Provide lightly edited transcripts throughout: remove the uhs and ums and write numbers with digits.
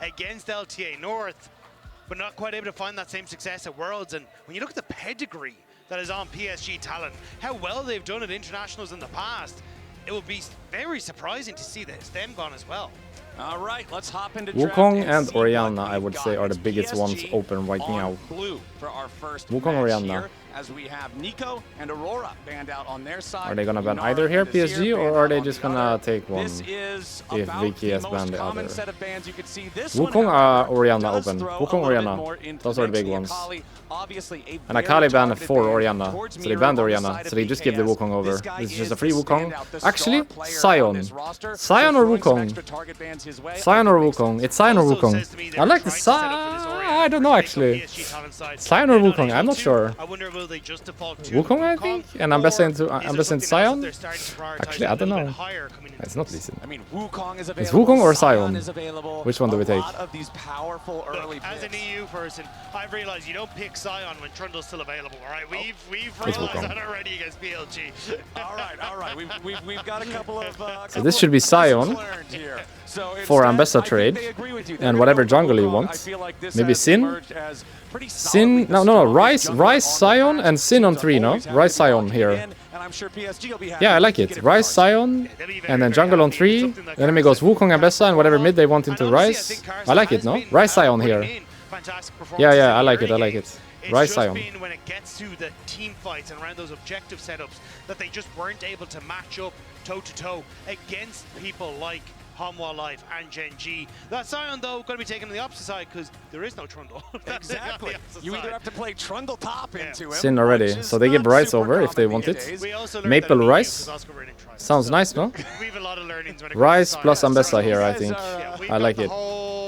against LTA North, but not quite able to find that same success at Worlds. And when you look at the pedigree that is on PSG Talon, how well they've done at internationals in the past, it would be very surprising to see them gone as well. All right, let's hop into Wukong and Orianna, I would say, are the biggest ones open right now. Blue for our first Wukong, Orianna. As we have Nico and Aurora banned out on their side. Are they gonna ban either here, PSG, or are they just gonna take one if VKS ban the other? Wukong, Orianna open. Wukong, Orianna. Those are the big ones. And Akali banned 4 Orianna, so they banned Orianna, so they just give the Wukong over. This is just a free Wukong. Actually, Sion. Sion or Wukong? Sion or Wukong? It's Sion or Wukong. I like the Sion. I don't know actually. Sion or Wukong? I'm not sure. Wukong, I think, and I'm best into Sion. Actually, I don't know. It's not decent. It's Wukong or Sion. Which one do we take? Look, as an EU person, I've realized you don't pick Sion when Trundle's still available. All right, we've realized that already against PLG. all right. We've got a couple of. So this should be Sion for Ambessa trade, and whatever jungle you want. Maybe Sin. Sin, no, Rise, Sion, and Sin on 3, no? Rise, Sion here. Yeah, I like it. Rise, Sion, and then jungle on 3. The enemy goes Wukong, Ambessa, and whatever mid they want into Rise. I like it, no? Rise, Sion here. Yeah, I like it. Rise, Sion. When it gets to the team fights and around those objective setups, that they just weren't able to match up toe-to-toe against people like Hanwha Life and Gen G. That Sion, though, going to be taken to the opposite side because there is no Trundle. Exactly. You either have to play Trundle top into him. Sin already, so they give Rice over if they want it. Maple Rice. Sounds nice, no? We have a lot of learnings when it Rice plus Ambessa here, I think. I like it.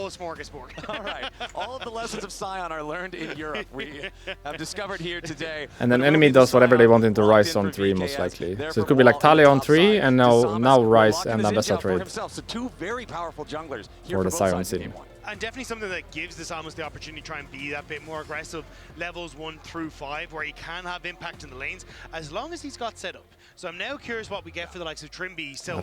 Smorgasbord. All right. All of the lessons of Sion are learned in Europe. We have discovered here today. And then enemy does whatever they want into Rice on 3, most likely. So it could be like Talia on 3, and now Rice and Ambessa trade. So 2 very powerful junglers for the Sion scene. And definitely something that gives this almost the opportunity to try and be that bit more aggressive levels 1 through 5, where he can have impact in the lanes as long as he's got set up. So I'm now curious what we get for the likes of Trimby. So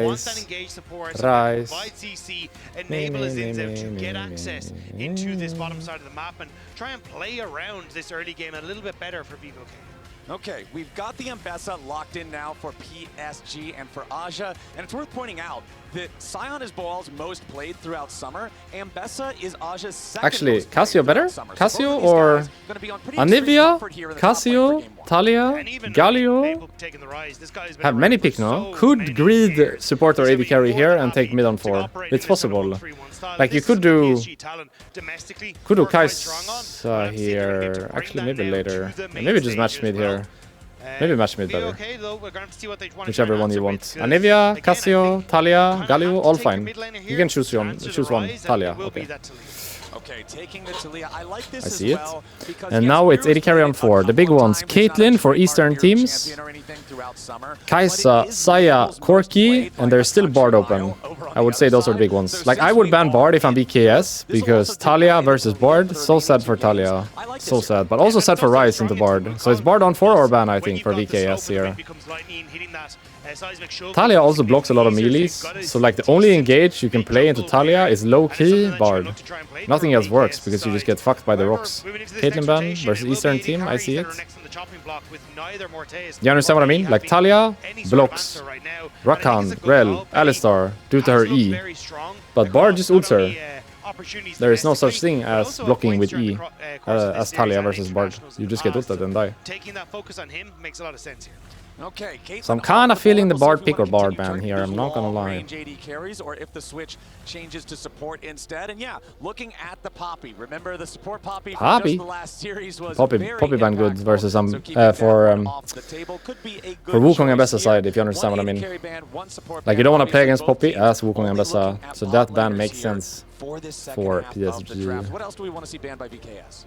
once that engage support, provide CC, enable his Zinzo to get access into this bottom side of the map and try and play around this early game a little bit better for Vivo King. Okay, we've got the Ambessa locked in now for PSG and for Aja, and it's worth pointing out that Sion is Boal's most played throughout summer. Ambessa is Aja's second. Actually, Cassio better? Cassio or Anivia, Cassio, Talia, Galio? Have many pick now. Could greed support or AD carry here and take mid on 4. It's possible. Like you could do Kaisa here. Actually, maybe later. Maybe just match mid here. Maybe match mid better. Whichever one you want. Anivia, Cassio, Talia, Galio, all fine. You can choose one. Talia. Okay. Okay, taking the Talia. I like this I see as well it. And now it's 80 carry on 4. The big ones. Caitlyn for Eastern teams. Kaisa, Saya, Corki, and there's still Bard open. I would say those are the big ones. Like, I would ban Bard if I'm BKS, because Talia versus Bard, so sad for Talia. So sad. But also sad for Rice into Bard. So it's Bard on 4 or ban, I think, for BKS here. Talia also blocks a lot of melees, so like the only engage you can play into Talia is low-key Bard. Nothing else works because you just get fucked by the rocks. Caitlyn ban versus Eastern team, I see it. You understand what I mean? Like Talia blocks Rakan, Rel, Alistar due to her E, but Bard just ults her. There is no such thing as blocking with E as Talia versus Bard. You just get ulted and die. Taking that focus on him makes a lot of sense here. Okay, so I'm kind of feeling the Bard pick or Bard ban here, I'm not gonna lie. Carries, or if the switch changes to support instead. And yeah, looking at the Poppy. Remember the support Poppy from just the last series was Poppy ban good versus for Wukong and Ambessa side, if you understand what I mean. Like you don't want to play against Poppy as Wukong and Ambessa, so that ban makes sense for PSG. What else do we want to see banned by VKS?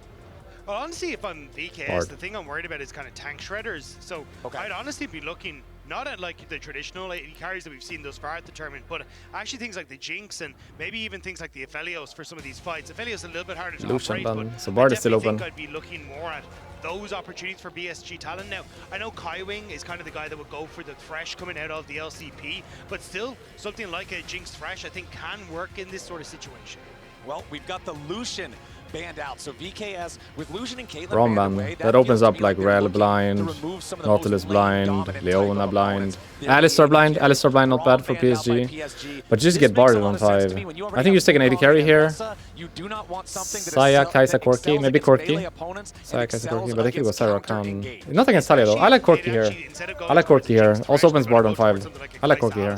Well, honestly, if I'm VKS, the thing I'm worried about is kind of tank shredders. So I'd honestly be looking not at like the traditional AD carries that we've seen thus far at the tournament, but actually things like the Jinx and maybe even things like the Aphelios for some of these fights. Aphelios is a little bit harder to operate, but so Bard is still open. I'd be looking more at those opportunities for PSG Talon. Now, I know Kaiwing is kind of the guy that would go for the Thresh coming out of the LCP, but still, something like a Jinx Thresh I think can work in this sort of situation. Well, we've got the Lucian banned out, so VKS with Lucian and Caitlyn Rom banned ban. away, That opens up like they're Rel looking blind, to remove some of the Nautilus most blind, lane-dominant Leona type of blind, opponents. Alistar blind. Alistar blind not bad for PSG. But just get barded on 5. I think you just take an AD carry here. Saya, Kai'Sa, Corki, maybe Corki. Saya, Kai'Sa, Corki, but they could go Sarah Khan. Not against Talia though. I like Corki here. I like Corki here. Also opens bard on 5. I like Corki here.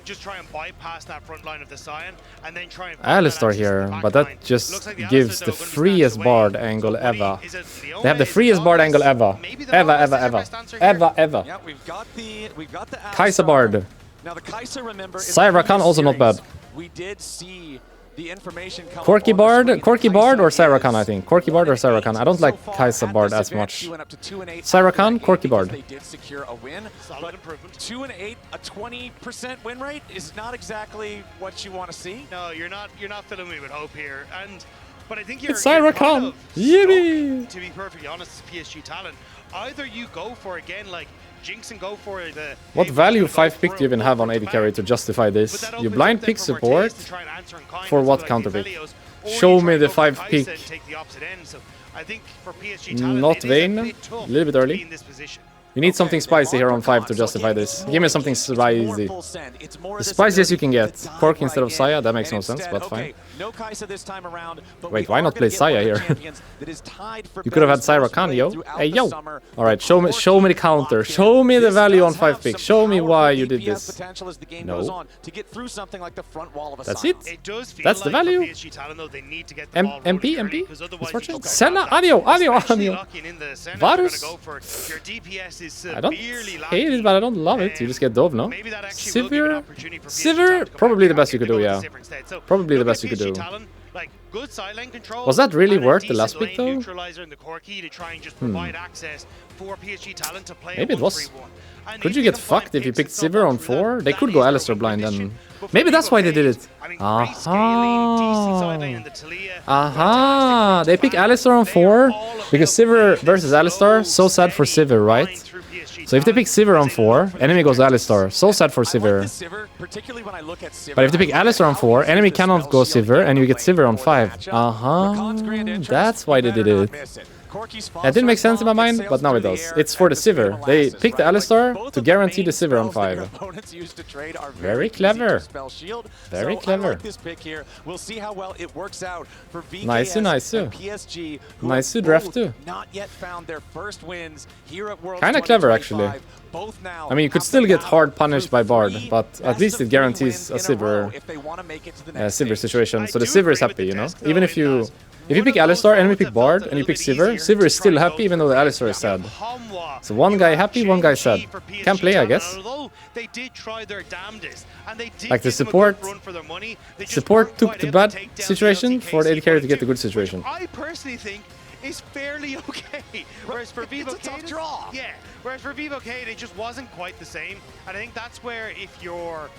Just try and bypass that front line of the Scion and then try and Alistar here, but that just gives the freest bard angle ever. They have the freest bard angle ever. Ever. Yeah, we've got the Kai'Sa bard. Now the Kai'Sa, remember, Syra Khan also not bad. We did see the information come Corki bard or Syra Khan, I think. Corki bard or Syra Khan. I don't like Kai'Sa bard as much. Syra Khan, Corki bard. They did secure a win, but 2-8, a 20% win rate is not exactly what you want to see. No, you're not filling me with hope here. But I think it's Syra Khan. Yippee! To be perfectly honest, PSG talent. Either you go for again like Jinx and go for the. What value 5 pick do you even have on AD carry to justify this? You blind pick support for what counter pick? Show me the 5 pick. Not Vayne. A little bit early. You need something spicy here on 5 to justify this. Give me something spicy. The spiciest you can get. Corki instead of Saya, that makes no sense, but fine. Wait, why not play Saya here? You could have had Syra Khan, yo. Hey, yo. Alright, show me the counter. Show me the value on 5 pick. Show me why you did this. No. That's it. That's the value. MP? Misfortune? Senna? Adio. Varus? I don't hate it, but I don't love it. You just get Dove, no? Sivir? Probably the best you could do, yeah. Probably the best you could do. Was that really worth the last pick, though? Maybe it was. Could you get fucked if you picked Sivir on 4? They could go Alistar blind then. Maybe that's why they did it. Aha! They pick Alistar on 4 because Sivir versus Alistar. So sad for Sivir, right? So if they pick Sivir on 4, enemy goes Alistar. So sad for Sivir. But if they pick Alistar on 4, enemy cannot go Sivir, and you get Sivir on 5. That's why they did it. That didn't make sense in my mind, but now it does. It's for the Sivir. They picked the Alistar to guarantee the Sivir on 5. Very clever. Very clever. Nice. Nice draft too. Kinda clever actually. I mean, you could still get hard punished by Bard, but at least it guarantees a Sivir situation. So the Sivir is happy, you know? Even if you pick Alistar, enemy pick Bard, and you pick Sivir, Sivir is still happy even though the Alistar is sad. So one guy happy, one guy sad. Can play, I guess. Like the support took the bad situation for the AD carry to get the good situation. I personally think is fairly okay. Whereas for Vivo Cade, it just wasn't quite the same. And I think that's where if you're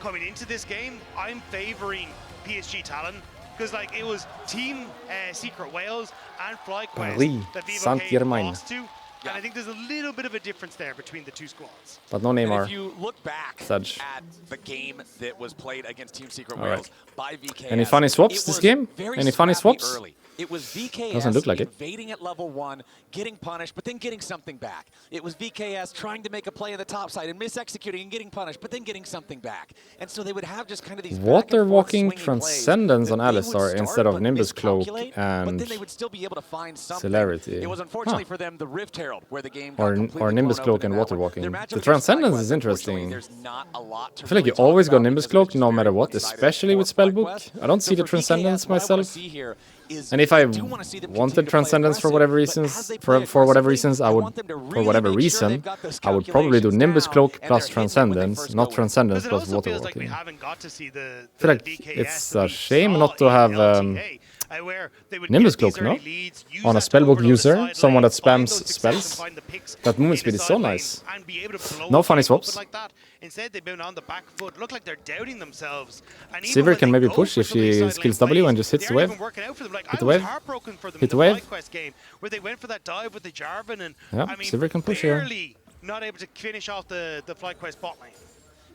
coming into this game, I'm favoring PSG Talon. Because like it was Team Secret Wales and FlyQuest that Vivo Cade lost to. And I think there's a little bit of a difference there between the two squads. But no Neymar. If you look back at the game that was played against Team Secret Wales by VKS, any funny swaps this game? Any funny swaps? It was VKS doesn't look like invading at level 1, getting punished, but then getting something back. It was VKS trying to make a play on the top side and mis-executing and getting punished, but then getting something back. And so they would have just kind of these Water Walking Transcendence on Alistar instead of Nimbus Cloak and Celerity. It was unfortunately for them the Rift Herald where the game or Nimbus Cloak and Water Walking. The Transcendence is interesting. I feel like you always go Nimbus Cloak no matter what, especially with Spellbook. I don't see the Transcendence myself. And if I wanted Transcendence for whatever reasons, I would probably do Nimbus Cloak plus Transcendence, not Transcendence plus Water Walking. I feel like it's a shame not to have Nimbus Cloak, no? On a Spellbook user, someone that spams spells. That movement speed is so nice. No funny swaps. Instead, they've been on the back foot. Look like they're doubting themselves. Sivir can maybe push if she skills W and just hits the wave. Hit the wave. Hit the wave. Where they went for that dive with the Jarvan and yeah, Sivir can push here. Not able to finish off the FlyQuest bot lane.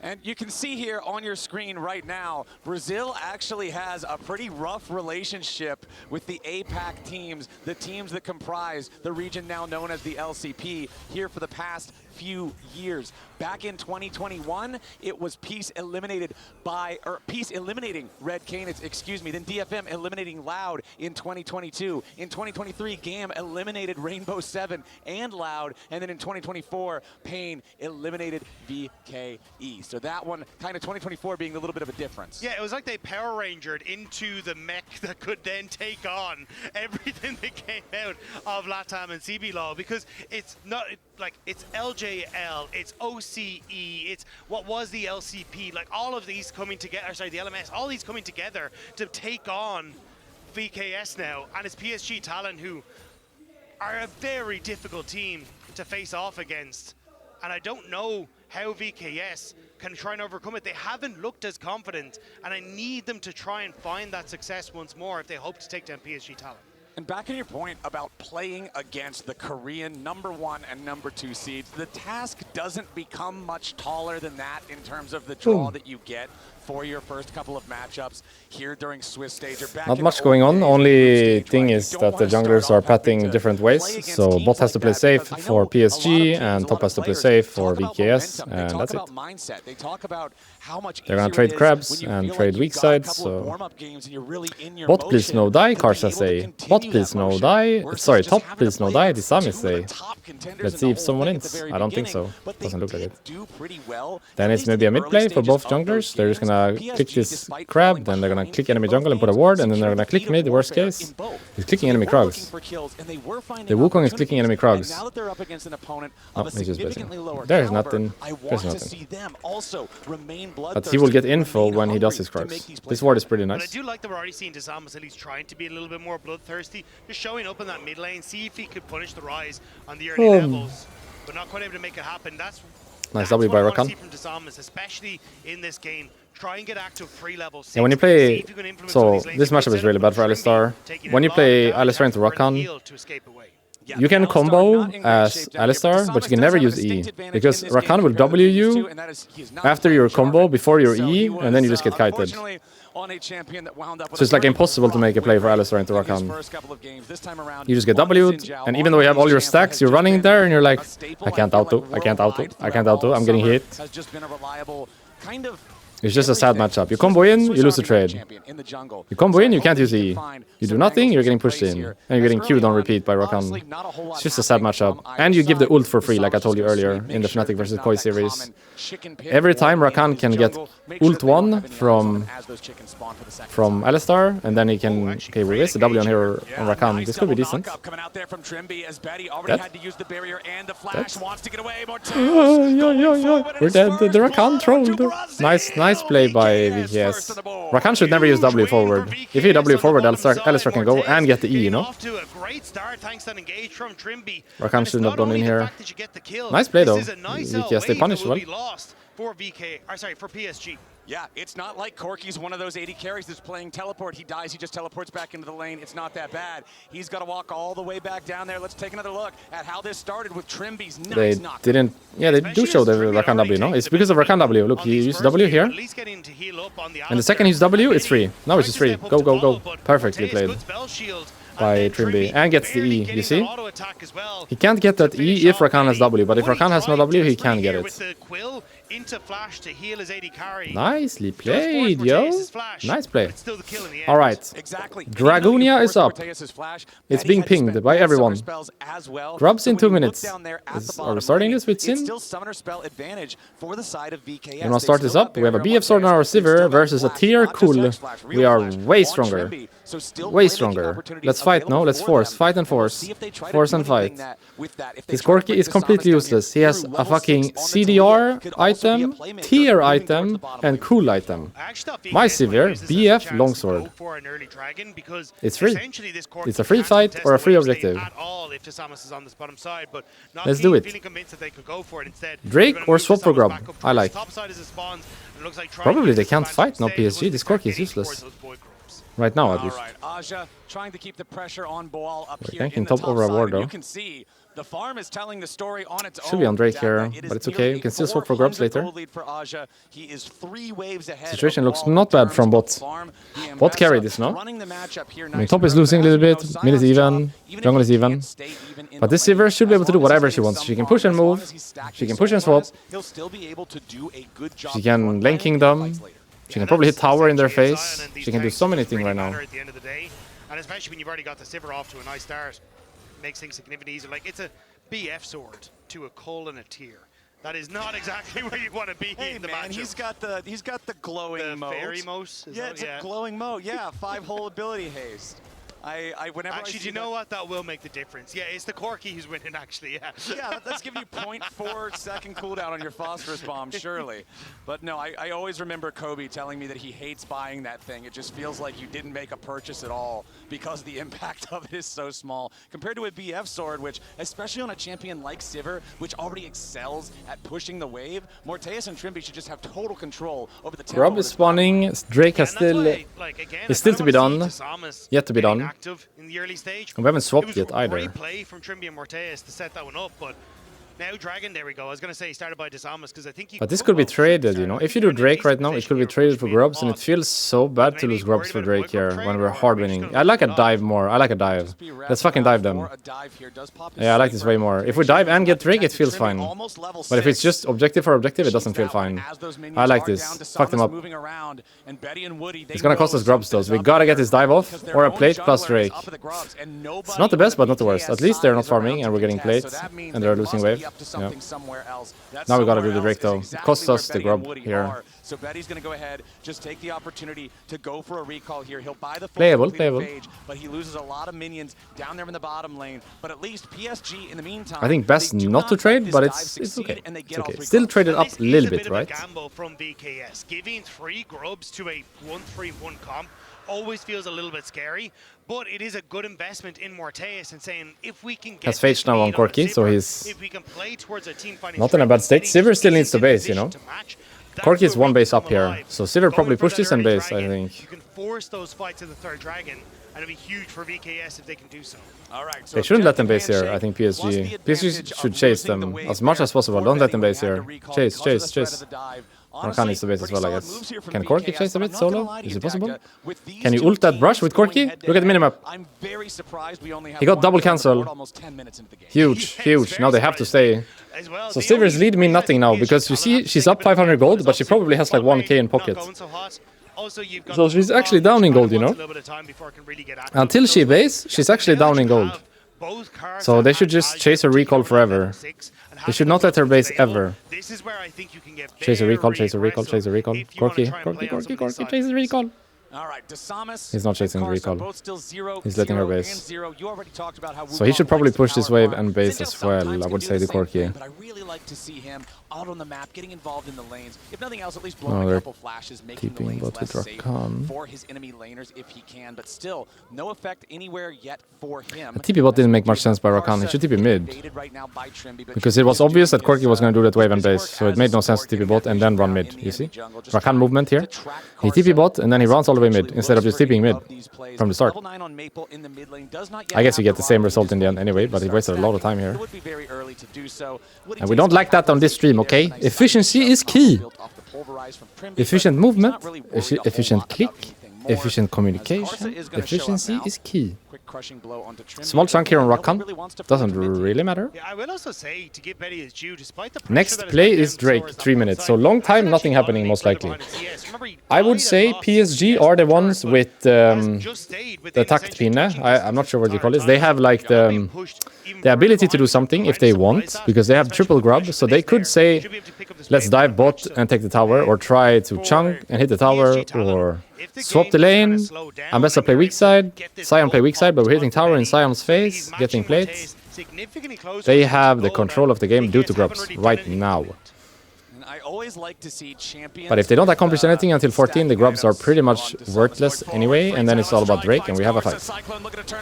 And you can see here on your screen right now, Brazil actually has a pretty rough relationship with the APAC teams, the teams that comprise the region now known as the LCP, here for the past few years. Back in 2021, it was Peace eliminating Red Canids, excuse me, then DFM eliminating Loud in 2022. In 2023, GAM eliminated Rainbow 7 and Loud, and then in 2024, Pain eliminated VKE. So that one, kind of 2024 being a little bit of a difference. Yeah, it was like they Power Rangered into the mech that could then take on everything that came out of LATAM and CBLOL, because it's not like it's LJL, it's OCE, it's what was the LCP, like all of these coming together, sorry, the LMS, all these coming together to take on VKS now, and it's PSG Talon who are a very difficult team to face off against, and I don't know how VKS can try and overcome it. They haven't looked as confident, and I need them to try and find that success once more if they hope to take down PSG Talon. And back on your point about playing against the Korean #1 and #2 seeds, the task doesn't become much taller than that in terms of the draw that you get for your first couple of matchups here during Swiss stage. Or back not much going on. Only thing is that the junglers are pathing different ways. So bot has to play safe for PSG and top has to play safe for VKS, and that's it. They're gonna trade crabs and trade weak sides. So bot please no die, Karsa say. Bot please no die. Sorry, top please no die, Disami say. Let's see if someone wins. I don't think so. Doesn't look like it. Then it's maybe a mid play for both junglers. They're just gonna click this crab, then they're gonna click enemy jungle and put a ward, and then they're gonna click mid, worst case. He's clicking enemy Krugs. The Wukong is clicking enemy Krugs. Oh, he's just bashing. There's nothing. There's nothing. But he will get info when he does his Krugs. This ward is pretty nice. But I do like that we're already seeing Dismantling at least trying to be a little bit more bloodthirsty, just showing up in that mid lane, see if he could punish the Rise on the early levels, but not quite able to make it happen. Nice W by Rakan. Especially in this game. Try and get active free level 6. And when you play, so this matchup is really bad for Alistar. When you play Alistar into Rakan, you can combo as Alistar, but you can never use E, because Rakan will W you after your combo before your E, and then you just get kited. So it's like impossible to make a play for Alistar into Rakan. You just get W'd, and even though you have all your stacks, you're running there and you're like, I can't auto, I can't auto, I can't auto, I'm getting hit. It's just a sad matchup. You combo in, you lose the trade. You combo in, you can't use E. You do nothing, you're getting pushed in. And you're getting queued on repeat by Rakan. It's just a sad matchup. And you give the ult for free, like I told you earlier, in the Fnatic vs Koi series. Every time Rakan can get ult 1 from Alistar, and then he can... Okay, we waste the W on here on Rakan. This could be decent. Dead. We're dead. The Rakan trolled. Nice play by VKS. Rakan should never use W forward. If he W forward, Alistar can go and get the E, you know? Rakan shouldn't have gone in here. Nice play though. VKS, they punished well. For PSG. Yeah, it's not like Corki's one of those 80 carries that's playing teleport. He dies, he just teleports back into the lane. It's not that bad. He's got to walk all the way back down there. Let's take another look at how this started with Trimby's nice knock. They didn't... Yeah, they do show the Rakan W, no? It's because of Rakan W. Look, he used W here. And the second he used W, it's free. Now it's just free. Go, go, go. Perfectly played by Trimby, and gets the E, you see? He can't get that E if Rakan has W, but if Rakan has no W, he can get it. Nicely played, yo. Nice play. Alright, Dragonia is up. It's being pinged by everyone. Grubs in 2 minutes. Are we starting this with Sin? You want to start this up? We have a BF Sword on our Sivir versus a tier Cool. We are way stronger. Way stronger. Let's fight, no? Let's force. Fight and force. Force and fight. This Corki is completely useless. He has a fucking CDR item, tier item, and cool item. My Sivir, BF Longsword. It's free. It's a free fight or a free objective. Let's do it. Drake or swap for Grub. I like. Probably they can't fight, no PSG. This Corki is useless. Right now, at least. All right, Aja trying to keep the pressure on Boal up here Tanking in the top over a side. ward, though. You can see the farm is telling the story on its Should be on Drake here, It but is it's okay. We can still swap for 400 grubs later. gold lead for Aja. He is 3 waves ahead. Situation looks Boal not in bad terms from of bot. farm. The Bot carry Ambessa this, no? running the matchup here I mean, top is losing a little bit, mid is even, jungle is even. But this Sivir should be able to do whatever she wants. She can push and move, she can push and swap, she can lane kingdom, she can probably hit tower in their face, she can do so many things right now. And especially when you've already got the Sivir off to a nice start, makes things significantly easier. Like, it's a BF sword to a Cole and a tier. That is not exactly where you want to be in the matchup. He's got the glowing moat. Fairy moat? Yeah, it's a glowing moat. Yeah, 5-hole ability haste. Whenever actually, do you know what? That will make the difference. Yeah, it's the Corki who's winning, actually, yeah. Yeah, let's give you 0.4 second cooldown on your phosphorus bomb, surely. But no, I always remember Kobe telling me that he hates buying that thing. It just feels like you didn't make a purchase at all because the impact of it is so small. Compared to a BF sword, which, especially on a champion like Sivir, which already excels at pushing the wave, Morteus and Trimby should just have total control over the tempo. Grub is spawning, Drake has still, is still to be done, yet to be done. Active in the early stage. We haven't swapped yet either. Great play from Trimby and Morteus to set that one up, but now Dragon, there we go. I was going to say started by Disarmus because I think you. But this could be traded, you know. If you do Drake right now, it could be traded for grubs, and it feels so bad to lose grubs for Drake here when we're hard winning. I like a dive more. I like a dive. Let's fucking dive them. Yeah, I like this way more. If we dive and get Drake, it feels fine. But if it's just objective for objective, it doesn't feel fine. I like this. Fuck them up. It's gonna cost us grubs though, so we gotta get this dive off, or a plate plus Drake. It's not the best, but not the worst. At least they're not farming, and we're getting plates, and they're losing wave. Yeah. Now we gotta do the Drake though. It costs us the grub here. So Betty's gonna go ahead, just take the opportunity to go for a recall here. He'll buy the playable, phage, but he loses a lot of minions down there in the bottom lane. But at least PSG in the meantime, I think best not to trade, but it's okay. It's okay. Still traded up a little bit, right? Gamble from VKS, giving 3 grubs to a 1-3-1 comp always feels a little bit scary, but it is a good investment in Morteus and saying if we can get has Phage now on Corki, so he's if we can play towards a team fighting not in a bad state. Sivir still needs to base, you know. Corki is 1 base up here, so Sivir probably pushed this and base, I think. You can force those fights in the 3rd dragon, and it'll be huge for VKS if they can do so. All right, so they shouldn't let them base here, I think PSG should chase them as much as possible. Don't let them base here. Chase, chase, chase. Rakan needs to base as well, I guess. Can Corki chase a bit solo? Is it possible? Can you ult that brush with Corki? Look at the minimap. He got double cancel. Huge, huge. Now they have to stay. So Sivir's lead mean nothing now, because you see she's up 500 gold, but she probably has like 1k in pocket. So she's actually down in gold, you know? Until she base, she's actually down in gold. So they should just chase her recall forever. They should not let her base ever. Chase a recall, chase a recall, chase a recall. Corki, chase a recall. All right, Disarmus. He's not chasing the recall. He's letting her base. So he should probably push this wave and base as well, I would say, the Corki. But I really like to see him out on the map, getting involved in the lanes. If nothing else, at least blowing a couple flashes, making the lanes less safe for his enemy laners if he can. But still, no effect anywhere yet for him. The TP bot didn't make much sense by Rakan. He should TP mid. Because it was obvious that Corki was going to do that wave and base, so it made no sense to TP bot and then run mid, you see? Rakan movement here. He TP bot and then he runs all the way mid, instead of just TPing mid from the start. I guess you get the same result in the end anyway, but he wasted a lot of time here. And we don't like that on this stream, okay? Efficiency is key. Efficient movement, efficient click, efficient communication, efficiency is key. Small chunk here on Rakan doesn't really matter. I will also say, to give Betty his due, despite the next play is Drake, 3 minutes, so long time, nothing happening most likely. I would say PSG are the ones with the takt pinne. I'm not sure what you call it. They have like the ability to do something if they want, because they have triple grub, so they could say, let's dive bot and take the tower, or try to chunk and hit the tower, or swap the lane. Ambessa play weak side, Sion play weak side, but we're hitting tower in Sion's face, getting plates. They have the control of the game due to grubs right now. But if they don't accomplish anything until 14, the grubs are pretty much worthless anyway, and then it's all about Drake, and we have a fight.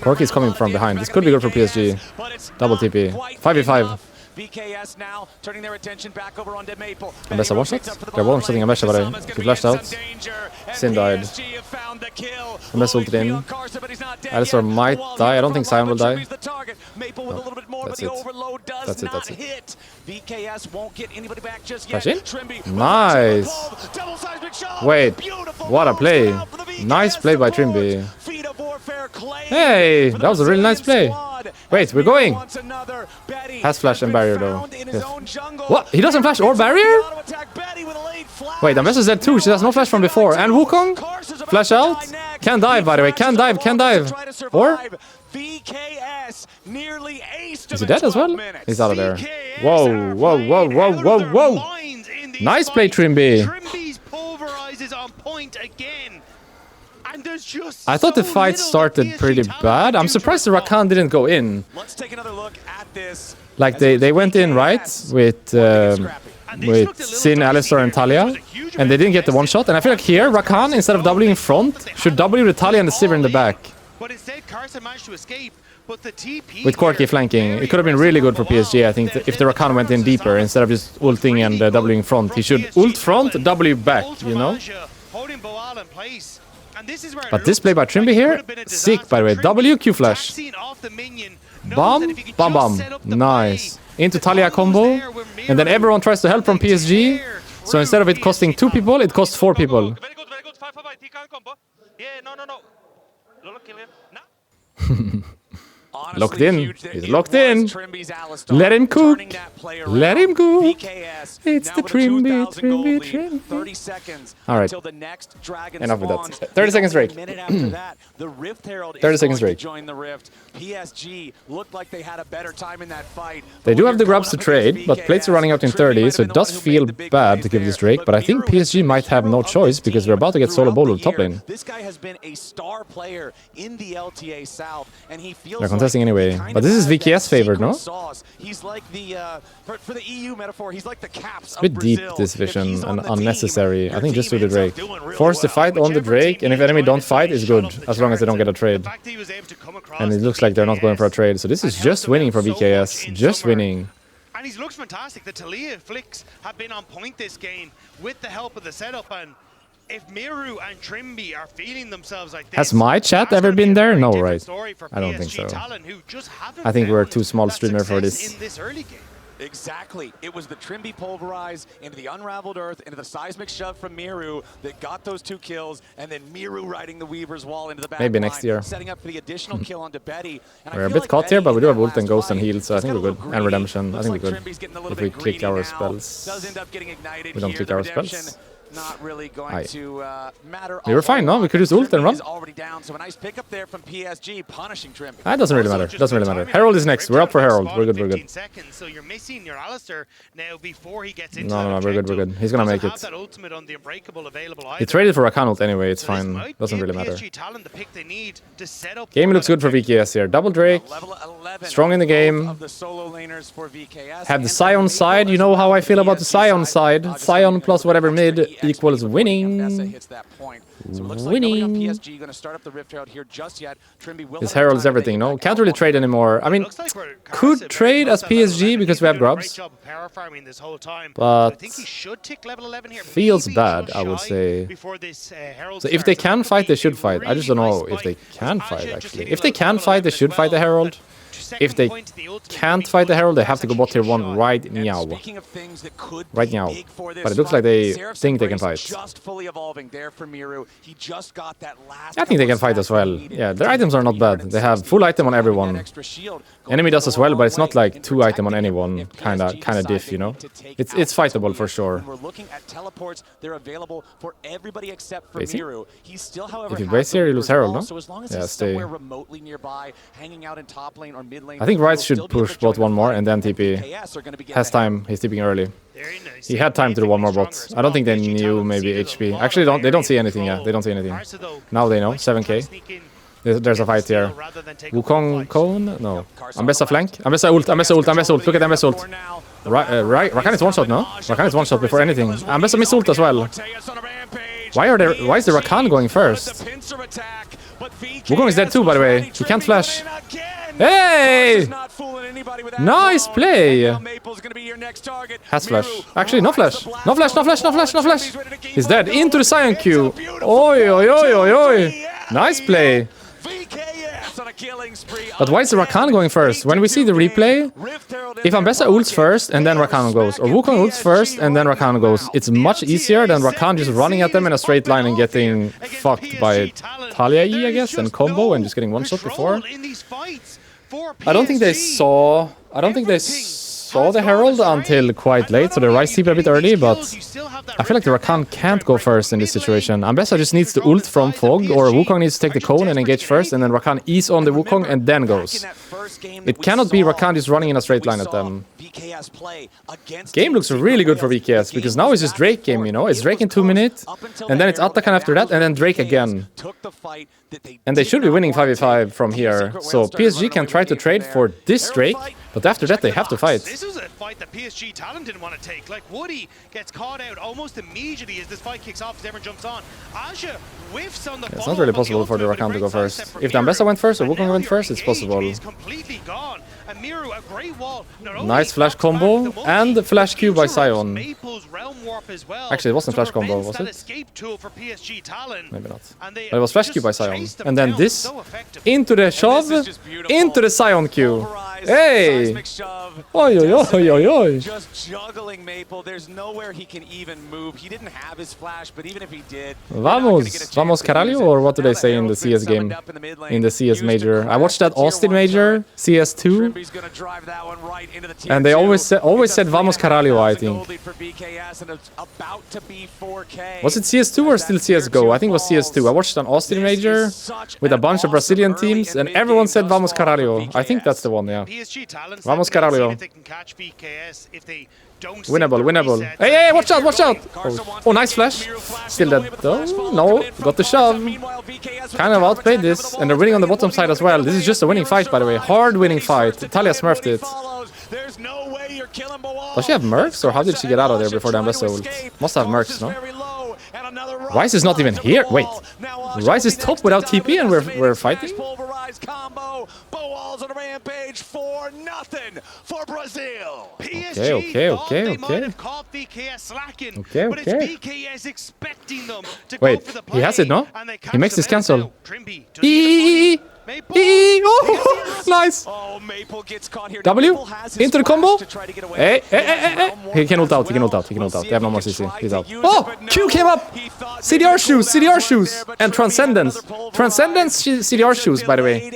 Corki is coming from behind. This could be good for PSG. Double TP. 5v5. VKS now turning their attention back over on Maple. Ambessa one-shot? They're one-shotting Ambessa by the... He flashed out. Sin died. Ambessa ulted in. Alistar might die. I don't think Sion will die. No, that's it. That's it, that's it. VKS won't get anybody back just yet. yet. Nice! Wait, what a play. Nice play by Trimby. Hey, that was a really nice play. Wait, we're going. Has flash and barrier though. Yes. What? He doesn't flash or barrier? Wait, Ambessa's dead too. She has no flash from before. And Wukong? Flash out? Can dive, by the way. Can dive, can dive. Or? Is he dead as well? He's out of there. Whoa, whoa, whoa, whoa, whoa, whoa. Nice play, Trimby. Trimby's pulverizes on point again. And there's just I thought the fight started pretty bad. I'm surprised the Rakan didn't go in. Let's take another look at this. Like they went in, right? With Sin, Alistar, and Talia. And they didn't get the one shot. And I feel like here, Rakan, instead of W in front, should W the Talia and the Sivir in the back. But instead, Carson managed to escape. But the TP with Corki flanking, it could have been really good for PSG, I think, if the Rakan went in deeper instead of just ulting and Wing front. He should ult front, W back, you know? But this play by Trimby here, sick by the way. W, Q flash. Bomb, bam bam. Nice. Into Talia combo. And then everyone tries to help from PSG. So instead of it costing 2 people, it costs 4 people. Honestly, locked in. He's locked in. Let him cook. Let him cook. It's the Trimby. 30 seconds. All right. Until the next dragon enough with that. spawns. 30 seconds break. 30 seconds break. Join the Rift. PSG looked like they had a better time in that fight. They do have the grabs to trade, but plates are running out in 30, so it does feel bad to give this Drake. But I think PSG might have no choice because we're about to get solo bolo top lane. This guy has been a star player in the LTA South, and he feels they're contesting anyway. But this is VKS favored, no? He's like the for the EU metaphor, he's like the Caps of Brazil. It's a bit deep this vision and unnecessary. I think just do the Drake. Force the fight on the Drake, and if enemy don't fight, it's good as long as they don't get a trade. And it looks like they're not going for a trade, so this is just winning for VKS. Just winning. And he looks fantastic. The Talia flicks have been on point this game with the help of the setup. And if Miru and Trimby are feeling themselves like this, has my chat ever been there? No, right? I don't think so. I think we're too small streamer for this. In this early game. Exactly. It was the Trimby pulverize into the unraveled earth, into the seismic shove from Miru that got those 2 kills, and then Miru riding the Weaver's wall into the back. Maybe next year. Setting up for the additional kill onto Betty. We're a bit caught here, but we do have ult and ghost and heal, so I think we're good. And redemption, I think we're good. If we click our spells. We don't click our spells. Not really going to matter. We were fine, no? We could just ult and run. Already down, so a nice pickup there from PSG, punishing Trimby. That doesn't really matter. Doesn't really matter. Herald is next. We're up for Herald. We're good. We're good. So you're missing your Alistar now before he gets into no, we're good. We're good. He's gonna make it. He traded for Rakan ult anyway. It's fine. Doesn't really matter. Game looks good for VKS here. Double Drake. Strong in the game. Have the Sion side. You know how I feel about the Sion side. Sion plus whatever mid equals winning. Winning. This Herald is everything, no? Can't really trade anymore. I mean, could trade as PSG because we have grubs. But feels bad, I would say. So if they can fight, they should fight. I just don't know if they can fight, actually. If they can fight, they should fight the Herald. If they can't fight the Herald, they have to go bot tier 1 right now. Right now. But it looks like they think they can fight. I think they can fight as well. Yeah, their items are not bad. They have full item on everyone. Enemy does as well, but it's not like 2 item on anyone kind of diff, you know? It's fightable for sure. If you base here, you lose Herald, no? Yeah, stay. I think Rice should push bot 1 more and then TP. Has time, he's TPing early. He had time to do 1 more bot. I don't think they knew maybe HP. Actually, they don't see anything, yeah. They don't see anything. Now they know, 7k. There's a fight here. Wukong Cone? No. Ambessa flank? Ambessa ult, Ambessa ult, Ambessa ult. Look at Ambessa ult. Rakan is 1-shot, no? Rakan is 1-shot before anything. Ambessa missed ult as well. Why is the Rakan going first? Wukong is dead too, by the way. He can't flash. Hey! Nice play! Has flash. Actually, no flash. No flash, no flash, no flash, no flash. He's dead. Into the Sion Q. Oi, oi, oi, oi, oi. Nice play. But why is the Rakan going first? When we see the replay, if Ambessa ults first and then Rakan goes, or Wukong ults first and then Rakan goes, it's much easier than Rakan just running at them in a straight line and getting fucked by Talia E, I guess, and combo and just getting one shot before. I don't think they saw the Herald until quite late, so they Ryze TP a bit early, but I feel like the Rakan can't go first in this situation. Ambessa just needs to ult from Fog, or Wukong needs to take the cone and engage first, and then Rakan ease on the Wukong and then goes. It cannot be Rakan just running in a straight line at them. Game looks really good for VKS, because now it's just Drake game, you know? It's Drake in 2 minutes, and then it's Atakan after that, and then Drake again. And they should be winning 5v5 from here, so PSG can try to trade for this Drake, but after that they have to fight. This was a fight that PSG Talon didn't want to take. Like, Woody gets caught out almost immediately as this fight kicks off, as everyone jumps on. Aja whiffs on the It's not really possible for the Rakan to go first. If the Ambessa went first or Wukong went first, it's possible. Nice flash combo and the flash Q by Sion. Actually, it wasn't flash combo, was it? Maybe not. But it was flash Q by Sion. And then this into the shove, into the Sion Q. Hey! Oi, oi, oi, oi, oi. Just juggling Maple. There's nowhere he can even move. He didn't have his flash, but even if he did, Vamos Caralho, or what do they say in the CS game? In the CS Major. I watched that Austin Major, CS2. And they always said Vamos Caralho, I think. Was it CS2 or still CSGO? I think it was CS2. I watched an Austin Major with a bunch of Brazilian teams, and everyone said Vamos Caralho. I think that's the one, yeah. Vamos Caralho. Winnable, winnable. Hey, hey, watch out, watch out! Oh, nice flash. Still dead. Oh, no, got the shove. Kind of outplayed this, and they're winning on the bottom side as well. This is just a winning fight, by the way. Hard winning fight. Talia smurfed it. Does she have mercs, or how did she get out of there before the Ambessa ult? Must have mercs, no? Ryze is not even here. Wait. Ryze is top without TP and we're fighting? Okay. Wait, he has it, no? He makes this cancel. Oh, nice. W into the combo. Hey. He can ult out. They have no more CC. He's out. Oh, Q came up. CDR shoes, and Transcendence. Transcendence CDR shoes, by the way.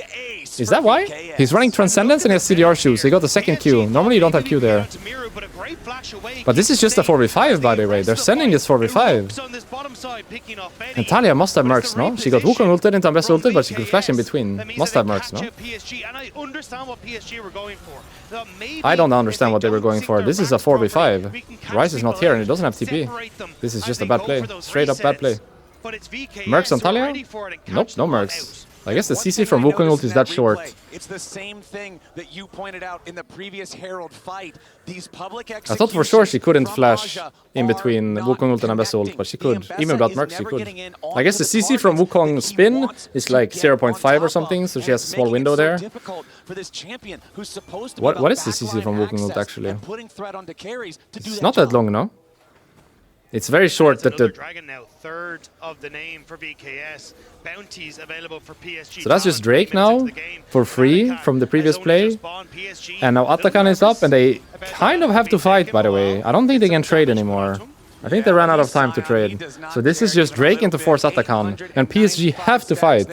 Is that why? He's running Transcendence and he has CDR shoes. He got the second Q. Normally you don't have Q there. But this is just a 4v5, by the way. They're sending this 4v5. And Talia must have mercs, no? She got Wukong ulted into Ambessa ulted, but she could flash in between. Must have mercs, no? I don't understand what they were going for. This is a 4v5. Ryze is not here and he doesn't have TP. This is just a bad play. Straight up bad play. Mercs on Talia? Nope, no mercs. I guess the CC from Wukong ult is that short. It's the same thing that you pointed out in the previous Herald fight. These public I thought for sure she couldn't flash in between Wukong ult and Ambessa ult, but she could. Even without mercs, she could. I guess the CC from Wukong spin is like 0.5 or something, so she has a small window there. What is the CC from Wukong ult actually? It's not that long, no? It's very short that the dragon now, third of the name for VKS. Bounties available for PSG. So that's just Drake now for free from the previous play. And now Atakan is up and they kind of have to fight, by the way. I don't think they can trade anymore. I think they ran out of time to trade. So this is just Drake into force Atakan and PSG have to fight.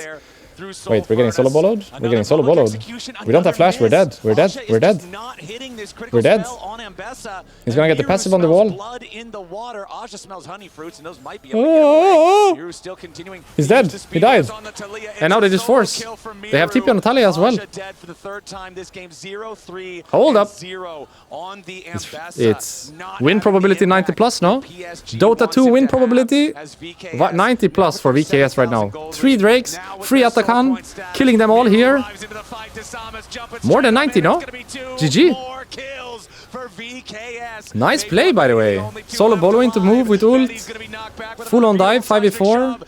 Wait, we're getting solo boloed? We're getting solo boloed. We don't have flash, we're dead. We're dead. We're dead. He's gonna get the passive on the wall. Oh! He's dead. He died. And now they just force. They have TP on Natalia as well. Hold up. It's win probability 90 plus, no? Dota 2 win probability 90 plus for VKS right now. 3 Drakes, 3 Atakan, killing them all here. More than 90, no? GG. Nice play, by the way. Solo boloing to move with ult. Full on dive, 5v4.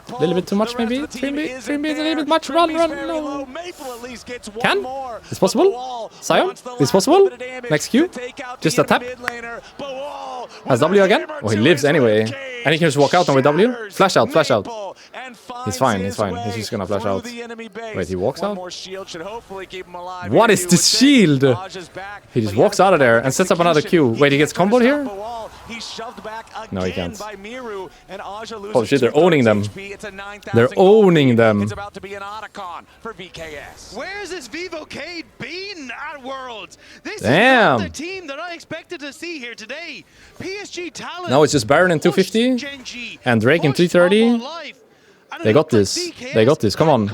A little bit too much, maybe? Trimby is a little bit much. Run, no. Can? It's possible? Sion? It's possible? Next Q? Just a tap? Has W again? Oh, he lives anyway. And he can just walk out on with W? Flash out. He's fine. He's just gonna flash out. Wait, he walks out? What is this shield? He just walks out of there and sets up another Q. Wait, he gets comboed here? No, he can't. Oh shit, they're owning them. They're owning them. Where's this Vivocade been at Worlds? This Damn. is not the team that I expected to see here today. PSG talent. No, it's just Baron in 250 and Drake in 330. They got this. They got this. Come on.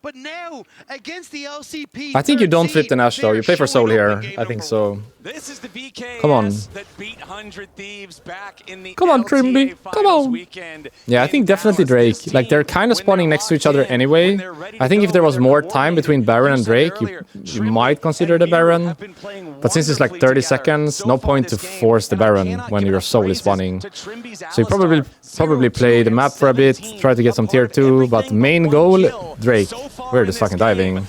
But now against the LCP, I think you don't flip the Nash though. You play for Soul here. I think so. This is the VKS Come on. that beat 100 Thieves back in the Come on, Trimby. Come on. Weekend. Yeah, I think definitely Drake. Like, they're kind of spawning next to each other anyway. I think if there was more time between Baron and Drake, you might consider the Baron. But since it's like 30 seconds, no point to force the Baron when your Soul is spawning. So you probably play the map for a bit, try to get some tier 2, but main goal, Drake. We're just fucking diving. Wait,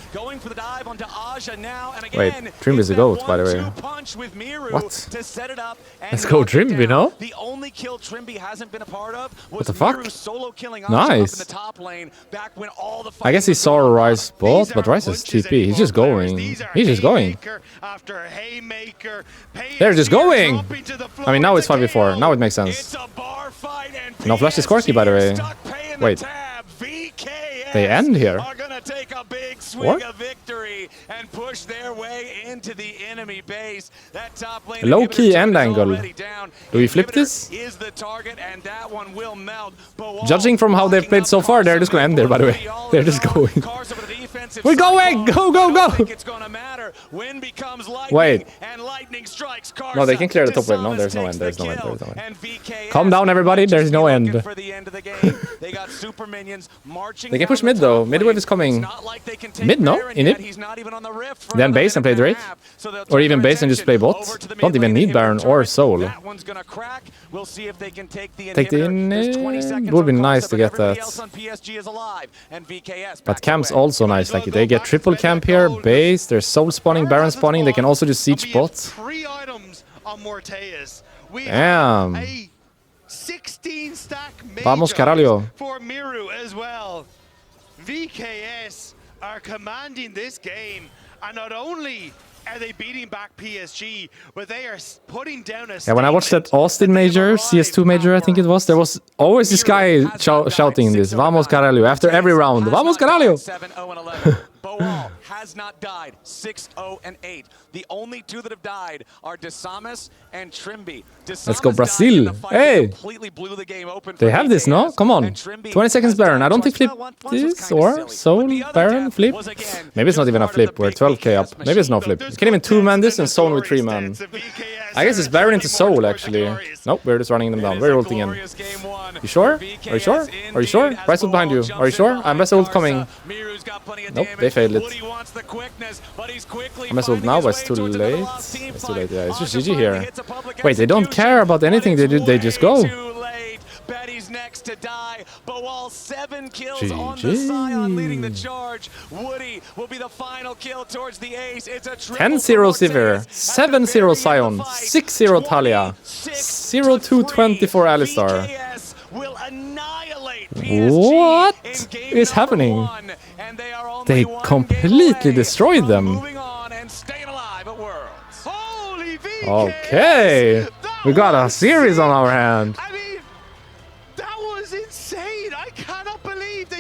Trimby's a goat, by the way. What? Let's go Trimby, no? The only kill Trimby hasn't been a part of was what the fuck? solo killing nice. in the top lane back when all the I guess he saw Rice bot, but Rice is TP. He's just going. He's just going. They're just going! I mean, now it's 5v4. Now it makes sense. No flash is Corky, by the way. Wait. They end here. Take a big swing of victory and push their way into the enemy base. That top lane low key end angle. Do we flip this? Is the target and that one will melt. Judging from how they've played so far, they're just gonna end there, by the way. They're just going. We're going! Go! Wait. No, they can clear the top wave. No, there's no end. There's no end. Calm down, everybody. There's no end. They can push mid, though. Mid wave is coming. Mid, no? In it? Then base and play Drake? Or even base and just play bot? Don't even need Baron or Soul. Take the in. Would be nice to get that. But camp's also nice. Like, they get triple camp here, base, there's Soul spawning, Baron spawning. They can also just siege bot. Damn. 16 stack Vamos, Caralho. For Miru as well. VKS are commanding this game, and not only are they beating back PSG, but they are putting down a... Yeah, when I watched that Austin major, CS2 major I think it was, there was always this guy shouting this, Vamos Caralho, after every round. Vamos Caralho! Boal has not died. 6-0-8. The only two that have died are Desamas and Trimby. Let's go Brazil. Hey! They have this, no? Come on. 20 seconds Baron. I don't think flip this or Soul Baron flip. Maybe it's not even a flip. We're 12k up. Maybe it's no flip. You can even 2-man this and zone with 3-man. I guess it's Baron into Soul actually. Nope, we're just running them down. We're ulting in. You sure? Are you sure? Are you sure? Rice ult behind you. Are you sure? I'm best ult coming. Nope, they failed it. I'm best ult now, but it's too late. It's too late, yeah. It's just GG here. Wait, they don't care about anything they do, they just go. Betty's next to die. Boal 7 kills on the Sion leading the charge. Woody will be the final kill towards the ace. It's a 10-0 Sivir, 7-0 Sion, 6-0 Talia, 0-2-20 for Alistar. What is happening? They completely destroyed them. Okay, we got a series on our hand.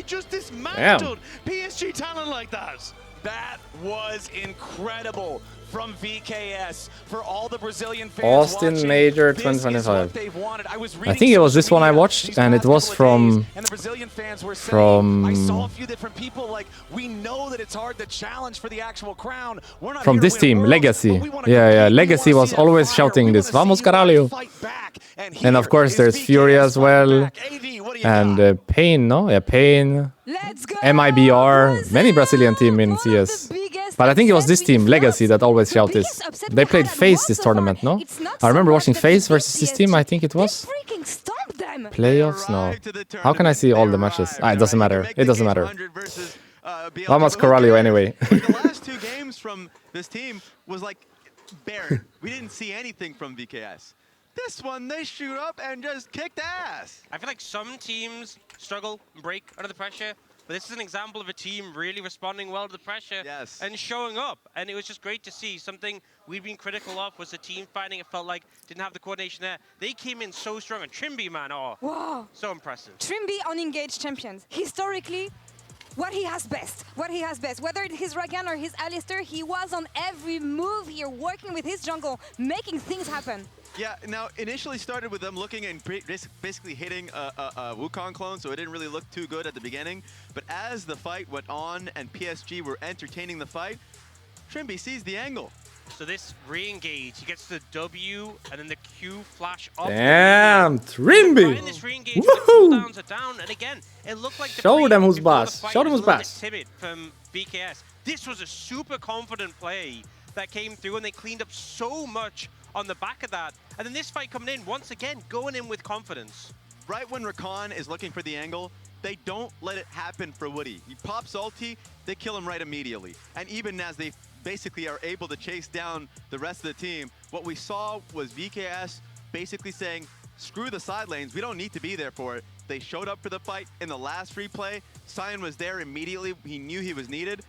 Just dismantled PSG talent like that. That was incredible from VKS for all the Brazilian fans. Austin Major 2025. I think it was this one I watched, and it was from I saw a few different people like, we know that it's hard to challenge for the actual crown. We're not from this team, Legacy. Yeah, Legacy was always shouting this, Vamos Caralho. And of course there's Fury as well. And Pain, no? Yeah, Pain. Let's go! MIBR, many Brazilian team in CS. But I think it was this team, Legacy, that always shout this. They played FaZe this tournament, no? I remember watching FaZe versus this team, I think it was. Playoffs? No. How can I see all the matches? It doesn't matter. It doesn't matter. Vamos Corralio anyway. The last 2 games from this team was like barren. We didn't see anything from VKS. This one, they shoot up and just kicked ass. I feel like some teams struggle and break under the pressure, but this is an example of a team really responding well to the pressure and showing up. And it was just great to see. Something we've been critical of was the team fighting. It felt like didn't have the coordination there. They came in so strong. And Trimby, man, wow. So impressive. Trimby on engaged champions. Historically, what he has best. Whether it's his Ragan or his Alistair, he was on every move here, working with his jungle, making things happen. Yeah, now initially started with them looking and basically hitting a Wukong clone, so it didn't really look too good at the beginning. But as the fight went on and PSG were entertaining the fight, Trimby sees the angle. So this re-engage, he gets the W and then the Q flash up. Damn, Trimby! In this re-engage, the cooldowns are down, and again, it looked like the Show them who's boss. Show them who's boss. Timid from BKS. This was a super confident play that came through, and they cleaned up so much on the back of that. And then this fight coming in, once again, going in with confidence. Right when Rakan is looking for the angle, they don't let it happen for Woody. He pops ulti, they kill him right immediately. And even as they basically are able to chase down the rest of the team, what we saw was VKS basically saying, screw the side lanes, we don't need to be there for it. They showed up for the fight in the last replay. Sion was there immediately, he knew he was needed.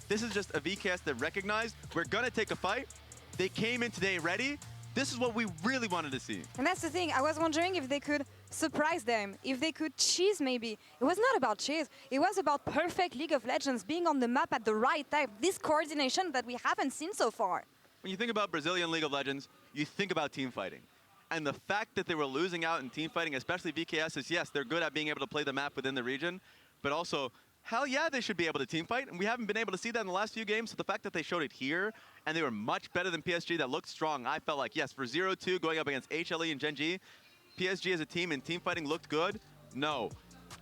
This is just a VKS that recognized, we're gonna take a fight. They came in today ready. This is what we really wanted to see. And that's the thing. I was wondering if they could surprise them, if they could cheese maybe. It was not about cheese. It was about perfect League of Legends, being on the map at the right time. This coordination that we haven't seen so far. When you think about Brazilian League of Legends, you think about team fighting. And the fact that they were losing out in team fighting, especially VKS, is yes, they're good at being able to play the map within the region, but also, hell yeah, they should be able to team fight, and we haven't been able to see that in the last few games, so the fact that they showed it here, and they were much better than PSG, that looked strong, I felt like, yes, for 0-2 going up against HLE and Gen G, PSG as a team in team fighting looked good. No.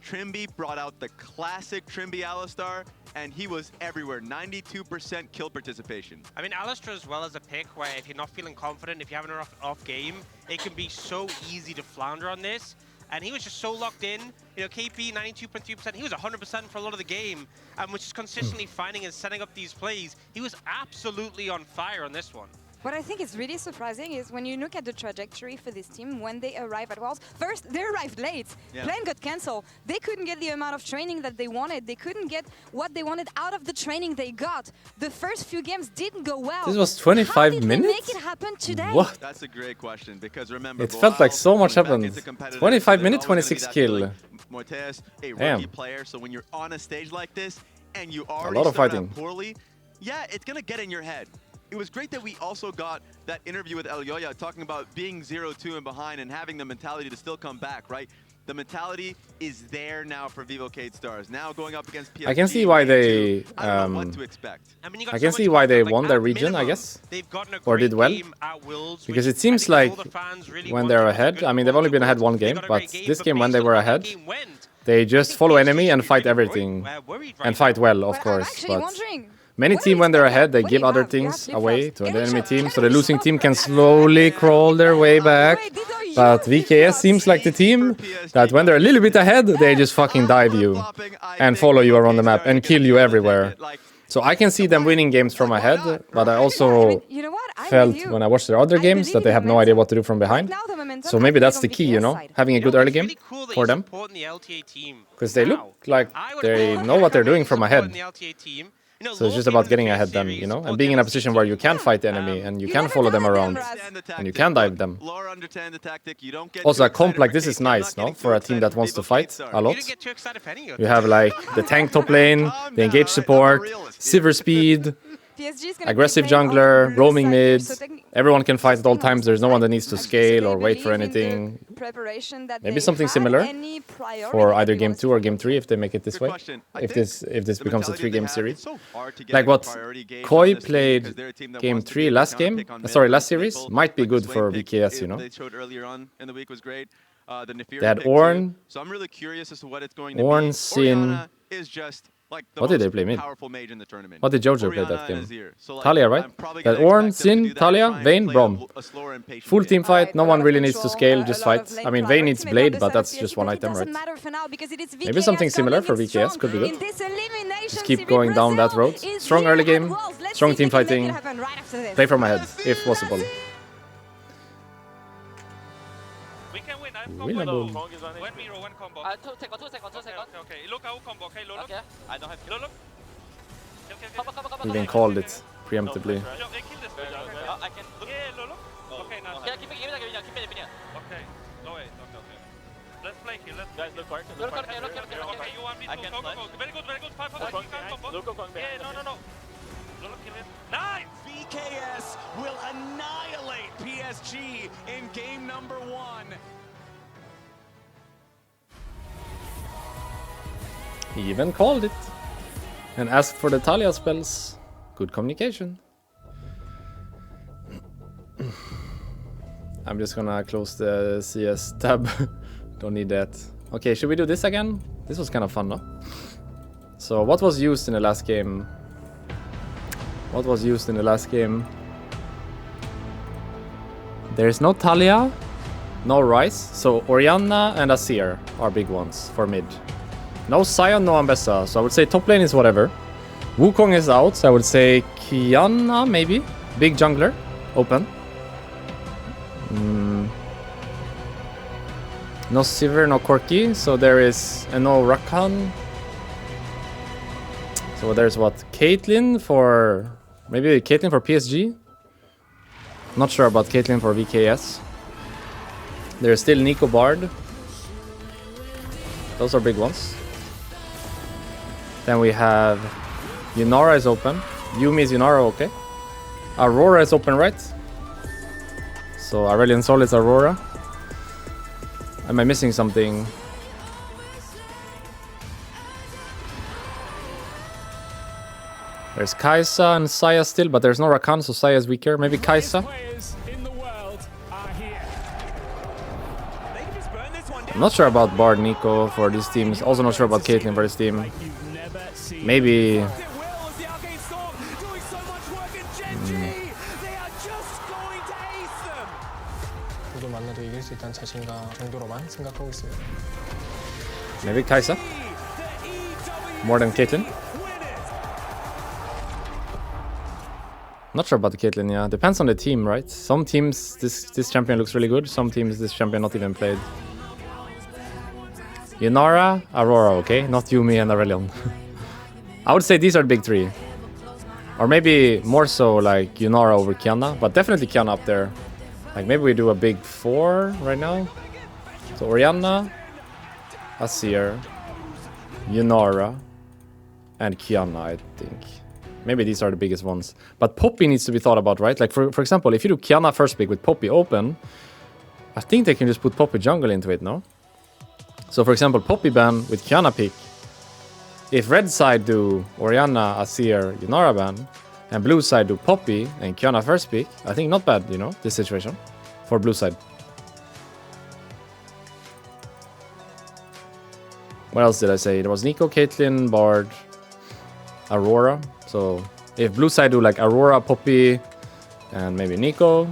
Trimby brought out the classic Trimby Alistar, and he was everywhere, 92% kill participation. I mean, Alistar as well as a pick where if you're not feeling confident, if you're having an off game, it can be so easy to flounder on this. And he was just so locked in. You know, KP 92.3%, he was 100% for a lot of the game, and was just consistently finding and setting up these plays. He was absolutely on fire on this one. What I think is really surprising is when you look at the trajectory for this team when they arrive at Worlds. First, they arrived late. Plan got cancelled. They couldn't get the amount of training that they wanted. They couldn't get what they wanted out of the training they got. The first few games didn't go well. This was 25 How did minutes? They make it happen today? What? That's a great question, because remember, It felt like so much happened. 25 minutes, 26 kill. Mortes, a Damn. rookie player, so when you're on a stage like this and you A already lot of started fighting. out poorly, yeah, it's gonna get in your head. It was great that we also got that interview with El Yoya talking about being 0-2 and behind and having the mentality to still come back, right? The mentality is there now for Vivo Cade Stars. Now going up against PSG. I can see why they I don't know what to expect. I mean, I can see why they won their region, I guess, or did well, because it seems like when they're ahead, I mean, they've only been ahead one game, but this game when they were ahead, they just follow enemy and fight everything, and fight well, of course, but many teams when they're ahead, they give other things away to the enemy team, so the losing team can slowly crawl their way back. But VKS seems like the team that when they're a little bit ahead, they just fucking dive you and follow you around the map and kill you everywhere. So I can see them winning games from ahead, but I also felt when I watched their other games that they have no idea what to do from behind. So maybe that's the key, you know, having a good early game for them. Because they look like they know what they're doing from ahead. So it's just about getting ahead them, you know, and being in a position where you can fight the enemy and you can follow them around and you can dive them. Also, a comp like this is nice, no? For a team that wants to fight a lot. You have like the tank top lane, the engage support, silver speed, aggressive jungler, roaming mid. Everyone can fight at all times. There's no one that needs to scale or wait for anything. Maybe something similar for either game 2 or game 3 if they make it this way. If this becomes a 3-game series. Like what Koi played game 3 last series might be good for VKS, you know. They had Ornn, so I'm really curious as to what it's going Ornn, to be. Sin, is just like the What did they play most mid? powerful mage in the tournament. What did Jojo play Orianna that and game? Azir. So, like, Talia, right? I'm probably That gonna Ornn, expect them to Sin, do that, Talia, try and Vayne, play Braum. a slower and patient Full game. team fight, no A lot one of really needs to control, scale, a just lot fight. of lane I mean, priority. Vayne needs Maybe Blade, on but the that's side of just PSG, one but item, it right? doesn't matter for now because it is Maybe VKS something similar for coming in VKS strong. could be good. In this elimination, Just keep CB going down that Brazil road. is Strong here early at game, Worlds. Let's strong see if team they can make fighting. it happen right after this. Play from ahead, if possible. We can win. I have Winnable. combo. One mirror, one combo. 2 seconds, 2 seconds, 2 seconds. Okay. Look how combo. Okay, Lolo. Okay. I don't have. Lolo. Okay. We even called it preemptively. Kill this guy. I can look. Yeah, Lolo. Okay, now. Yeah, keep it, keep it. Okay. No way. Okay. Let's play here. Let's Guys, look hard. Look, Okay, you want me to go. Very good. Very good. 5 combo. Yeah, no. Lolo, kill him. Nice! BKS will annihilate PSG in game number 1. He even called it. And asked for the Talia spells. Good communication. I'm just gonna close the CS tab. Don't need that. Okay, should we do this again? This was kind of fun, no? So what was used in the last game? There's no Talia, no Rice, so Orianna and Azir are big ones for mid. No Sion, no Ambessa, so I would say top lane is whatever. Wukong is out, so I would say Kiana maybe? Big jungler, open. No Sivir, no Corki, so there is no Rakan. So there's what? Caitlyn for... Maybe Caitlyn for PSG? Not sure about Caitlyn for VKS. There's still Nico Bard. Those are big ones. Then we have... Yunara is open. Yumi is Yunara, okay. Aurora is open, right? So Aurelion Sol is Aurora. Am I missing something? There's Kai'Sa and Saya still, but there's no Rakan, so Saya is weaker. Maybe Kai'Sa. I'm not sure about Bard Nico for these teams. Also not sure about Caitlyn for this team. Maybe... Maybe Kai'Sa? More than Caitlyn? Not sure about the Caitlyn, yeah. Depends on the team, right? Some teams, this champion looks really good. Some teams, this champion not even played. Yunara, Aurora, okay? Not Yumi and Aurelion. I would say these are the big three. Or maybe more so like Yunara over Kiana. But definitely Kiana up there. Like maybe we do a big 4 right now. So Orianna, Azir, Yunara, and Kiana, I think. Maybe these are the biggest ones. But Poppy needs to be thought about, right? Like for example, if you do Kiana first pick with Poppy open, I think they can just put Poppy jungle into it, no? So for example, Poppy ban with Kiana pick. If red side do Orianna, Azir, Yunara ban, and blue side do Poppy and Kiana first pick, I think not bad, you know, this situation for blue side. What else did I say? There was Nico, Caitlyn, Bard, Aurora. So if blue side do like Aurora, Poppy, and maybe Nico,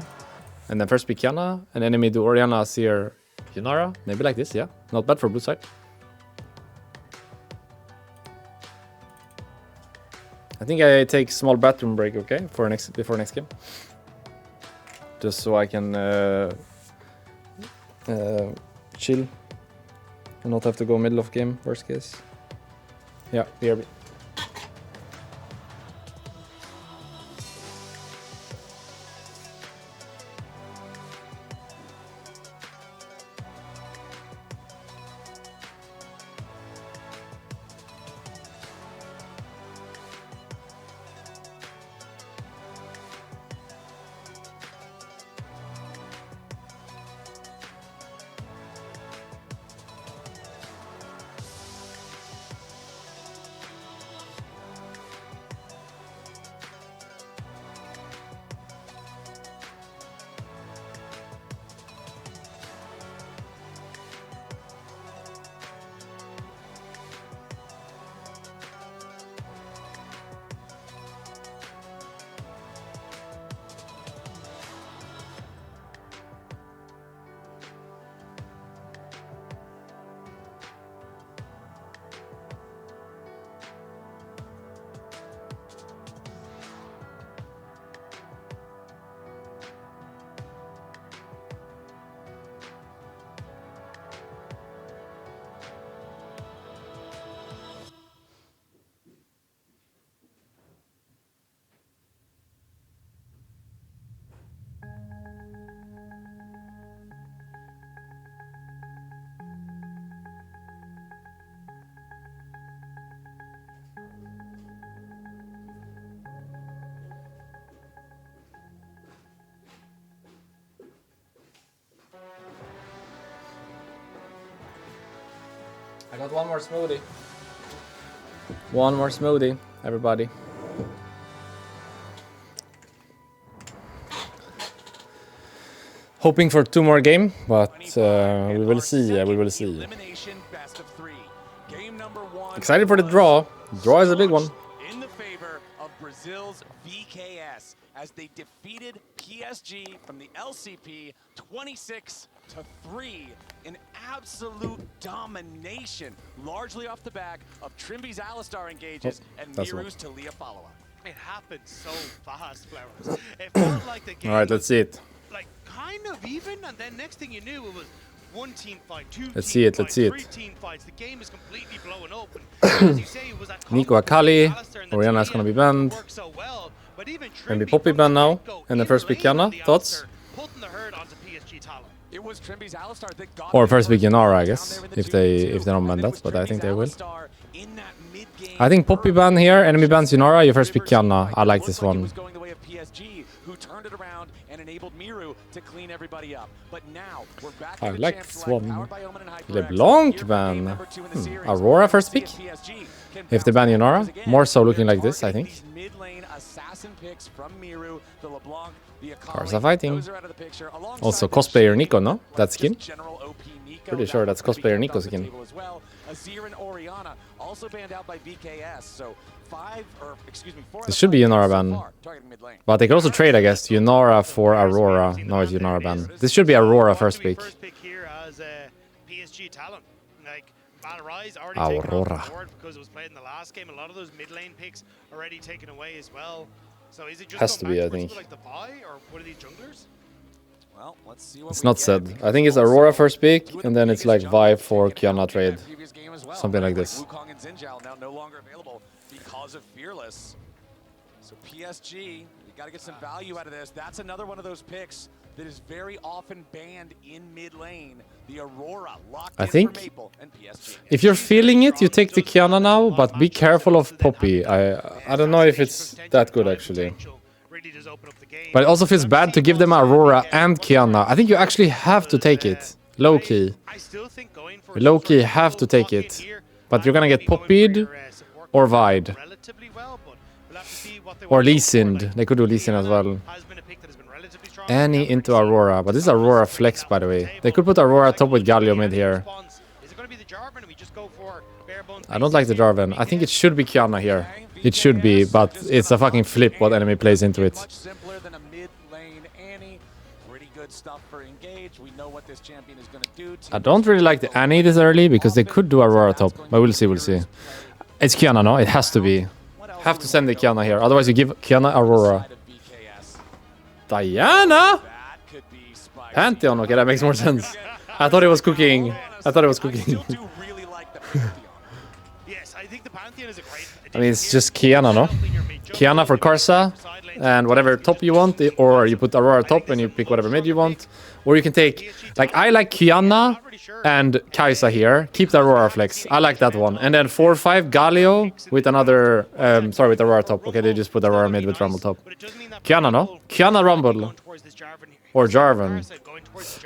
and then first pick Kiana, and enemy do Orianna, Azir, Yunara, maybe like this, yeah. Not bad for blue side. I think I take small bathroom break, okay, for before next game, just so I can chill and not have to go middle of game. Worst case. Yeah, BRB. I got one more smoothie. One more smoothie, everybody. Hoping for 2 more game, but we will see. We will see. Excited for the draw. Draw is a big one. In the favor of Brazil's VKS as they defeated PSG from the LCP 26-3 in absolute domination, largely off the back of Trimby's Alistar engages and Miru's Talia follow-up. It happened so fast, Flowers. It felt like the game. All right, let's see it. Like kind of even, and then next thing you knew, it was 1 team fight, 2 let's team see it, fights, let's see 3 it. team fights. The game is completely blowing up. And as you say, it was that Nico Akali, Orianna's gonna be banned. So well, but even Gonna be Poppy banned now, and then first pick Kiana. Thoughts? Putting the herd onto PSG talent. It was Trimby's Alistar that got Or first pick Yanara, I guess, if they don't ban that, but I think they will. I think Poppy ban here, enemy bans Yanara, you first pick Kiana. I like this one. Who turned it around and enabled Miru to clean everybody up. But now we're back I in the like champs this life, one. powered by Omen and HyperX. LeBlanc ban. Aurora first pick. If they ban Yanara, more so looking like this, I think. Mid-lane assassin picks from Miru, the LeBlanc, the Cars are fighting. Also cosplayer Nico, no? That skin? Pretty sure that's cosplayer Nico's skin. Azir and Orianna also banned out by VKS, so 4 This should be Yanara ban. But they could also trade, I guess, Yanara for Aurora. No, it's Yanara ban. This should be Aurora first pick. First pick here as PSG talent. Like Valorize already taken off the board because it was played in the last game. A lot of those mid lane picks already taken away as well. So is it just has to be, I think. Like the buy, or what are these junglers? Well, let's see what it's not said. I think it's Aurora first pick, and then it's like Vi for Kiana trade. Something like this. Wukong and Xinjiao now no longer available because of Fearless. So PSG, we got to get some value out of this. That's another one of those picks that is very often banned in mid lane. The Aurora locked I in think for Maple and PSG. if you're feeling it, you take the Kiana now, but be careful of Poppy. I don't know if it's that good actually. But it also feels bad to give them Aurora and Kiana. I think you actually have to take it. Low key. Low key have to take it. But you're gonna get Poppied or Vide. Or Lee Sin. They could do Lee Sin as well. Annie into Aurora. But this is Aurora flex, by the way. They could put Aurora top with Galio mid here. I don't like the Jarvan. I think it should be Kiana here. It should be, but it's a fucking flip what enemy plays into it. Much simpler than a mid lane Annie. Pretty good stuff for engage. We know what this champion is going to do. I don't really like the Annie this early because they could do Aurora top, but we'll see, we'll see. It's Kiana, no? It has to be. Have to send the Kiana here, otherwise you give Kiana Aurora. Diana? Pantheon, okay, that makes more sense. I thought it was cooking. I thought it was cooking. I mean, it's just Kiana, no? Kiana for Karsa, and whatever top you want, or you put Aurora top and you pick whatever mid you want. Or you can take, like, I like Kiana and Kaisa here. Keep the Aurora flex. I like that one. And then 4-5 Galio with another, sorry, with Aurora top. Okay, they just put Aurora mid with Rumble top. Kiana, no? Kiana Rumble. Or Jarvan.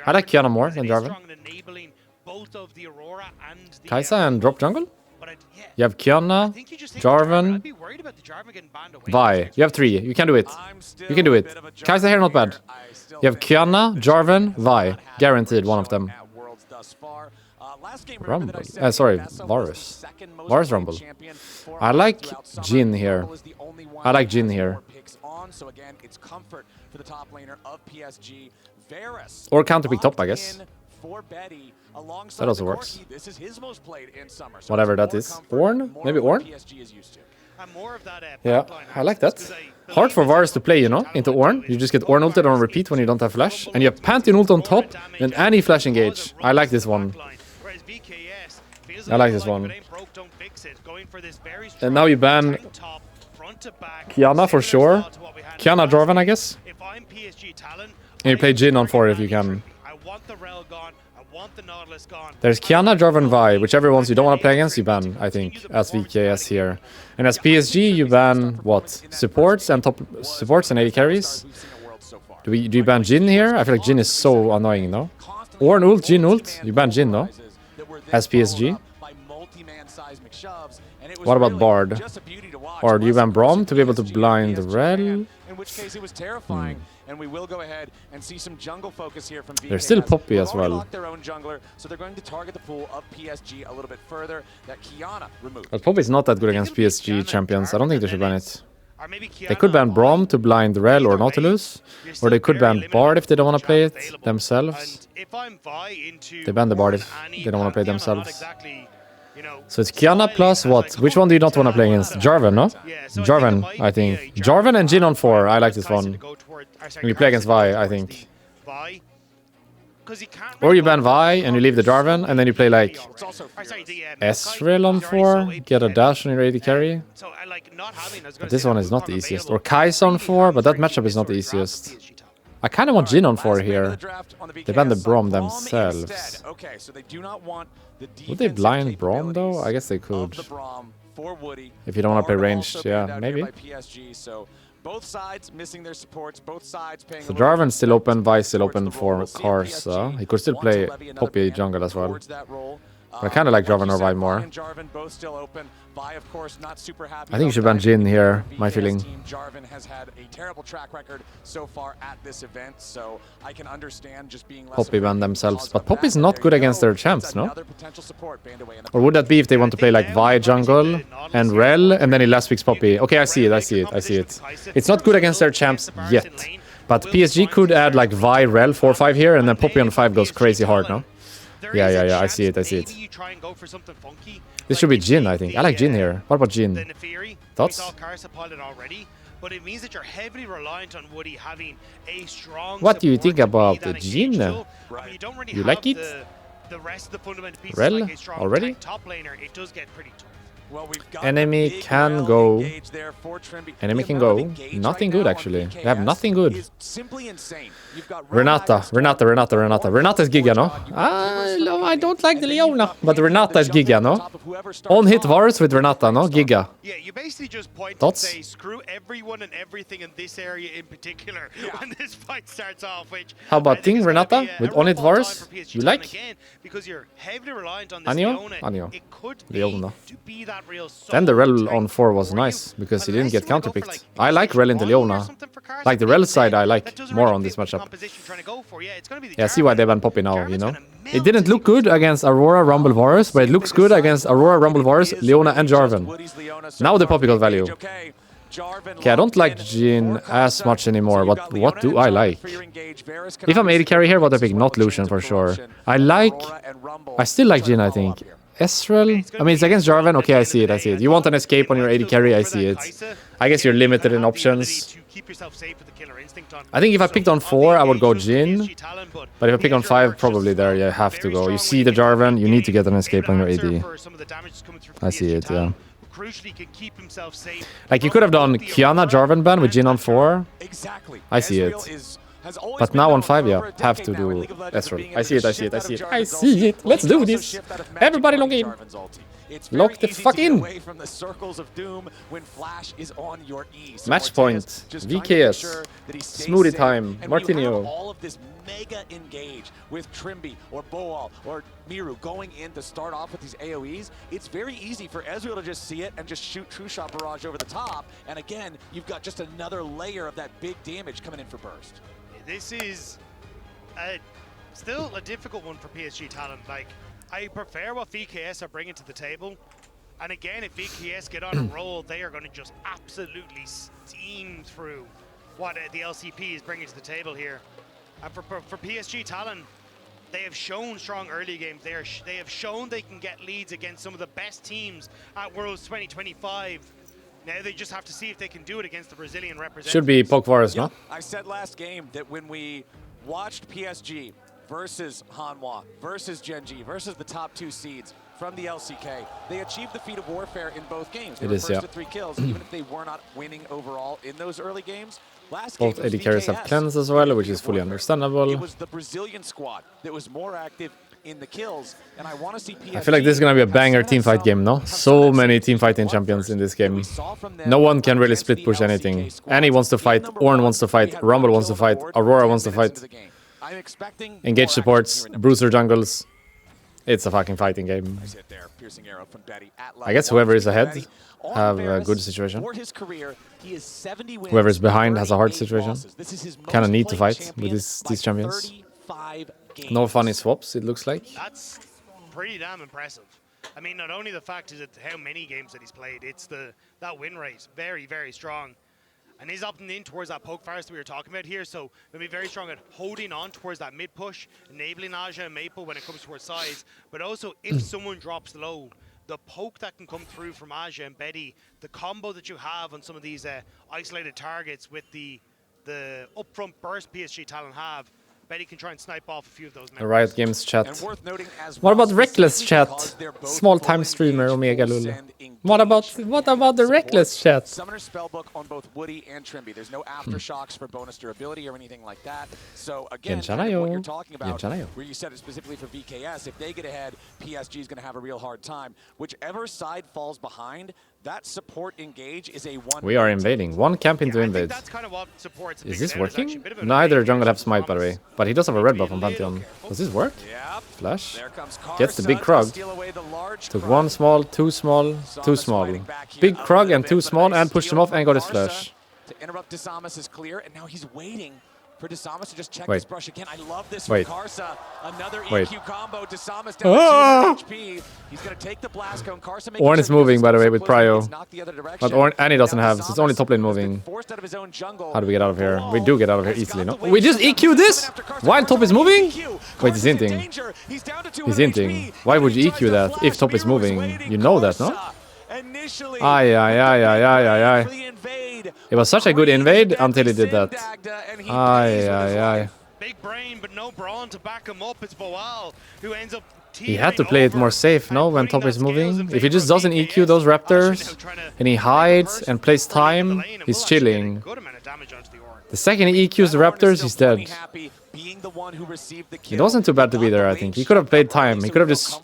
I like Kiana more than Jarvan. Kaisa and drop jungle? You have Kiana, Jarvan, Vi. You have 3. You can do it. You can do it. Kaisa here, not bad. You have Kiana, Jarvan, Vi. Guaranteed one of them. Rumble. Sorry, Varus. Varus Rumble. I like Jhin here. I like Jhin here. Or counter pick top, I guess. That also works. Whatever that is. Ornn? Maybe Ornn? Yeah, I like that. Hard for Varus to play, you know, into Ornn. You just get Ornn ulted on repeat when you don't have flash. And you have Pantheon ult on top and any flash engage. I like this one. I like this one. And now you ban Kiana for sure. Kiana Jarvan, I guess. And you play Jhin on 4 if you can. There's Kiana, Jarvan, Vi. Whichever ones you don't want to play against, you ban, I think, as VKS here. And as PSG, you ban, what? Supports and top supports and AD carries? Do you ban Jhin here? I feel like Jhin is so annoying, no? Or an ult, Jhin ult. You ban Jhin, no? As PSG. seismic shoves, and it was What about really Bard? just a beauty to watch. Or do you ban Braum to be able to PSG blind PSG Rel? fan, in which case it was terrifying, and we will go ahead and see some jungle focus here from VKS. There's still Poppy as well. Locked their own jungler, so they're going to target the pool of PSG a little bit further. That Kiana removed. But Poppy is not that good against PSG champions. I don't think they should ban it. They could ban Braum to blind Rel or Nautilus, or they could ban Bard if they don't want to play it themselves. They ban the Bard if they don't want to play themselves. So it's Kiana plus what? Which one do you not want to play against? Jarvan, no? Jarvan, I think. Jarvan and Jhin on 4. I like this one. When you play against Vi, I think. Or you ban Vi and you leave the Jarvan, and then you play like Ezreal on 4, get a dash on your AD carry. But this one is not the easiest. Or Kai'Sa on 4, but that matchup is not the easiest. I kind of want Jhin on 4 here. They ban the Braum themselves. Would they blind Braum though? I guess they could. If you don't want to play ranged, yeah, maybe. Both sides missing their supports, both sides paying. So Jarvan's still open, Vi still open for Karsa. He could still play Poppy jungle as well. But I kind of like Jarvan or Vi more. I think you should ban Jhin here, my feeling. Jarvan has had a terrible track record so far at this event, so I can understand just being Poppy ban themselves, but Poppy's not good against their champs, no? Or would that be if they want to play like Vi jungle and Rel, and then he last picks Poppy? Okay, I see it. It's not good against their champs yet, but PSG could add like Vi, Rel, 4-5 here, and then Poppy on 5 goes crazy hard, no? Yeah, I see it. This should be Jhin, I think. I like Jhin here. What about Jhin? Thoughts? But it means that you're heavily reliant on Woody having a strong. What do you think about the Jhin? You like it? The rest of the fundamental pieces, Rel like a strong already? top laner, it does get pretty tough. Enemy can go. Enemy can go. Nothing good, actually. They have nothing good. Renata is Giga, no? No, I don't like the Leona. But Renata is Giga, no? On hit Varus with Renata, no? Giga. Yeah, you basically just point Thoughts? and say, screw everyone and everything in this area in particular when this fight starts off, which... How about Ting Renata with on hit Varus? You like? Again, because you're heavily reliant on this Anio? Leona. It could Leona. to be that real Then the Rel on 4 was nice, because he didn't get counterpicked. I like Rel into Leona. Like the Rel side I like more on this matchup. Yeah, I see why they ban Poppy now, you know? It didn't look good against Aurora, Rumble, Varus, but it looks good against Aurora, Rumble, Varus, Leona and Jarvan. Now the Poppy got value. Okay, I don't like Jhin as much anymore, but what do I like? If I'm AD carry here, what I pick? Not Lucian for sure. I still like Jhin, I think. Ezreal? I mean, it's against Jarvan. Okay, I see it. You want an escape on your AD carry? I see it. I guess you're limited in options. I think if I picked on 4, I would go Jhin. But if I pick on 5, probably there you have to go. You see the Jarvan, you need to get an escape on your AD. I see it, yeah. Like, you could have done Kiana Jarvan ban with Jhin on 4. I see it. But now on 5, yeah, have to do Ezreal. I see it. Let's do this. Everybody log in. Lock the fuck in. Match point. VKS. Smoothie time. Martinio. All of this mega engage with Trimby or Boal or Miru going in to start off with these AoEs. It's very easy for Ezreal to just see it and just shoot True Shot Barrage over the top. And again, you've got just another layer of that big damage coming in for burst. This is still a difficult one for PSG Talent. Like, I prefer what VKS are bringing to the table. And again, if VKS get on a roll, they are going to just absolutely steam through what the LCP is bringing to the table here. And for PSG Talent, they have shown strong early games. They have shown they can get leads against some of the best teams at Worlds 2025. Now they just have to see if they can do it against the Brazilian representatives. Should be Poke Varus, no? I said last game that when we watched PSG versus Hanwha, versus Genji, versus the top 2 seeds from the LCK, they achieved the feat of warfare in both games. They were first to 3 kills, even if they were not winning overall in those early games. Both AD carries have cleanse as well, which is fully understandable. It was the Brazilian squad that was more active in the kills, and I want to see PSG. I feel like this is gonna be a banger teamfight game, no? So many teamfighting champions in this game. No one can really split push anything. Annie wants to fight, Ornn wants to fight, Rumble wants to fight, Aurora wants to fight. Engage supports, Bruiser jungles. It's a fucking fighting game. Nice hit there. Piercing arrow from Betty at I guess whoever is ahead have a good situation. For his career, he is 70 wins, Whoever is behind has a hard situation. This is his Kind of most need to played fight with these by champions. 35 games. No funny swaps, it looks like. That's pretty damn impressive. I mean, not only the fact is it how many games that he's played, it's that win rate, very, very strong. And he's opting in towards that poke forest we were talking about here, so he'll be very strong at holding on towards that mid push, enabling Aja and Maple when it comes towards sides. But also, if someone drops low, the poke that can come through from Aja and Betty, the combo that you have on some of these isolated targets with the upfront burst PSG Talon have, Betty can try and snipe off a few of those members. Riot Games chat. What What about Reckless chat? Small-time streamer Omega Lul. What about the Reckless chat? Summoner spellbook on both Woody and Trimby. There's no aftershocks for bonus durability or anything like that. So again, kind of what you're talking about, where you said it specifically for VKS, if they get ahead, PSG is going to have a real hard time. Whichever side falls behind, that support engage is a one. We are invading. One camp into invade. That's kind of what supports. Is this working? Neither jungle have smite, by the way. But he does have a red buff on Pantheon. Does this work? Flash. Gets the big Krug. Took one small, two small, two small. Big Krug and two small, and pushed him off and got his flash. To interrupt Disamus is clear, and now he's waiting for Disamus to just check Wait. this brush again. I love this Wait. from Karsa. Another Wait. EQ combo. Disamus down to 2 HP. He's going to take the blast cone. Karsa making Ornn is sure he moving, by the way, with doesn't Prio. he's knocked the other direction. But Ornn, and he doesn't Now have, so it's only Disamus top lane has been moving. forced out of his own jungle. How do we get out of here? We do get out of here easily, no? We just EQ this? While top is moving? Wait, he's hinting. He's hinting. Why would you EQ that if top is moving? You know that, no? Aye. It was such a good invade until he did that. Aye. Big brain, but no brawn to back him up. It's Boal who ends up. He had to play it more safe, no, when top is moving. If he just doesn't EQ those raptors, and he hides and plays time, he's chilling. The second he EQs the raptors, he's dead. It wasn't too bad to be there, I think. He could have played time. He could have just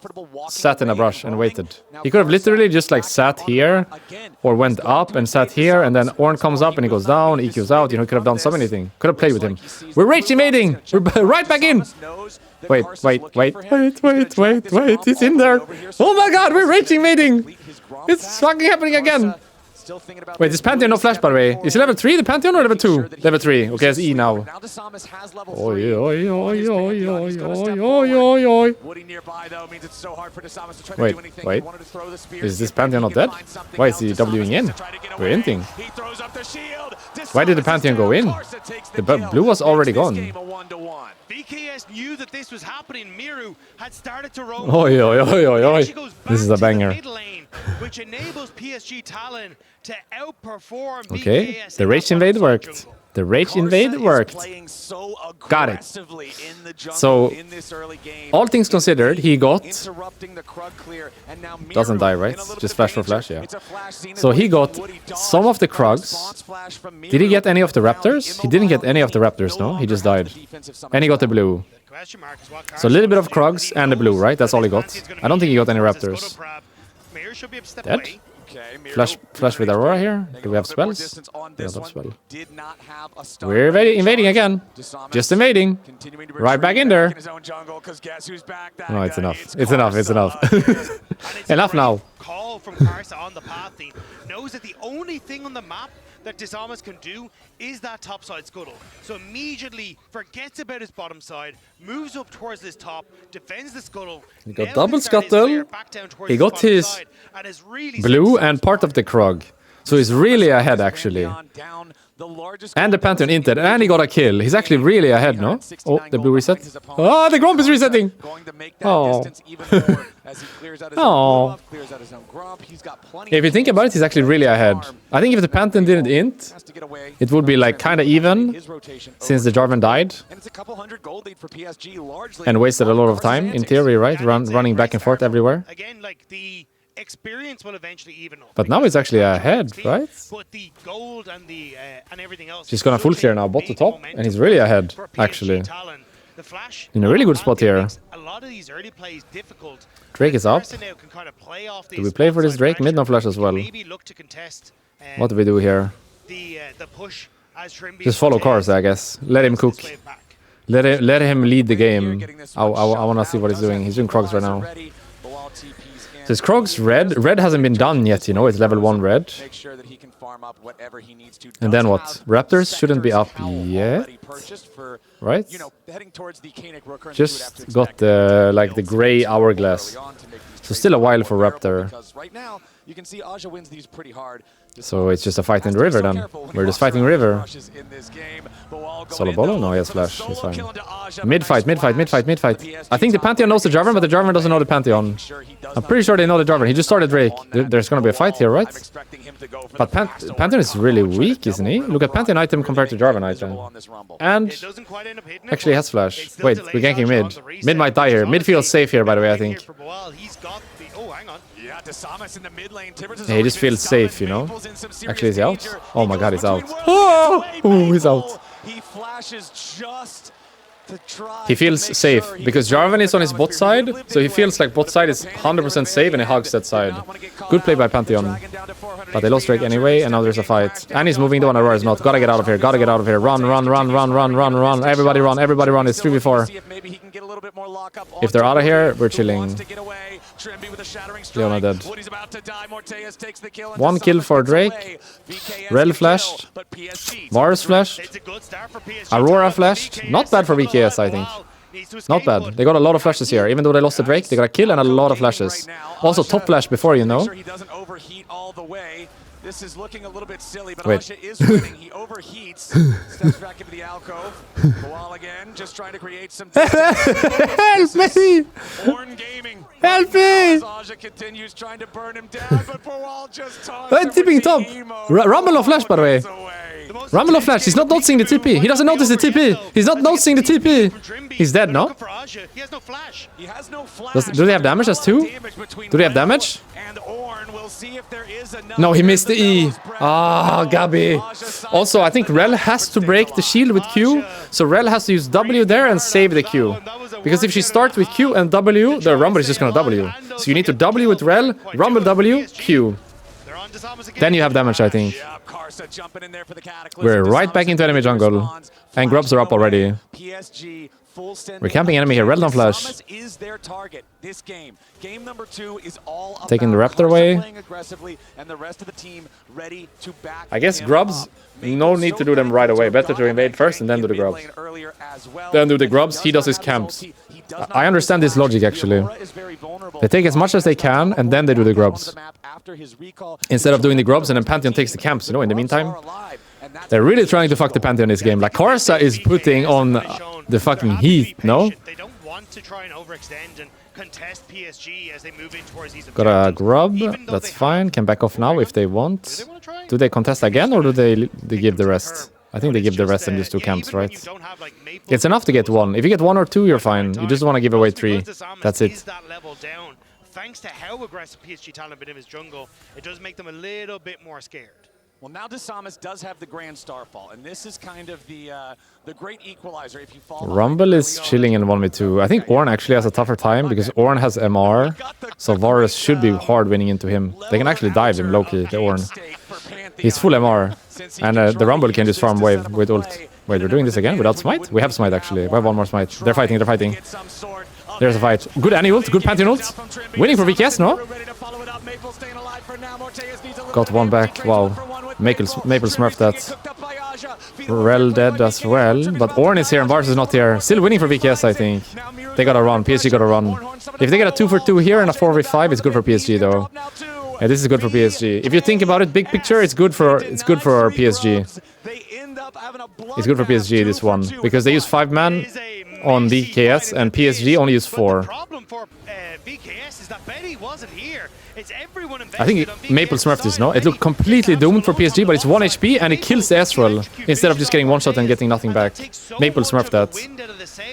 sat in a brush and waited. He could have literally just like sat here, or went up and sat here, and then Ornn comes up and he goes down, EQs out. You know, he could have done so many things. Could have played with him. We're rage invading! We're right back in! Wait. He's in there! Oh my god, we're rage invading! It's fucking happening again! Wait, this Pantheon no flash, by the way. Is he level 3, the Pantheon, or level 2? Level 3. Okay, it's E now. Wait. Is this Pantheon not dead? Why is he Wing in? We're inting. Why did the Pantheon go in? The blue was already gone. VKS knew that this was happening. Miru had started to roam. This is a banger. Which enables PSG Talon to outperform Okay, VKS the Rage Invade worked. The Rage Invade worked. Got it. So, all things considered, he got... Doesn't die, right? Just flash for flash, yeah. So he got some of the Krugs. Did he get any of the Raptors? He didn't get any of the Raptors, no? He just died. And he got the blue. So a little bit of Krugs and the blue, right? That's all he got. I don't think he got any Raptors. Dead? Flash with Aurora here. Do we have spells? We don't have spell. We're invading again. Just invading. Right back in there. No, it's enough. It's enough. Enough now. Call from Karsa on the path team knows that the only thing on the map that Disamus can do is that top side scuttle. So immediately forgets about his bottom side, moves up towards this top, defends the scuttle. He got double scuttle. He got his blue and part of the Krug. So he's really ahead, actually. And the Pantheon inted, and he got a kill. He's actually really ahead, no? Oh, the blue reset. Oh, the Gromp is resetting! Oh. Oh. If you think about it, he's actually really ahead. I think if the Pantheon didn't int, it would be like kind of even, since the Jarvan died. And wasted a lot of time, in theory, right? Running back and forth everywhere. Again, like the experience will eventually even up. But now he's actually ahead, right? But the gold and the and everything else. She's gonna full clear now, bot to top, and he's really ahead, actually. In a really good spot here. A lot of these early plays difficult. Drake is up. Do we play for this Drake? Mid no flash as well. What do we do here? The push as Trimby Just follow Karsa, I guess. Let him cook. Let him lead the game. I want to see what he's doing. He's doing Krogs right now. So is Krogs red? Red hasn't been done yet, you know. It's level 1 red. And then what? Raptors shouldn't be up yet, right? Just got the like the gray hourglass. So still a while for Raptor. You can see Aja wins these pretty hard. So it's just a fight in the river then. We're just fighting river. Solo Bolo? No, he has flash. He's fine. Mid-fight. I think the Pantheon knows the Jarvan, but the Jarvan doesn't know the Pantheon. I'm pretty sure they know the Jarvan. He just started Drake. There's gonna be a fight here, right? But Pantheon is really weak, isn't he? Look at Pantheon item compared to Jarvan item. And actually has flash. Wait, we're ganking mid. Mid might die here. Mid feels safe here, by the way, I think. Yeah, he just feels safe, you know? Actually, is he out? Oh my god, he's out. Oh, he's out. He flashes just to try. He feels safe because Jarvan is on his bot side, so he feels like bot side is 100% safe and he hugs that side. Good play by Pantheon. But they lost Drake anyway, and now there's a fight. And he's moving the one Aurora is not. Gotta get out of here, Run. Everybody run. It's 3v4. If they're out of here, we're chilling. Leona dead. 1 kill for Drake. Rel flashed. Mars flashed. Aurora flashed. Not bad for BKS, I think. Not bad. They got a lot of flashes here. Even though they lost the Drake, they got a kill and a lot of flashes. Also top flash before, you know. This is looking a little bit silly, but Wait. Asha is winning. He overheats. Steps back into the alcove. Boal again, just trying to create some Help me! Orn gaming. Help me! Asha continues trying to burn him down, but Boal just taunts Tipping top. Rumble of flash, by the way. Rumble of flash. He's not noticing the TP. He doesn't notice the TP. He's not noticing the TP. He's dead, no? Do they have damage as 2? Do they have damage? No, he missed the E. Ah, Gabi. Also, I think Rel has to break the shield with Q. So Rel has to use W there and save the Q. Because if she starts with Q and W, the Rumble is just gonna W. So you need to W with Rel, Rumble W, Q. Then you have damage, I think. We're right back into enemy jungle. And grubs are up already. We're camping enemy here. Rel don't flash. Taking the Raptor away. I guess grubs, no need to do them right away. Better to invade first and then do the grubs. Then do the grubs, he does his camps. I understand this logic, actually. They take as much as they can and then they do the grubs. Instead of doing the grubs and then Pantheon takes the camps, you know, in the meantime. They're really trying to fuck the Pantheon this game. Like, Karsa is putting on the fucking heat, no? They don't want to try and overextend and contest PSG as they move in towards these objectives. Got a grub, that's fine. Can back off now if they want. Do they contest again or do they give the rest? I think they give the rest and just 2 camps, right? It's enough to get 1. If you get 1 or 2, you're fine. You just want to give away 3. That's it. Thanks to how aggressive PSG talent have been in his jungle, it does make them a little bit more scared. Well, now Desamas does have the Grand Starfall, and this is kind of the great equalizer. If you fall Rumble is chilling in 1v2. I think Ornn actually has a tougher time because Ornn has MR, so Varus should be hard winning into him. They can actually dive him low-key, the Ornn. He's full MR, and the Rumble can just farm wave with ult. Wait, we're doing this again without smite? We have smite actually. We have 1 more smite. They're fighting. There's a fight. Good Annie ult, good Pantheon ult. Winning for VKS, no? Got 1 back. Wow. Maple smurfed that. Rel dead as well. But Ornn is here and Varus is not here. Still winning for VKS, I think. They gotta run. PSG gotta run. If they get a 2-for-2 here and a 4v5, it's good for PSG though. Yeah, this is good for PSG. If you think about it, big picture, it's good for PSG. It's good for PSG, this one. Because they use 5 man on VKS and PSG only use 4. I think Maple smurfed this, no? It looked completely doomed for PSG, but it's 1 HP and it kills the Ezreal instead of just getting 1 shot and getting nothing back. Maple smurfed that.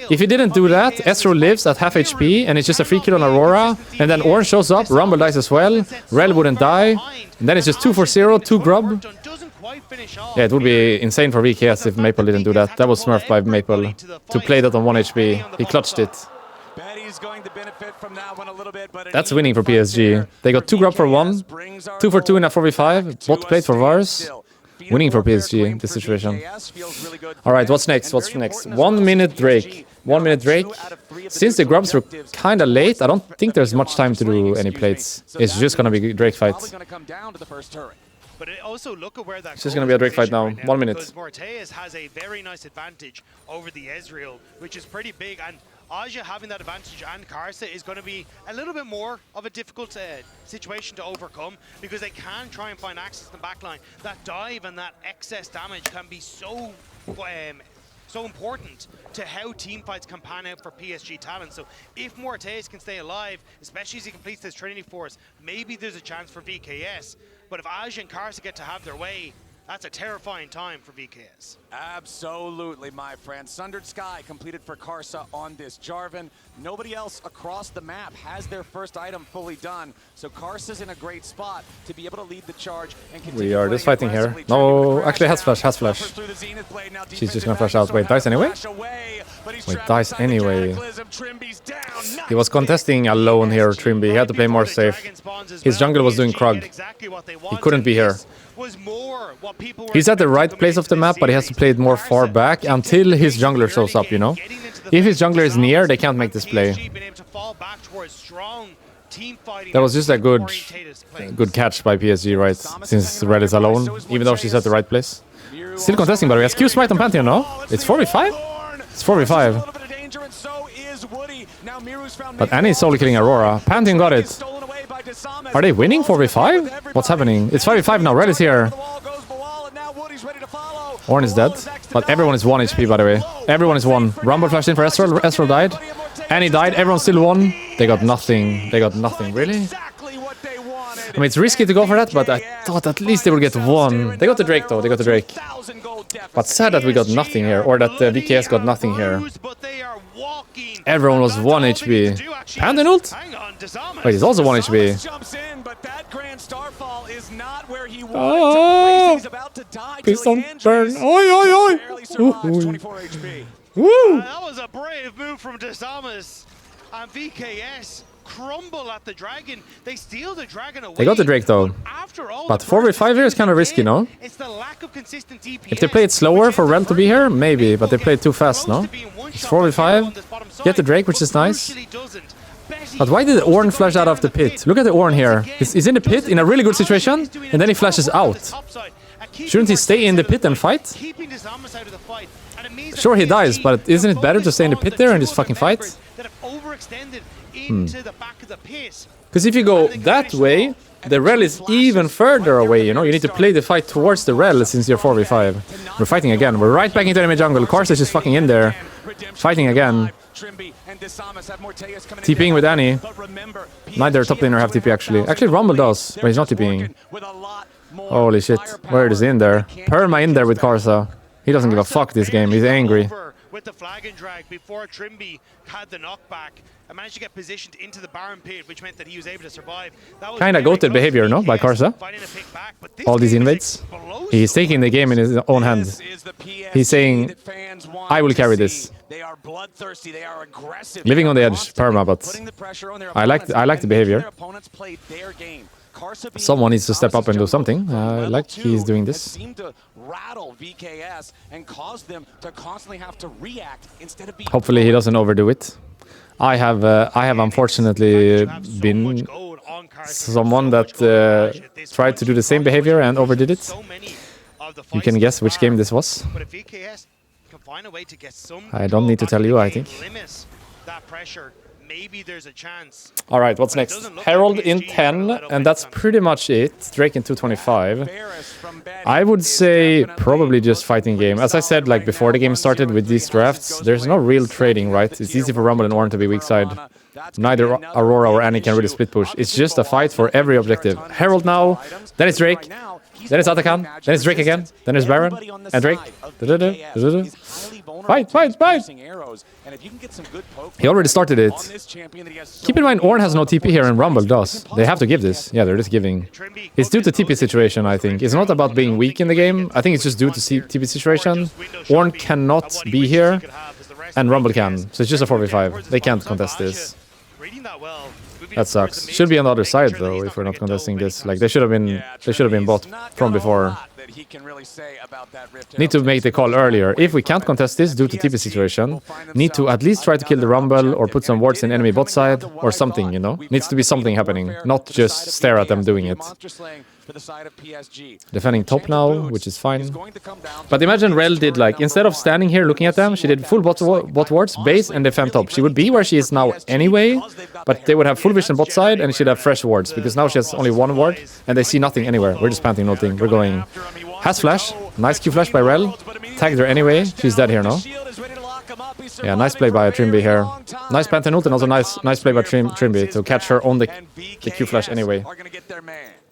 If he didn't do that, Ezreal lives at half HP and it's just a free kill on Aurora, and then Ornn shows up, Rumble dies as well, Rel wouldn't die, and then it's just 2-for-0, 2 grub. Yeah, it would be insane for VKS if Maple didn't do that. That was smurfed by Maple to play that on 1 HP. He clutched it. That's winning for PSG. They got 2 grub for 1, 2-for-2 in a 4v5, bot played for Varus. winning for PSG, this situation. Alright, what's next? What's next? 1 minute Drake. 1 minute Drake. Since the grubs were kinda late, I don't think there's much time to do any plates. It's just gonna be Drake fight. But also look at where that it's just going to be a Drake fight now. 1 minute. Because Morteus has a very nice advantage over the Ezreal, which is pretty big. And Aja having that advantage and Karsa is going to be a little bit more of a difficult situation to overcome, because they can try and find access to the backline. That dive and that excess damage can be so important to how team fights can pan out for PSG talent. So if Morteus can stay alive, especially as he completes this Trinity Force, maybe there's a chance for VKS. But if Aj and Karsa get to have their way, that's a terrifying time for VKS. Absolutely, my friend. Sundered Sky completed for Karsa on this Jarvan. Nobody else across the map has their first item fully done. So Karsa's in a great spot to be able to lead the charge and continue. We are just fighting here. No, actually has flash, She's just gonna flash out. Wait, dies anyway? Wait, dies anyway. He was contesting alone here, Trimby. He had to play more safe. His jungle was doing Krug. He couldn't be here. He's at the right place of the map, but he has to play it more far back until his jungler shows up, you know? If his jungler is near, they can't make this play. That was just a good catch by PSG, right? Since Red is alone, even though she's at the right place. Still contesting, but he has Q Smite on Pantheon, no? It's 4v5? It's 4v5. But Annie's solo killing Aurora. Pantheon got it. Are they winning 4v5? What's happening? It's 5v5 now. Red is here. Ornn is dead. But everyone is 1 HP, by the way. Everyone is 1. Rumble flashed in for Ezreal. Ezreal died. Annie died. Everyone still won. They got nothing. They got nothing. Really? I mean, it's risky to go for that, but I thought at least they would get 1. They got the Drake, though. They got the Drake. But sad that we got nothing here. Or that VKS got nothing here. Everyone was 1 HP. Pantheon ult? Wait, he's also 1 HP. Oh! Please don't burn. Oi, oi, oi! Woo! That was a brave move from Disamas. And VKS crumble at the dragon. They steal the dragon away. They got the Drake though. But 4v5 here is kind of risky, no? It's the lack of consistent DPS. If they play it slower for Rel to be here, maybe. But they play it too fast, no? It's 4v5. Get the Drake, which is nice. But why did Ornn flash out of the pit? Look at the Ornn here. He's in the pit in a really good situation, and then he flashes out. Shouldn't he stay in the pit and fight? Sure, he dies, but isn't it better to stay in the pit there and just fucking fight? Because if you go that way, the Rel is even further away, you know? You need to play the fight towards the Rel since you're 4v5. We're fighting again. We're right back into enemy jungle. Karsa is just fucking in there. Fighting again. TPing with Annie. Neither top laner have TP actually. Actually, Rumble does, but he's not TPing. Holy shit. Word is in there. Perma in there with Karsa. He doesn't give a fuck this game. He's angry. With the flag and drag before Trimby had the knockback and managed to get positioned into the Baron pit, which meant that he was able to survive. Kinda goated behavior, no? By Karsa. All these invades. He's taking the game in his own hand. He's saying, I will carry this. Living on the edge, Perma, but I like the behavior. Someone needs to step up and do something. Like he's doing this. Hopefully he doesn't overdo it. I have unfortunately been someone that tried to do the same behavior and overdid it. You can guess which game this was. I don't need to tell you, I think. Maybe there's a chance. All right, what's next? Herald in 10, and that's pretty much it. Drake in 225. I would say probably just fighting game. As I said, like before the game started with these drafts, there's no real trading, right? It's easy for Rumble and Ornn to be weak side. Neither Aurora or Annie can really split push. It's just a fight for every objective. Herald now, then it's Drake, then it's Atakan, then it's Drake again, then it's Baron, and Drake. Fight, fight, fight! He already started it. Keep in mind, Ornn has no TP here and Rumble does. They have to give this. Yeah, they're just giving. It's due to TP situation, I think. It's not about being weak in the game. I think it's just due to TP situation. Ornn cannot be here, and Rumble can. So it's just a 4v5. They can't contest this. That sucks. Should be on the other side though, if we're not contesting this. Like they should have been bought from before. he can really say about that Rift. Need to make the call earlier. If we can't contest this due to TP situation, need to at least try to kill the Rumble or put some wards in enemy bot side or something, you know? Needs to be something happening, not just stare at them doing it. Defending top now, which is fine. But imagine Rel did like, instead of standing here looking at them, she did full bot wards, base, and defend top. She would be where she is now anyway, but they would have full vision bot side and she'd have fresh wards, because now she has only one ward and they see nothing anywhere. We're just panting nothing. We're going. Has flash. Nice Q flash by Rel. Tagged her anyway. She's dead here now. Yeah, nice play by Trimby here. Nice Pantheon ult and also nice play by Trimby to catch her on the Q flash anyway.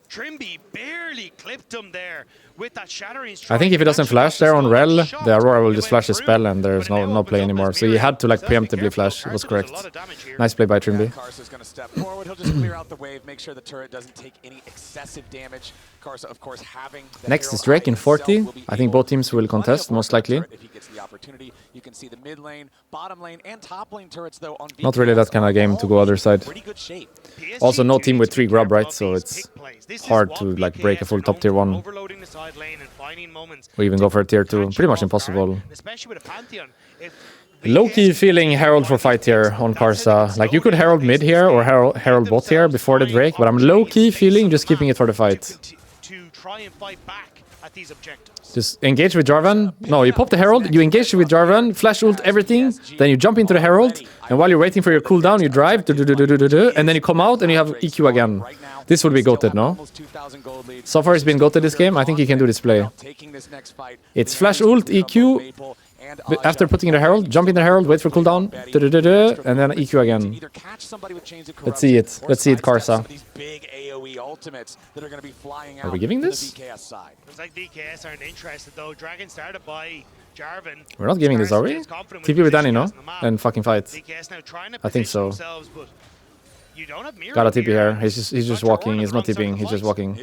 Trimby barely clipped him there with that shattering strike. I think if he doesn't flash there on Rel, the Aurora will just flash his spell and there's no play anymore. So he had to like preemptively flash. It was correct. Nice play by Trimby. Karsa's going to step forward. He'll just clear out the wave, make sure the turret doesn't take any excessive damage. Karsa, of course, having next is Drake in 40. I think both teams will contest, most likely. If he gets the opportunity, you can see the mid lane, bottom lane, and top lane turrets though on not really that kind of game to go other side. Also, no team with 3 grub, right? So it's hard to like break a full top tier 1. Or even go for a tier 2. Pretty much impossible. Low-key feeling Herald for fight here on Karsa. Like, you could Herald mid here or Herald bot here before the Drake, but I'm low-key feeling just keeping it for the fight. Just engage with Jarvan. No, you pop the Herald, you engage with Jarvan, flash ult everything, then you jump into the Herald, and while you're waiting for your cooldown, you drive, and then you come out and you have EQ again. This would be goated, no? So far it's been goated this game. I think he can do this play. It's flash ult, EQ, after putting in the Herald, jump in the Herald, wait for cooldown, and then EQ again. Let's see it. Let's see it, Karsa. Are we giving this? Looks like VKS aren't interested though. Dragon started by Jarvan. We're not giving this, are we? TP with Danny, no? And fucking fight. I think so. Got a TP here. He's just walking. He's not TPing. He's just walking.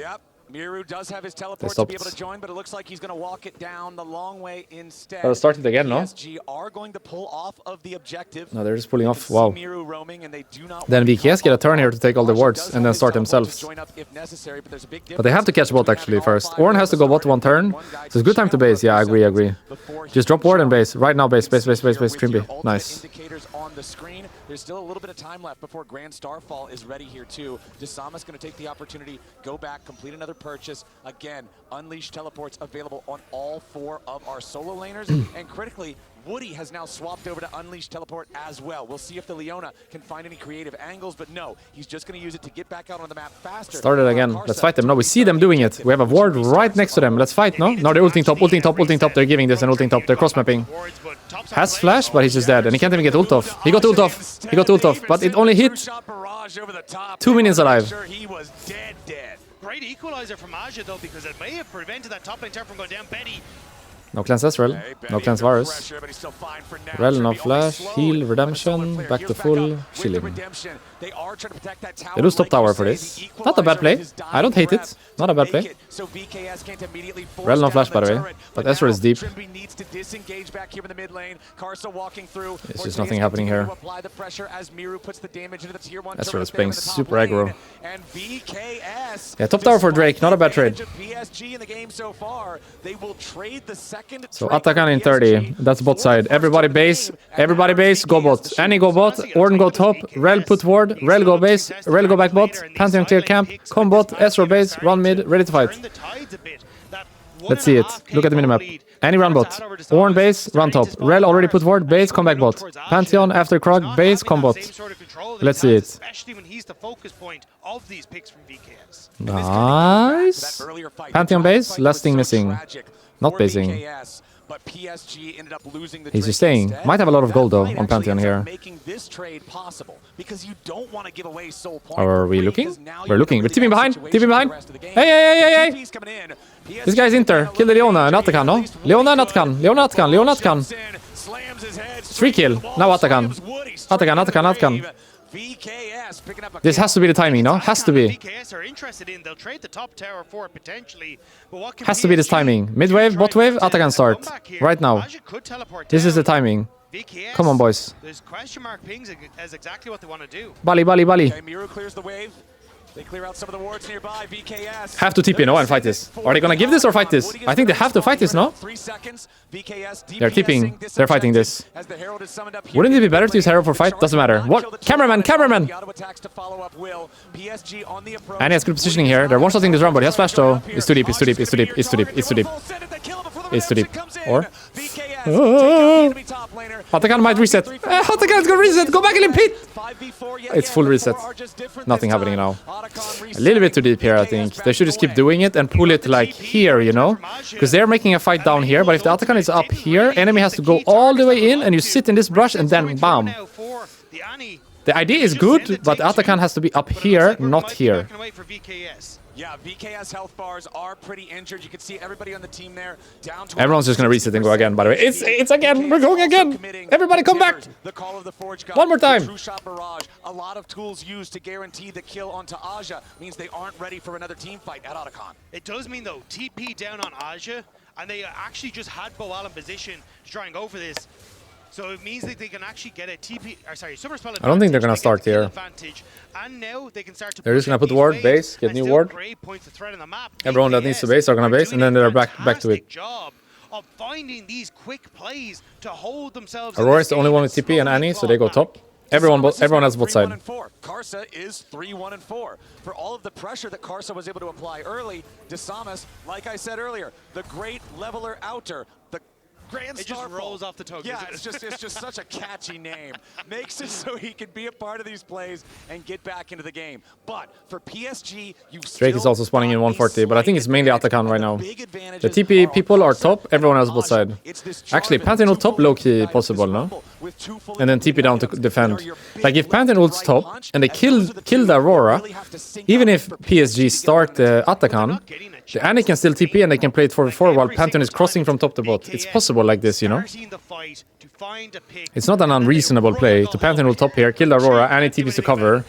Miru does have his teleport to be able to join, but it looks like he's going to walk it down the long way instead. Gotta start it again, no? PSG are going to pull off of the objective. No, they're just pulling off. Wow. Miru roaming, and they do not then VKS get a turn here to take all the wards and then start themselves. But they have to catch bot actually first. Ornn has to go bot 1 turn, so it's a good time to base. Yeah, I agree. Just drop ward and base. Right now, base. Trimby. Nice. On the screen. There's still a little bit of time left before Grand Starfall is ready here too. Disama's going to take the opportunity, go back, complete another purchase. Again, Unleash teleports available on all 4 of our solo laners. And critically, Woody has now swapped over to Unleash teleport as well. We'll see if the Leona can find any creative angles, but no, he's just going to use it to get back out on the map faster. Start it again. Let's fight them. No, we see them doing it. We have a ward right next to them. Let's fight, no? No, they're ulting top. They're giving this and ulting top. They're cross-mapping. Has flash, but he's just dead. And he can't even get ult off. He got ult off. But it only hit 2 minions alive. Great equalizer from Aja though, because it may have prevented that top lane turret from going down. Betty. No cleanse Ezreal, no cleanse Varus. Rel, no flash, heal, redemption, back to full, chilling. They lose top tower for this. Not a bad play. I don't hate it. Not a bad play. Rel, no flash by the way, but Ezreal is deep. There's just nothing happening here. Ezreal is playing super aggro. Yeah, top tower for Drake, not a bad trade. So Atakan in 30, that's bot side. Everybody base, go bot. Annie go bot, Ornn go top, Rel put ward, Rel go base, Rel go back bot, Pantheon clear camp, come bot, Ezreal base, run mid, ready to fight. Let's see it. Look at the minimap. Annie run bot, Ornn base, run top, Rel already put ward, base, come back bot. Pantheon after Krog, base, come bot. Let's see it. Nice. Pantheon base, last thing missing. Not basing. But PSG ended up losing the He's just staying. Might have a lot of gold though on Pantheon here. Making this trade possible because you don't want to give away soul point. Are we looking? We're looking. We're teaming behind. Hey. This guy's Inter. Kill the Leona and Atakan, no? Leona and Atakan. 3 kill. Now Atakan. This has to be the timing, no? Has to be. Has to be this timing. Mid wave, bot wave, Atakan start. Right now. This is the timing. Come on, boys. There's question mark pings as exactly what they want to do. Bali. Okay, Miru clears the wave. They clear out some of the wards nearby. VKS have to TP, no, and fight this. Are they gonna give this or fight this? I think they have to fight this, no? 3 seconds. VKS They're TPing. They're fighting this. Wouldn't it be better to use Herald for fight? Doesn't matter. What? Cameraman, cameraman! And he has good positioning here. They're one-shotting this Rumble. He has flash though. It's too deep, it's too deep, it's too deep, it's too deep, it's too deep. It's too deep. Or? Hatakan might reset. Hatakan's gonna reset! Go back and pit! It's full reset. Nothing happening now. A little bit too deep here, I think. They should just keep doing it and pull it like here, you know? Because they're making a fight down here, but if the Atakan is up here, enemy has to go all the way in and you sit in this brush and then bam. The idea is good, but the Atakan has to be up here, not here. Yeah, VKS health bars are pretty injured. You can see everybody on the team there down to everyone's just gonna reset and go again, by the way. It's again! We're going again! Everybody come back! One more time! True shot barrage. A lot of tools used to guarantee the kill onto Aja means they aren't ready for another team fight at Otacon. It does mean, though, TP down on Aja, and they actually just had Boal in position to try and go for this. So it means that they can actually get a TP, or sorry, super spell advantage. I don't think they're gonna start here. And now they can start to they're just gonna put the ward, base, get new ward. Everyone that needs to base are gonna base, and then they're back to it. Job of finding these quick plays to hold themselves. Aurora is the only one with TP and Annie, so they go top. Everyone has both side. Karsa is 3-1-4. For all of the pressure that Karsa was able to apply early, Desamas, like I said earlier, the great leveler outer, the Grand it just rolls off the tongue. Yeah, it's just such a catchy name. Makes it so he can be a part of these plays and get back into the game. But for PSG, Drake is also spawning in 140, but I think it's mainly Atakan right now. The TP people are top, everyone else both side. Actually, Pantheon ult top low-key possible, no? And then TP down to defend. Like if Pantheon ult's top and they kill the Aurora, even if PSG start the Atakan, the Annie can still TP and they can play it 4v4 while Pantheon is crossing from top to bot. It's possible like this, you know? It's not an unreasonable play to Pantheon ult top here, kill the Aurora, Annie TPs to cover,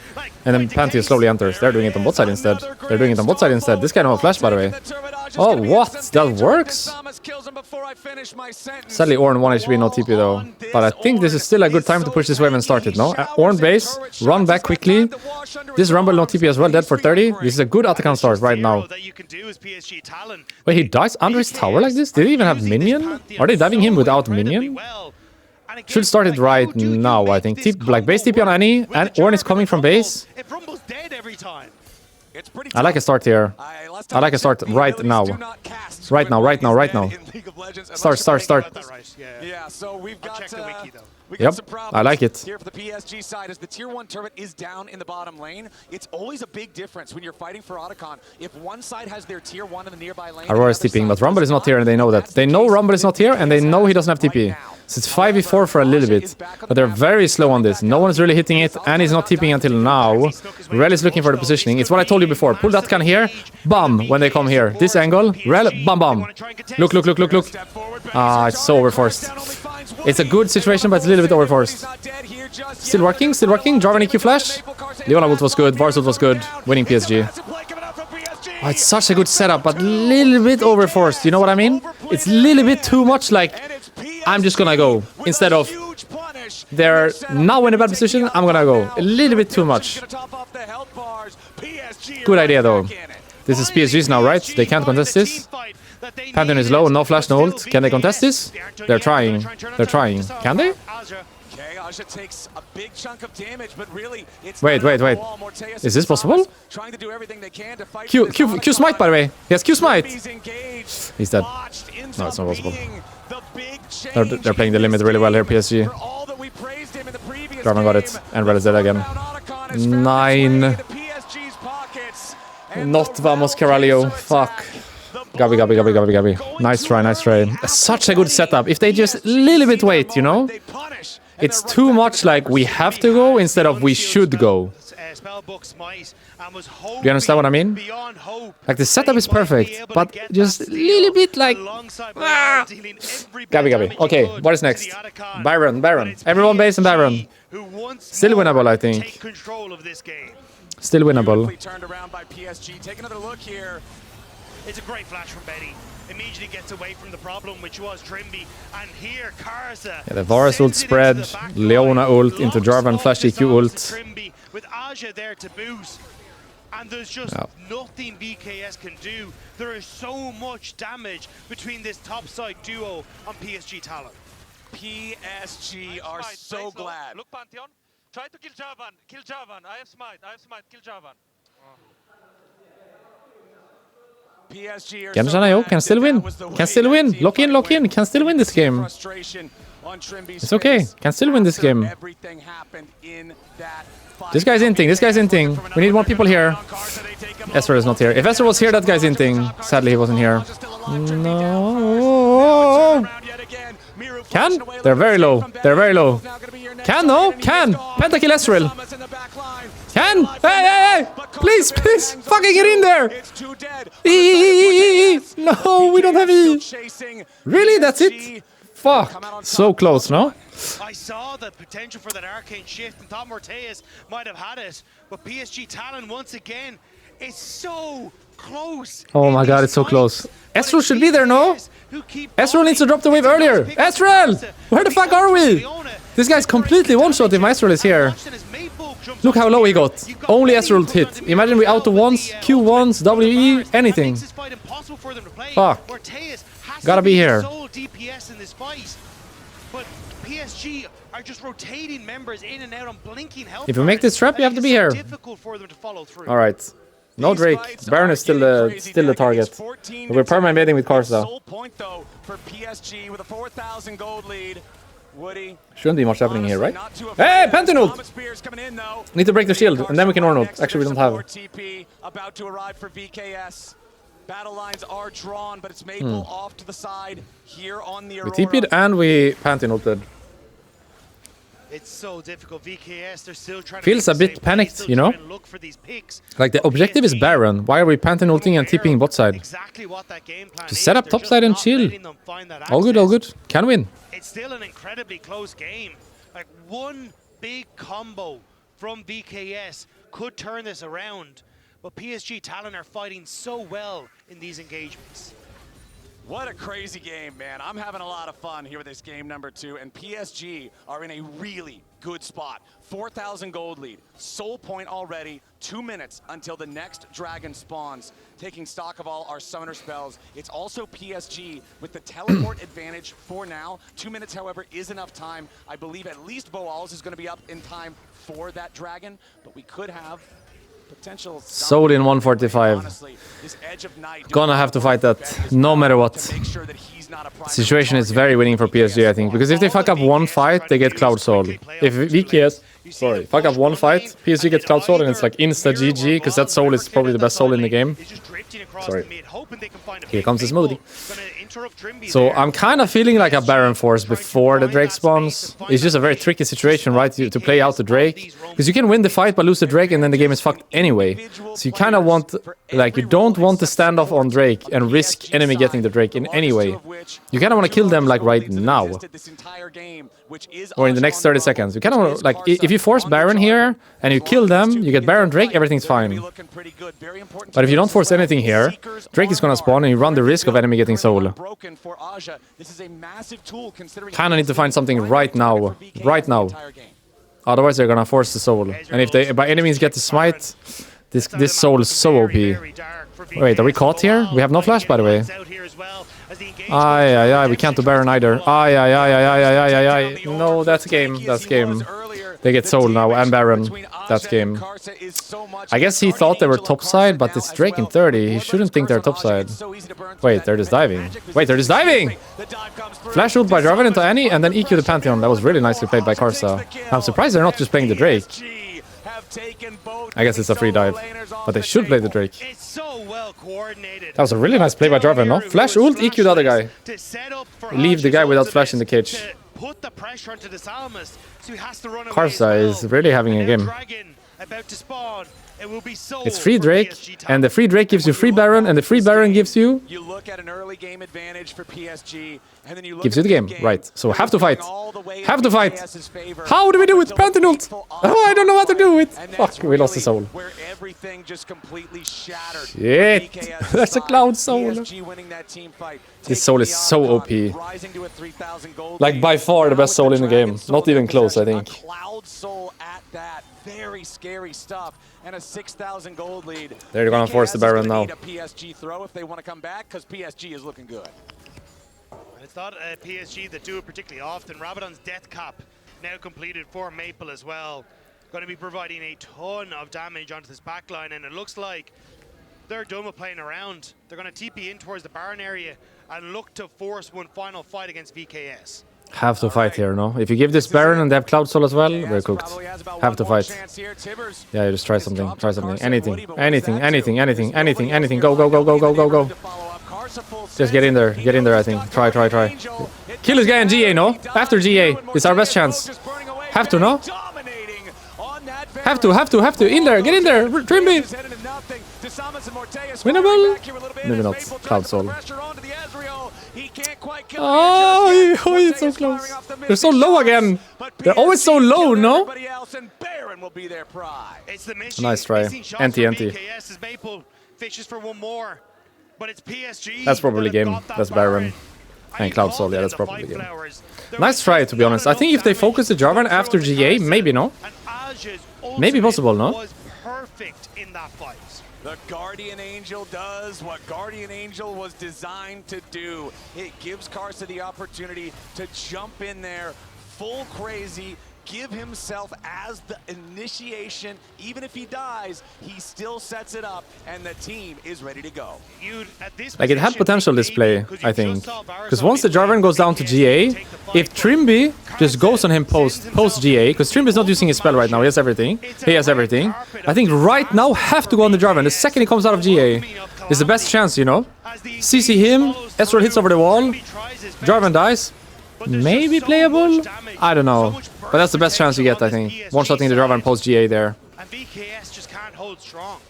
and then Pantheon slowly enters. They're doing it on bot side instead. They're doing it on bot side instead. This guy don't have flash, by the way. Oh, what? That works? Sadly, Ornn 1 HP, no TP though. But I think this is still a good time to push this wave and start it, no? Ornn base, run back quickly. This Rumble no TP as well, dead for 30. This is a good Atakan start right now. Wait, he dies under his tower like this? Did he even have minion? Are they diving him without minion? Should start it right now, I think. Like base TP on Annie, and Ornn is coming from base. I like a start here. I like a start right now. Right now. Start. Yeah, so we've got yep, I like it. Here for the PSG side, as the tier 1 turret is down in the bottom lane, it's always a big difference when you're fighting for Otacon. If one side has their tier 1 in the nearby lane, Aurora is TPing, but Rumble is not here and they know that. They know Rumble is not here and they know he doesn't have TP. So it's 5v4 for a little bit, but they're very slow on this. No one's really hitting it, and he's not TPing until now. Rel is looking for the positioning. It's what I told you before. Pull that can here, bam, when they come here. This angle, Rel, bam, bam. Look. Ah, it's so overforced. It's a good situation, but it's a little bit overforced. Still working. Jarvan EQ flash. Leona ult was good, Vars ult was good. Winning PSG. Oh, it's such a good setup, but a little bit overforced. You know what I mean? It's a little bit too much like, I'm just gonna go. Instead of, they're now in a bad position, I'm gonna go. A little bit too much. Good idea though. This is PSG's now, right? They can't contest this. Pantheon is low, no flash, no ult. Can they contest this? They're trying. Can they? Takes a big chunk of damage, but really it's wait. Is this possible? Trying to do everything they can to fight. Q smite, by the way. He has Q smite. He's dead. No, it's not possible. They're playing the limit really well here, PSG. Jarvan got it, and Red is dead again. 9. Not Vamos Caralho. Fuck. Gabi. Nice try. Such a good setup. If they just a little bit wait, you know? It's too much like we have to go instead of we should go. Do you understand what I mean? Like the setup is perfect, but just a little bit like... Gabi. Okay, what is next? Byron. Everyone base and Byron. Still winnable, I think. Still winnable. Take another look here. It's a great flash from Betty. Immediately gets away from the problem, which was Trimby. And here, Karsa. Yeah, the Varus ult spread, Leona ult into Jarvan, flash EQ ult. With Aja there to boost. And there's just nothing BKS can do. There is so much damage between this topside duo on PSG Talon. PSG are so glad. Look, Pantheon. Try to kill Javan. Kill Javan. I have smite. Kill Javan. PSG Can still win. Can still win. Lock in. Can still win this game. It's okay. Can still win this game. This guy's inting. We need more people here. Ezreal is not here. If Ezreal was here, that guy's inting. Sadly, he wasn't here. No. Can? They're very low. Can, no? Can. Pentakill Ezreal. Can. Hey. Please. Fucking get in there. No, we don't have E. Really? That's it? Fuck. So close, no? I saw the potential for that arcane shift and thought Morteus might have had it, but PSG Talon once again is so close. Oh my god, it's so close. Ezreal should be there, no? Ezreal needs to drop the wave earlier. Ezreal! Where the fuck are we? This guy's completely one-shot if Ezreal is here. Look how low he got. Only Ezreal hit. Imagine we auto once, Q once, WE, anything. Fuck. Gotta be here. But PSG are just rotating members in and out on blinking health. If we make this trap, you have to be here. Alright. No Drake. Baron is still the target. But we're perma invading with Karsa. Shouldn't be much happening here, right? Hey, Pantheon ult! Need to break the shield, and then we can Ornn ult. Actually, we don't have. About to arrive for VKS. Battle lines are drawn, but it's Maple off to the side here on the Aurora. We TP'd and we Pantheon ulted. It's so difficult. VKS, they're still trying Feels a bit panicked, you know? Like the objective is Baron. Why are we Pantheon ulting and TPing bot side? Just set up top side and chill. All good. Can win. It's still an incredibly close game. Like one big combo from VKS could turn this around. But PSG Talon are fighting so well in these engagements. What a crazy game, man. I'm having a lot of fun here with this game number 2, and PSG are in a really good spot. 4,000 gold lead, soul point already, 2 minutes until the next dragon spawns. Taking stock of all our summoner spells. It's also PSG with the teleport advantage for now. 2 minutes, however, is enough time. I believe at least Boals is going to be up in time for that dragon, but we could have potential sold in 145. Gonna have to fight that no matter what. Situation is very winning for PSG, I think, because if they fuck up one fight, they get Cloud Soul. If VKS, fuck up one fight, PSG gets Cloud Soul and it's like insta GG, because that soul is probably the best soul in the game. Sorry. Here comes the smoothie. So I'm kind of feeling like a Baron Force before the Drake spawns. It's just a very tricky situation, right, to play out the Drake. Because you can win the fight but lose the Drake and then the game is fucked anyway. So you kind of want, like, you don't want to stand off on Drake and risk enemy getting the Drake in any way. You kind of want to kill them, like, right now. Or in the next 30 seconds. You kind of want to, like, if you force Baron here and you kill them, you get Baron Drake, everything's fine. But if you don't force anything here, Drake is gonna spawn and you run the risk of enemy getting soul. Kinda need to find something right now. Otherwise they're gonna force the soul. And if they by any means get the smite, this soul is so OP. Wait, are we caught here? We have no flash, by the way. We can't do Baron either. No, that's game. They get soul now and Baron. That's game. I guess he thought they were topside, but it's Drake in 30. He shouldn't think they're topside. Wait, they're just diving. Flash ult by Jarvan into Annie and then EQ the Pantheon. That was really nicely played by Karsa. I'm surprised they're not just playing the Drake. I guess it's a free dive, but they should play the Drake. That was a really nice play by Jarvan, no? Flash ult, EQ the other guy. Leave the guy without flash in the cage. Karsa is really having a game. It's free Drake, and the free Drake gives you free Baron, and the free Baron gives you... You look at an early game advantage for PSG, and then you look gives you the game, right. So have to fight. How do we do it? Pantheon ult! Oh, I don't know what to do with. Fuck, we lost the soul. Shit! That's a Cloud Soul. This soul is so OP. Like by far the best soul in the game. Not even close, I think. Cloud Soul at that. Very scary stuff. and a 6,000 gold lead. They're gonna force the Baron now. A PSG throw if they want to come back, because PSG is looking good. And it's not PSG that do it particularly often. Rabadon's death cap now completed for Maple as well. Going to be providing a ton of damage onto this backline, and it looks like they're done with playing around. They're going to TP in towards the Baron area and look to force one final fight against VKS. Have to fight here, no? If you give this Baron and they have Cloud Soul as well, we're cooked. Have to fight. Yeah, you just try something. Try something. Anything. Anything. Anything. Anything. Anything. Anything. Go, go, go, go, go, go, go. Just get in there. Get in there, I think. Try, try, try. Kill this guy in GA, no? After GA. It's our best chance. Have to, no? Have to, have to, have to. In there. Get in there. Trimby. Winnable? Maybe not. Cloud Soul. Oh, it's so close. They're so low again. They're always so low, no? Nice try. Anti. Fishes for one more, but it's PSG. That's probably game. That's Baron. And Cloud Soul, yeah, that's probably game. Nice try, to be honest. I think if they focus the Jarvan after GA, maybe, no? Maybe possible, no? Perfect in that fight. The Guardian Angel does what Guardian Angel was designed to do. It gives Karsa the opportunity to jump in there full crazy, give himself as the initiation. Even if he dies, he still sets it up, and the team is ready to go. Like, it had potential, this play, I think. Because once the Jarvan goes down to GA, if Trimby just goes on him post GA, because Trimby is not using his spell right now, he has everything. He has everything. I think right now have to go on the Jarvan. The second he comes out of GA is the best chance, you know? CC him, Ezreal hits over the wall, Jarvan dies. Maybe playable? I don't know. But that's the best chance you get, I think. One-shotting the Jarvan post-GA there. And VKS just can't hold strong.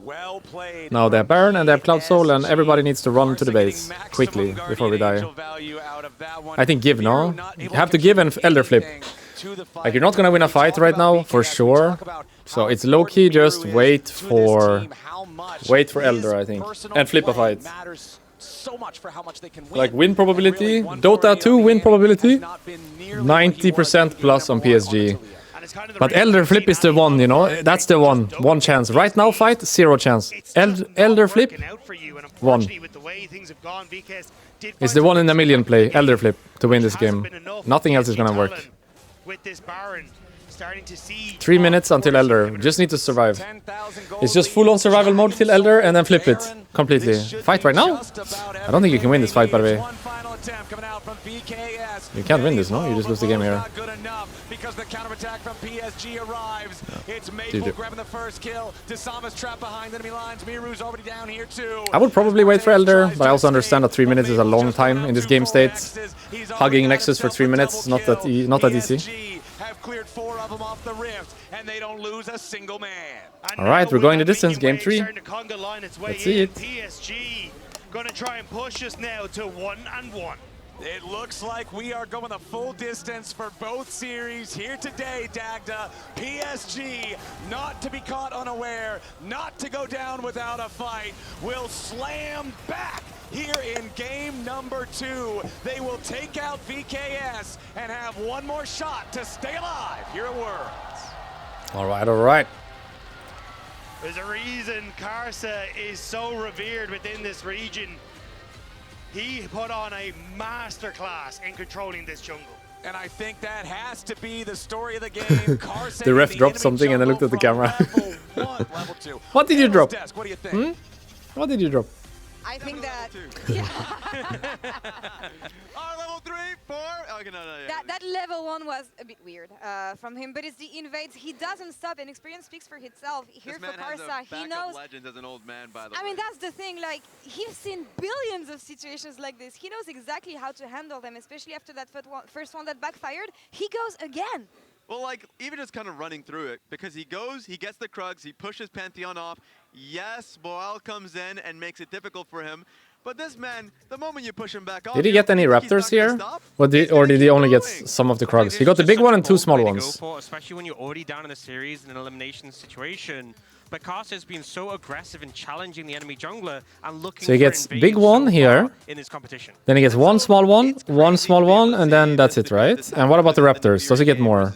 Well played. Now they have Baron and they have Cloud Soul, and everybody needs to run to the base quickly before we die. I think give, no? You have to give and Elder Flip. Like, you're not gonna win a fight right now, for sure. So it's low-key just wait for Elder, I think. And flip a fight. So much for how much they can win. Like, win probability, Dota 2 win probability, 90% plus on PSG. But Elder Flip is the one, you know, that's the one. One chance. Right now, fight, 0 chance. Elder Flip, 1. It's the 1 in a million play, Elder Flip, to win this game. Nothing else is gonna work. 3 minutes until Elder. Just need to survive. It's just full on survival mode till Elder and then flip it completely. Fight right now? I don't think you can win this fight, by the way. You can't win this, no? You just lose the game here. Because the counterattack from PSG arrives. It's Maple grabbing the first kill. Disama's trapped behind enemy lines. Miru's already down here too. I would probably wait for Elder, but I also understand that 3 minutes is a long time in this game state. Hugging Nexus for 3 minutes, not that easy. Have cleared 4 of them off the rift, and they don't lose a single man. Alright, we're going the distance, game 3. Let's see it. PSG gonna try and push us now to 1-1. It looks like we are going the full distance for both series here today, Dagda. PSG, not to be caught unaware, not to go down without a fight, will slam back here in game number 2. They will take out VKS and have one more shot to stay alive here at Worlds. Alright, alright. There's a reason Karsa is so revered within this region. He put on a masterclass in controlling this jungle. And I think that has to be the story of the game. The ref dropped something and I looked at the camera. What did you drop? What do you think? What did you drop? I think that... Level 3, 4. Okay, no, yeah. That level 1 was a bit weird from him, but it's the invades. He doesn't stop, and experience speaks for itself. Here for Karsa, he knows. Legends as an old man, by the way. I mean, that's the thing. Like, he's seen billions of situations like this. He knows exactly how to handle them, especially after that first one that backfired. He goes again. Well, like, even just kind of running through it, because he goes, he gets the Krugs, he pushes Pantheon off. Yes, Boal comes in and makes it difficult for him. But this man, the moment you push him back off... Did he get any Raptors here? Or did he only get some of the Krugs? He got the big one and 2 small ones. Especially when you're already down in the series in an elimination situation. But Karsa has been so aggressive in challenging the enemy jungler and looking so he gets big one here, in this competition. Then he gets one small one, and then that's it, right? And what about the Raptors? Does he get more?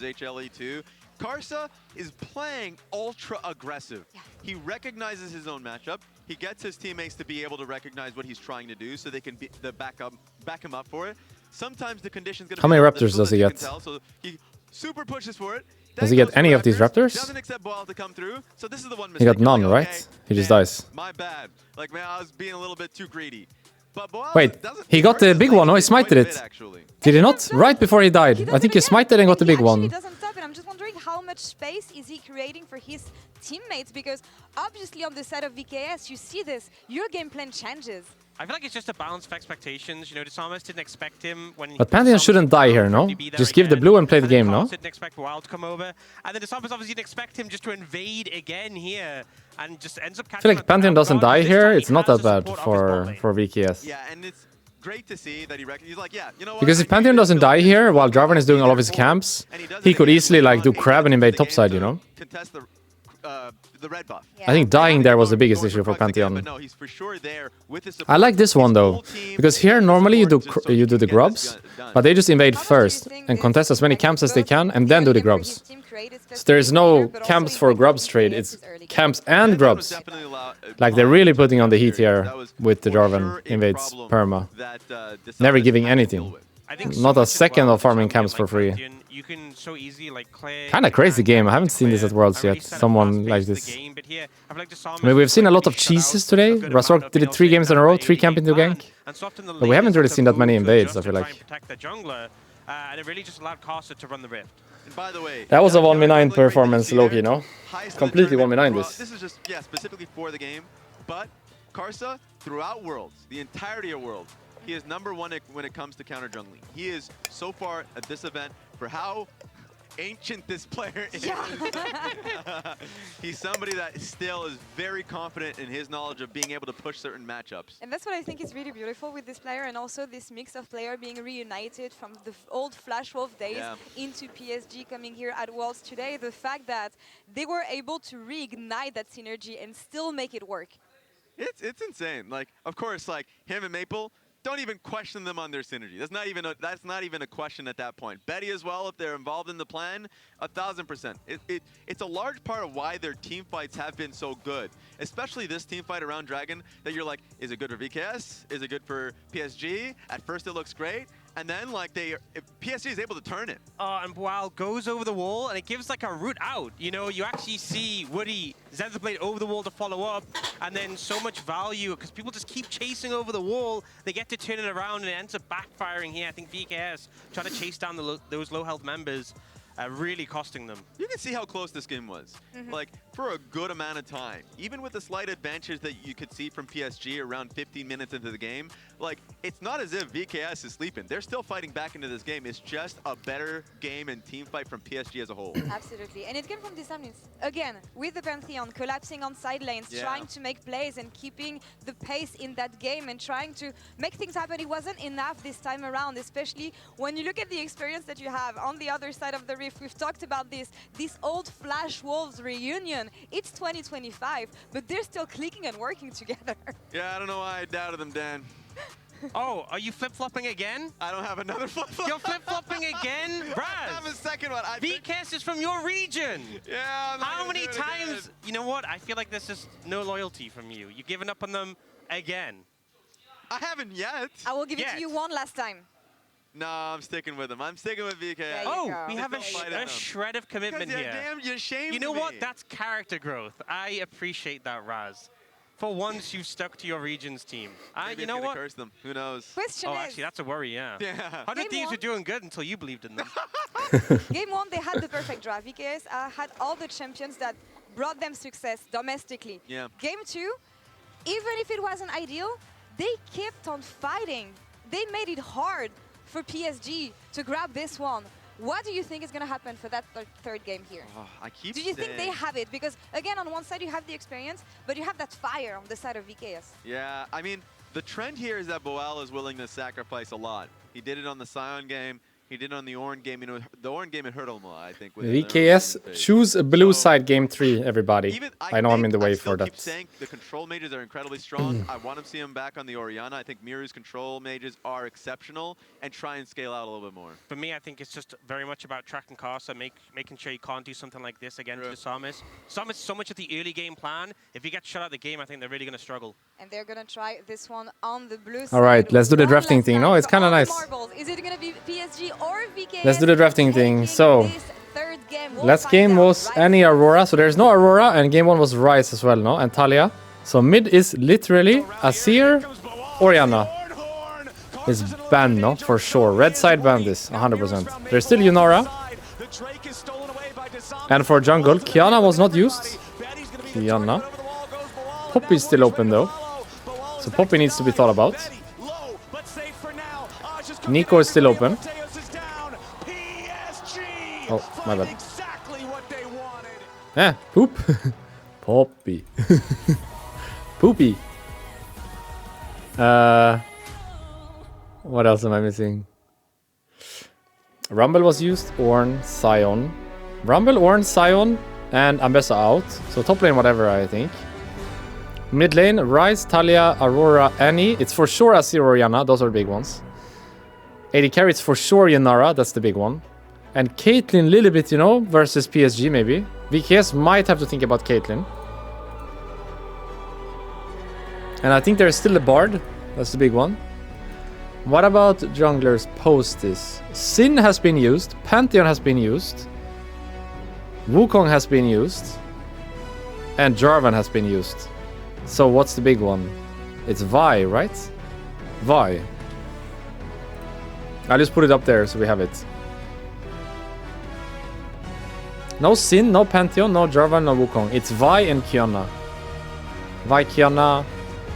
Karsa is playing ultra aggressive. He recognizes his own matchup. He gets his teammates to be able to recognize what he's trying to do so they can back him up for it. Sometimes the conditions going to How many raptors does he get? So he super pushes for it. Does he get any of these raptors? Doesn't accept Boal to come through. So this is the one mistake. He got none, like, right? Okay, He just man, dies. My bad. Like, man, I was being a little bit too greedy. But Boal Wait, he got the big one. Oh, he smited it. Did he not? Right before he died. I think he smited and got the big one. He doesn't stop it. I'm just wondering how much space is he creating for his teammates, because obviously on the side of VKS, you see this. Your game plan changes. I feel like it's just a balance of expectations. You know, Disarmus didn't expect him when. But Pantheon shouldn't die here, no? Just give the blue and play the game, no? Didn't expect Wild to come over, and then Disarmus obviously didn't expect him just to invade again here, and just ends up. I feel like Pantheon doesn't die here. It's not that bad for VKS. Yeah, and it's great to see that he's like, yeah, you know what? Because if Pantheon doesn't die here while Jarvan is doing all of his camps, he could easily like do crab and invade topside, you know? Contest the red buff. I think dying there was the biggest issue for Pantheon. No, he's for sure there with the I like this one though, because here normally you do the grubs, but they just invade first and contest as many camps as they can and then do the grubs. So there is no camps for grubs trade, it's camps and grubs. Like they're really putting on the heat here with the Jarvan invades perma. Never giving anything. Not a second of farming camps for free. You can so easily like clear. Kind of crazy game. I haven't seen this at Worlds yet. Someone like this. I mean, we've seen a lot of cheeses today. Razork did it 3 games in a row, 3 camp into gank. But we haven't really seen that many invades, I feel like. And it really just allowed Karsa to run the rift. By the way, that was a 1v9 performance, Loki, no? Completely 1v9 this. This is just, yeah, specifically for the game. But Karsa, throughout Worlds, the entirety of Worlds, he is #1 when it comes to counter jungling. He is, so far at this event, for how ancient this player is. Yeah. He's somebody that still is very confident in his knowledge of being able to push certain matchups. And that's what I think is really beautiful with this player, and also this mix of player being reunited from the old Flash Wolf days into PSG coming here at Worlds today. The fact that they were able to reignite that synergy and still make it work. It's insane. Like, of course, like him and Maple, don't even question them on their synergy. That's not even a question at that point. Betty as well, if they're involved in the plan, 1000%. It's a large part of why their team fights have been so good, especially this team fight around Dragon. That you're like, is it good for VKS? Is it good for PSG? At first, it looks great. And then, like, PSG is able to turn it. And Boal goes over the wall, and it gives, like, a route out. You know, you actually see Woody, Zenzablade over the wall to follow up, and then so much value, because people just keep chasing over the wall. They get to turn it around, and it ends up backfiring here. I think VKS trying to chase down those low-health members, really costing them. You can see how close this game was. Like, for a good amount of time. Even with the slight advantage that you could see from PSG around 15 minutes into the game, like, it's not as if VKS is sleeping. They're still fighting back into this game. It's just a better game and team fight from PSG as a whole. Absolutely. And it came from Dismantling. Again, with the Pantheon, collapsing on side lanes, trying to make plays and keeping the pace in that game and trying to make things happen. It wasn't enough this time around, especially when you look at the experience that you have on the other side of the rift. We've talked about this old Flash Wolves reunion. It's 2025, but they're still clicking and working together. Yeah, I don't know why I doubted them, Dan. Oh, are you flip-flopping again? I don't have another flip-flop. You're flip-flopping again? Raz! I have a second one. VKS is from your region. Yeah, how many times? You know what? I feel like there's just no loyalty from you. You've given up on them again. I haven't yet. I will give it to you one last time. No, I'm sticking with him. I'm sticking with VKS. Oh, we have a shred of commitment here. Damn, you're ashamed. You know what? That's character growth. I appreciate that, Raz. For once, you've stuck to your region's team. You know what? Curse them. Who knows? Question is, actually, that's a worry, yeah. 100 Game Thieves were doing good until you believed in them. Game 1, they had the perfect draft. VKS had all the champions that brought them success domestically. Yeah. Game 2, even if it wasn't ideal, they kept on fighting. They made it hard for PSG to grab this one. What do you think is going to happen for that third game here? Do you think they have it? Because, again, on one side you have the experience, but you have that fire on the side of VKS. Yeah, I mean, the trend here is that Boal is willing to sacrifice a lot. He did it on the Sion game. He did on the Ornn game. You know, the Ornn game it hurt him a lot, I think. With VKS, choose a blue side game 3, everybody. I know I'm in the way for that. I keep saying the control mages are incredibly strong. I want to see him back on the Orianna. I think Miru's control mages are exceptional, and try and scale out a little bit more. For me, I think it's just very much about tracking costs and making sure you can't do something like this against the Samus. Samus so much of the early game plan. If you get shut out the game, I think they're really going to struggle. And they're going to try this one on the blue side. All right, let's do the drafting thing. No, it's kind of nice. Is it going to be PSG or VKS? Let's do the drafting thing. So, last game was any Aurora, so there's no Aurora, and game 1 was Ryze as well, no? And Talia. So mid is literally Azir, Orianna. Is banned, no? For sure. Red side banned this, 100%. There's still Yunara. And for jungle, Kiana was not used. Kiana. Poppy is still open though. So Poppy needs to be thought about. Nico is still open. Oh, my bad. Eh, poop. Poppy. Poopy. What else am I missing? Rumble was used, Ornn, Sion. Rumble, Ornn, Sion, and Ambessa out. So top lane, whatever, I think. Mid lane, Ryze, Talia, Aurora, Annie. It's for sure Azir, Orianna. Those are the big ones. AD carry, it's for sure Yennara. That's the big one. And Caitlyn, little bit, you know, versus PSG maybe. VKS might have to think about Caitlyn. And I think there's still a Bard. That's the big one. What about junglers post this? Sin has been used. Pantheon has been used. Wukong has been used. And Jarvan has been used. So what's the big one? It's Vi, right? Vi. I'll just put it up there so we have it. No Sin, no Pantheon, no Jarvan, no Wukong. It's Vi and Kiana. Vi, Kiana.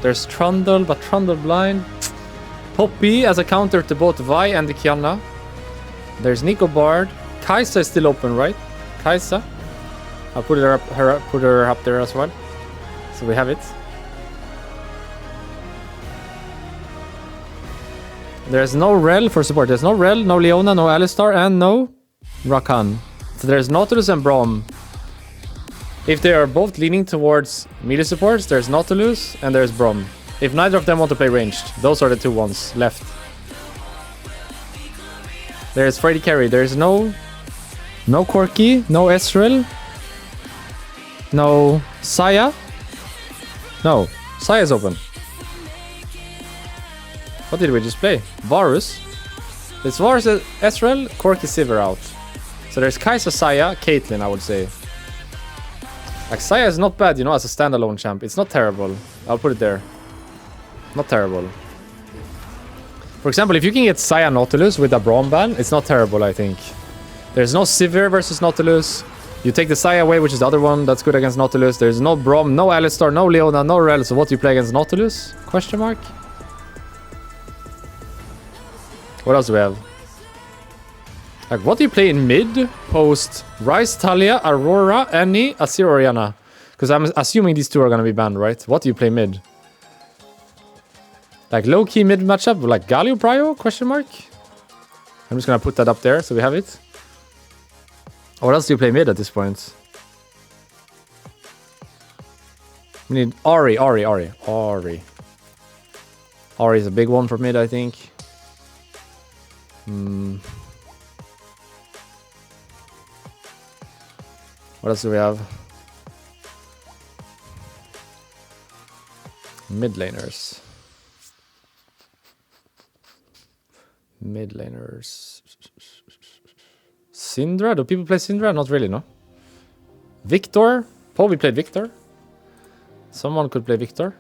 There's Trundle, but Trundle blind. Poppy as a counter to both Vi and the Kiana. There's Nico Bard. Kai'Sa is still open, right? Kai'Sa. I'll put her up there as well. So we have it. There's no Rel for support. There's no Rel, no Leona, no Alistar, and no Rakan. So there's Nautilus and Braum. If they are both leaning towards melee supports, there's Nautilus and there's Braum. If neither of them want to play ranged, those are the two ones left. There's Freddy Carry. There's no Corki, no Ezreal, no Saya. No, Saya's open. What did we just play? Varus. It's Varus, Ezreal, Corki, Sivir out. So there's Kai'Sa, Saya, Caitlyn, I would say. Like, Saya is not bad, you know, as a standalone champ. It's not terrible. I'll put it there. Not terrible. For example, if you can get Saya Nautilus with a Braum ban, it's not terrible, I think. There's no Sivir versus Nautilus. You take the Saya away, which is the other one that's good against Nautilus. There's no Braum, no Alistar, no Leona, no Rel. So what do you play against Nautilus? Question mark? What else do we have? Like, what do you play in mid? Post Ryze, Talia, Aurora, Annie, Azir, Orianna. Because I'm assuming these two are going to be banned, right? What do you play mid? Like low-key mid matchup, like Galio, Prio? Question mark? I'm just going to put that up there so we have it. What else do you play mid at this point? We need Ahri. Ahri is a big one for mid, I think. What else do we have? Mid laners. Syndra? Do people play Syndra? Not really, no. Victor? Probably played Victor. Someone could play Victor.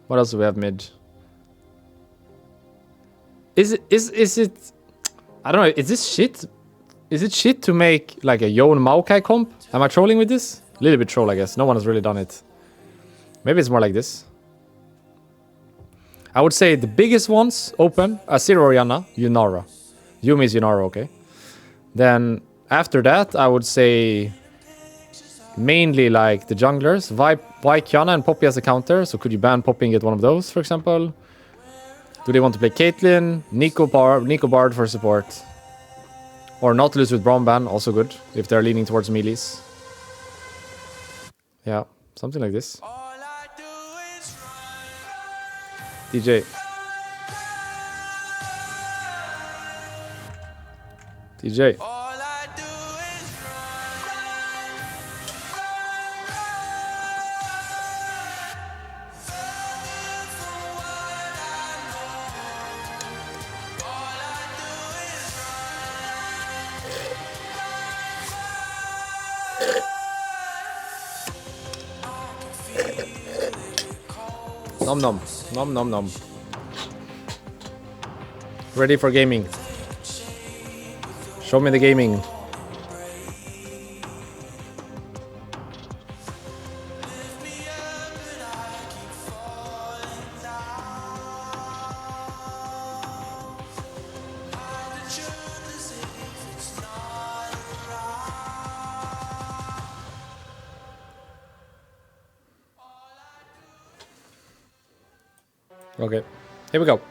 What else do we have mid? Is it I don't know, is this shit? Is it shit to make like a Yon Maokai comp? Am I trolling with this? A little bit troll, I guess. No one has really done it. Maybe it's more like this. I would say the biggest ones open, Azir, Orianna, Yunara. Yumi is Yunara, okay. Then after that, I would say mainly like the junglers. Vi, Kiana, and Poppy as a counter. So could you ban Poppy and get one of those, for example? Do they want to play Caitlyn? Nico Bard for support. Or Nautilus with Braum ban, also good, if they're leaning towards melees. Yeah, something like this. DJ. DJ. Nom nom. Nom nom nom. Ready for gaming. Show me the gaming. Okay, here we go.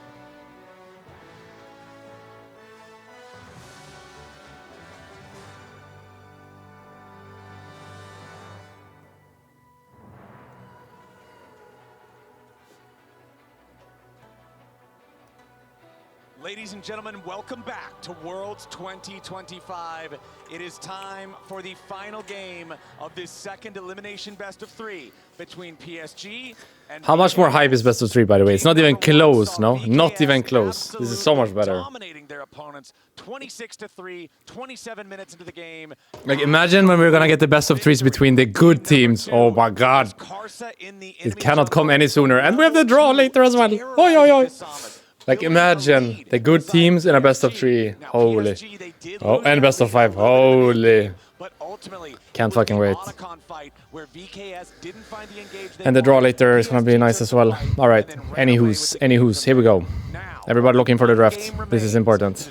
Ladies and gentlemen, welcome back to Worlds 2025. It is time for the final game of this second elimination best of 3 between PSG and... How much more hype is best of 3, by the way? It's not even close, no? Not even close. This is so much better. Dominating their opponents 26-3, 27 minutes into the game. Like, imagine when we're gonna get the best of 3s between the good teams. Oh my god. It cannot come any sooner. And we have the draw later as well. Oi, oi, oi. Like, imagine the good teams in a best of 3. Holy. Oh, and best of 5. Holy. Can't fucking wait. And the draw later is gonna be nice as well. Alright, anywho's, here we go. Everybody looking for the draft. This is important.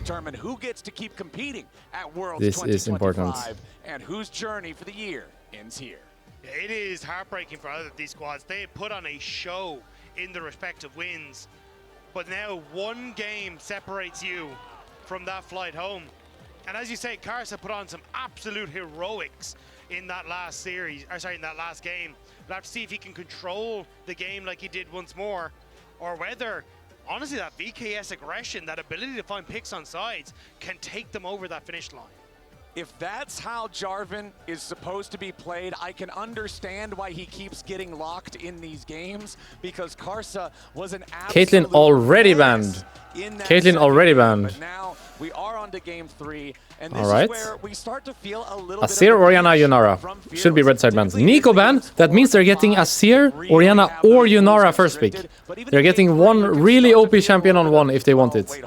This is important. And whose journey for the year ends here. It is heartbreaking for either of these squads. They put on a show in the respective wins. But now one game separates you from that flight home. And as you say, Karsa put on some absolute heroics in that last series, or sorry, in that last game. We'll have to see if he can control the game like he did once more, or whether, honestly, that VKS aggression, that ability to find picks on sides, can take them over that finish line. If that's how Jarvan is supposed to be played, I can understand why he keeps getting locked in these games, because Karsa was an absolute Caitlyn already banned. Caitlyn already banned. But now we are on to game 3, and this is where we start to feel a little Azir, Orianna, Yunara. Should be red side bans. Nico ban. That means they're getting Azir, Orianna, or Yunara first pick. They're getting one really OP champion on one if they want it.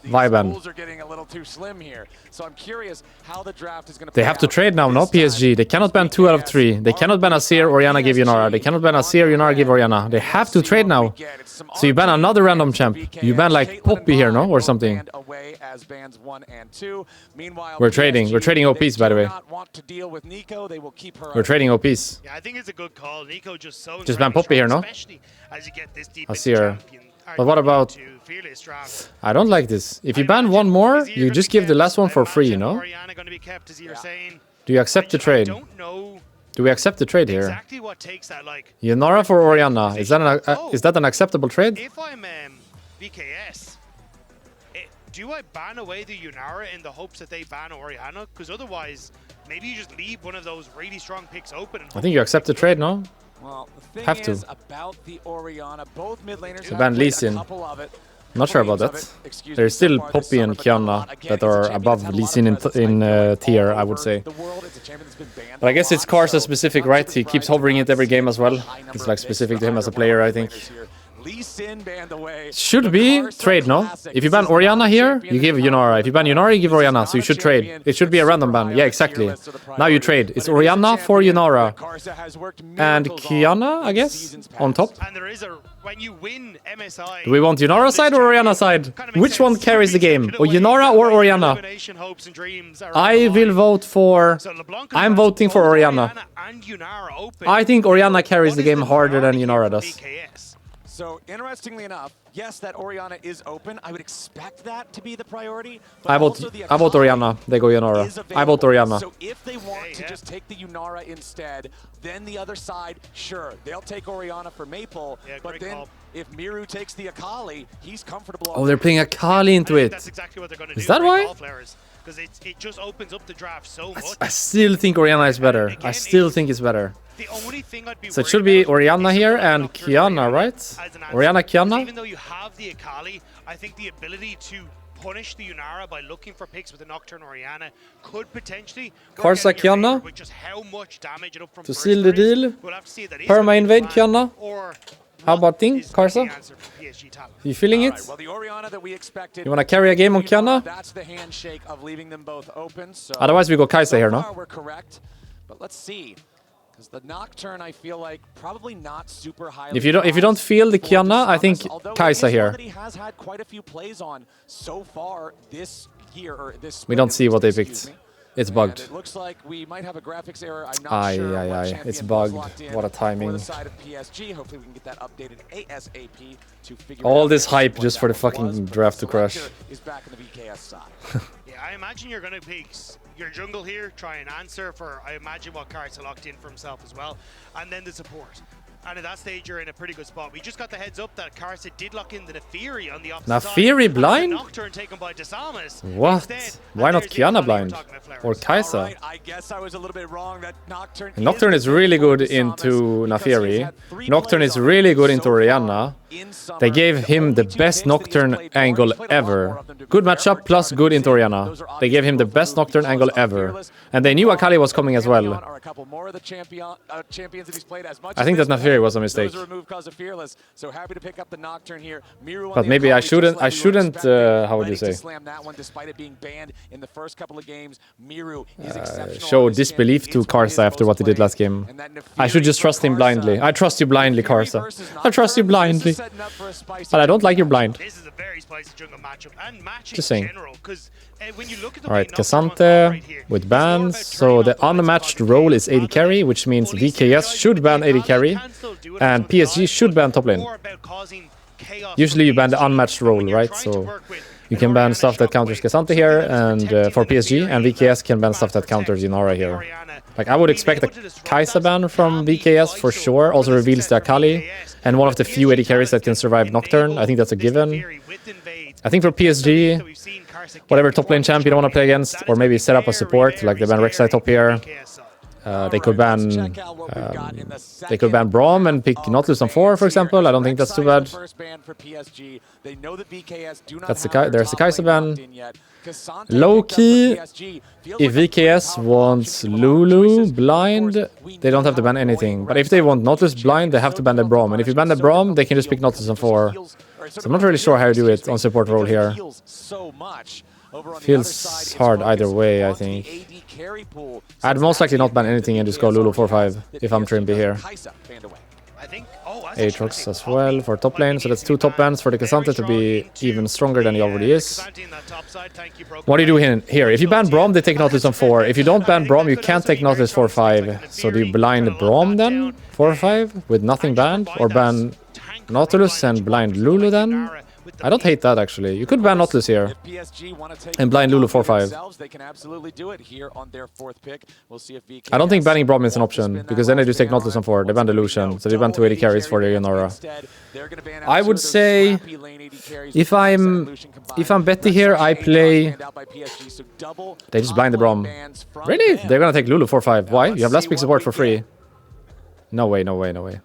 Viban. Are getting a little too slim here. So I'm curious how the draft is going to They have to trade now, no PSG. They cannot ban 2 out of 3. They cannot ban Azir, Orianna, give Yunara. They cannot ban Azir, Yunara, give Orianna. They have to trade now. So you ban another random champ. You ban like Poppy here, no? Or something. We're trading. We're trading OPs, by the way. We're trading OPs. Yeah, I think it's a good call. Nico just so ban Poppy here, no? As you get this deep Azir. But what about... I don't like this. If you ban one more, you just give the last one for free, you know? Do you accept the trade? Do we accept the trade here? Yunara for Orianna. Is that an acceptable trade? If I'm VKS, do I ban away the Yunara in the hopes that they ban Orianna? Because otherwise, maybe you just leave one of those really strong picks open. I think you accept the trade, no? Well, the thing have to. Is about the Orianna, both mid laners ban Lee Sin. Not sure about that. There's still Poppy and Kiana that are above Lee Sin in tier, I would say. But I guess it's Karsa specific, right? He keeps hovering it every game as well. It's like specific to him as a player, I think. Should be trade, no? If you ban Orianna here, you give Yunara. If you ban Yunara, you give Orianna. So you should trade. It should be a random ban. Yeah, exactly. Now you trade. It's Orianna for Yunara. And Kiana, I guess, on top. And there is a... When you win MSI... Do we want Yunara side or Orianna side? Which one carries the game? Or Yunara or Orianna? I will vote for... I'm voting for Orianna. I think Orianna carries the game harder than Yunara does. So interestingly enough, yes, that Orianna is open. I would expect that to be the priority. I vote Orianna. They go Yunara. I vote Orianna. So if they want to just take the Yunara instead, then the other side, sure, they'll take Orianna for Maple. But then if Miru takes the Akali, he's comfortable. Oh, they're playing Akali into it. That's exactly what they're going to do. Is that why? Because it just opens up the draft so much. I still think Orianna is better. I still think it's better. The only thing I'd be So it should be Orianna here and Kiana, right? Orianna, Kiana? Even though you have the Akali, I think the ability to punish the Yunara by looking for picks with the Nocturne Orianna could potentially Karsa, Kiana? with just how much damage it up from To seal the deal. We'll have to see that Perma invade Kiana? Or how about Ding, Karsa? You feeling it? Well, the Orianna that we expected, You want to carry a game on Kiana? That's the handshake of leaving them both open. So Otherwise we go Kaisa here, no? We're correct, but let's see. Because the Nocturne, I feel like probably not super high. If you don't feel the Kiana, I think Kaisa here. He has had quite a few plays on so far this year or this. We don't see what they picked. It's bugged. It looks like we might have a graphics error. I'm not sure what champion It's was bugged. locked in What a timing. for the side of PSG. Hopefully we can get that updated ASAP to figure All out this hype what just for the that was, fucking but draft the to crash. selector is back in the VKS side. Yeah, I imagine you're going to pick your jungle here, try and answer for, I imagine, what Karsa locked in for himself as well, and then the support. And at that stage, you're in a pretty good spot. We just got the heads up that Karsa did lock in the Nefiri on the opposite side. Nefiri blind? Nocturne taken by Desamas. What? Why not Kiana blind? Or Kaisa? Right, I guess I was a little bit wrong. That Nocturne is really good into Nefiri. Nocturne is really good into Orianna. They gave him the best Nocturne angle ever. Good matchup plus good into Orianna. They gave him the best Nocturne angle ever. And they knew Akali was coming as well. I think that Nefiri was a mistake. But maybe I shouldn't, how would you say? Show disbelief to Karsa after what he did last game. I should just trust him blindly. I trust you blindly, Karsa. I trust you blindly. But I don't like your blind. This is a very spicy jungle matchup and match Just in saying. general, because when you look at the Alright, way Nocturne wants to operate Cassante here, with it's more bans. about So turning the off the unmatched bot role side is AD carry, which means Police VKS guys should ban AD carry, can still do it and on the PSG side, should ban top lane. more about causing chaos Usually you for ban the PSG. unmatched When role, you're right? trying to So work with you an can ban Orianna stuff that counters Shockwave, Cassante here, something that's and protecting for the PSG, and Nefiri, VKS can ban but stuff that counters protect Yunara the here. Orianna. Like I would Being expect a able to disrupt Kaisa that ban from can be VKS for vital sure. Also for the reveals the success for Akali, VKS. and one of the few AD carries that can survive Nocturne. I think that's a given. I think for PSG, whatever top lane champ you don't want to play against, or maybe set up a support, like they ban Rek'Sai top here. They could ban Braum and pick Nautilus on 4, for example. I don't think that's too bad. There's the Kaisa ban. Low key, if VKS wants Lulu blind, they don't have to ban anything. But if they want Nautilus blind, they have to ban the Braum. And if you ban the Braum, they can just pick Nautilus on 4. So I'm not really sure how you do it on support role here. Feels hard either way, I think. I'd most likely not ban anything and just go Lulu 4-5 if I'm Trimby here. Aatrox as well for top lane, so that's 2 top bans for the Cassante to be even stronger than he already is. What do you do here? If you ban Braum, they take Nautilus on 4. If you don't ban Braum, you can't take Nautilus 4-5. So do you blind Braum then? 4-5 with nothing banned? Or ban Nautilus and blind Lulu then? I don't hate that actually. You could ban Nautilus here and blind Lulu 4-5. I don't think banning Braum is an option, because then they just take Nautilus on 4. They ban the Lucian, so they ban 2 AD carries for the Yunara. I would say if I'm Betty here, I play. They just blind the Braum. Really? They're gonna take Lulu 4-5. Why? You have last pick support for free. No way, no way, no way.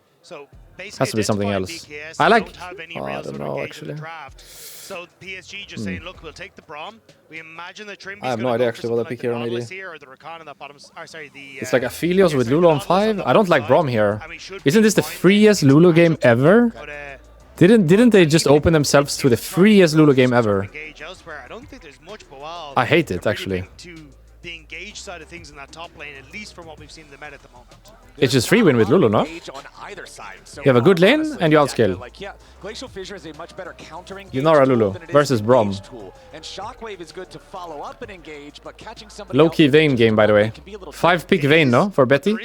Has to be something else. I like. Oh, I don't know actually. So PSG just saying, look, we'll take the Braum. We imagine that Trimby's I have no idea actually what I pick here on AD. It's like the Aphelios with Lulu on 5. I don't like Braum here. Isn't this the freest Lulu game ever? Didn't they just open themselves to the freest Lulu game ever? I hate it actually. The engage side of things in that top lane, at least from what we've seen in the meta at the moment. It's just free win with Lulu, no? You have a good lane and you outscale. Yunara Lulu versus Braum. Low-key Vayne game, by the way. 5 pick Vayne, no? For Betty?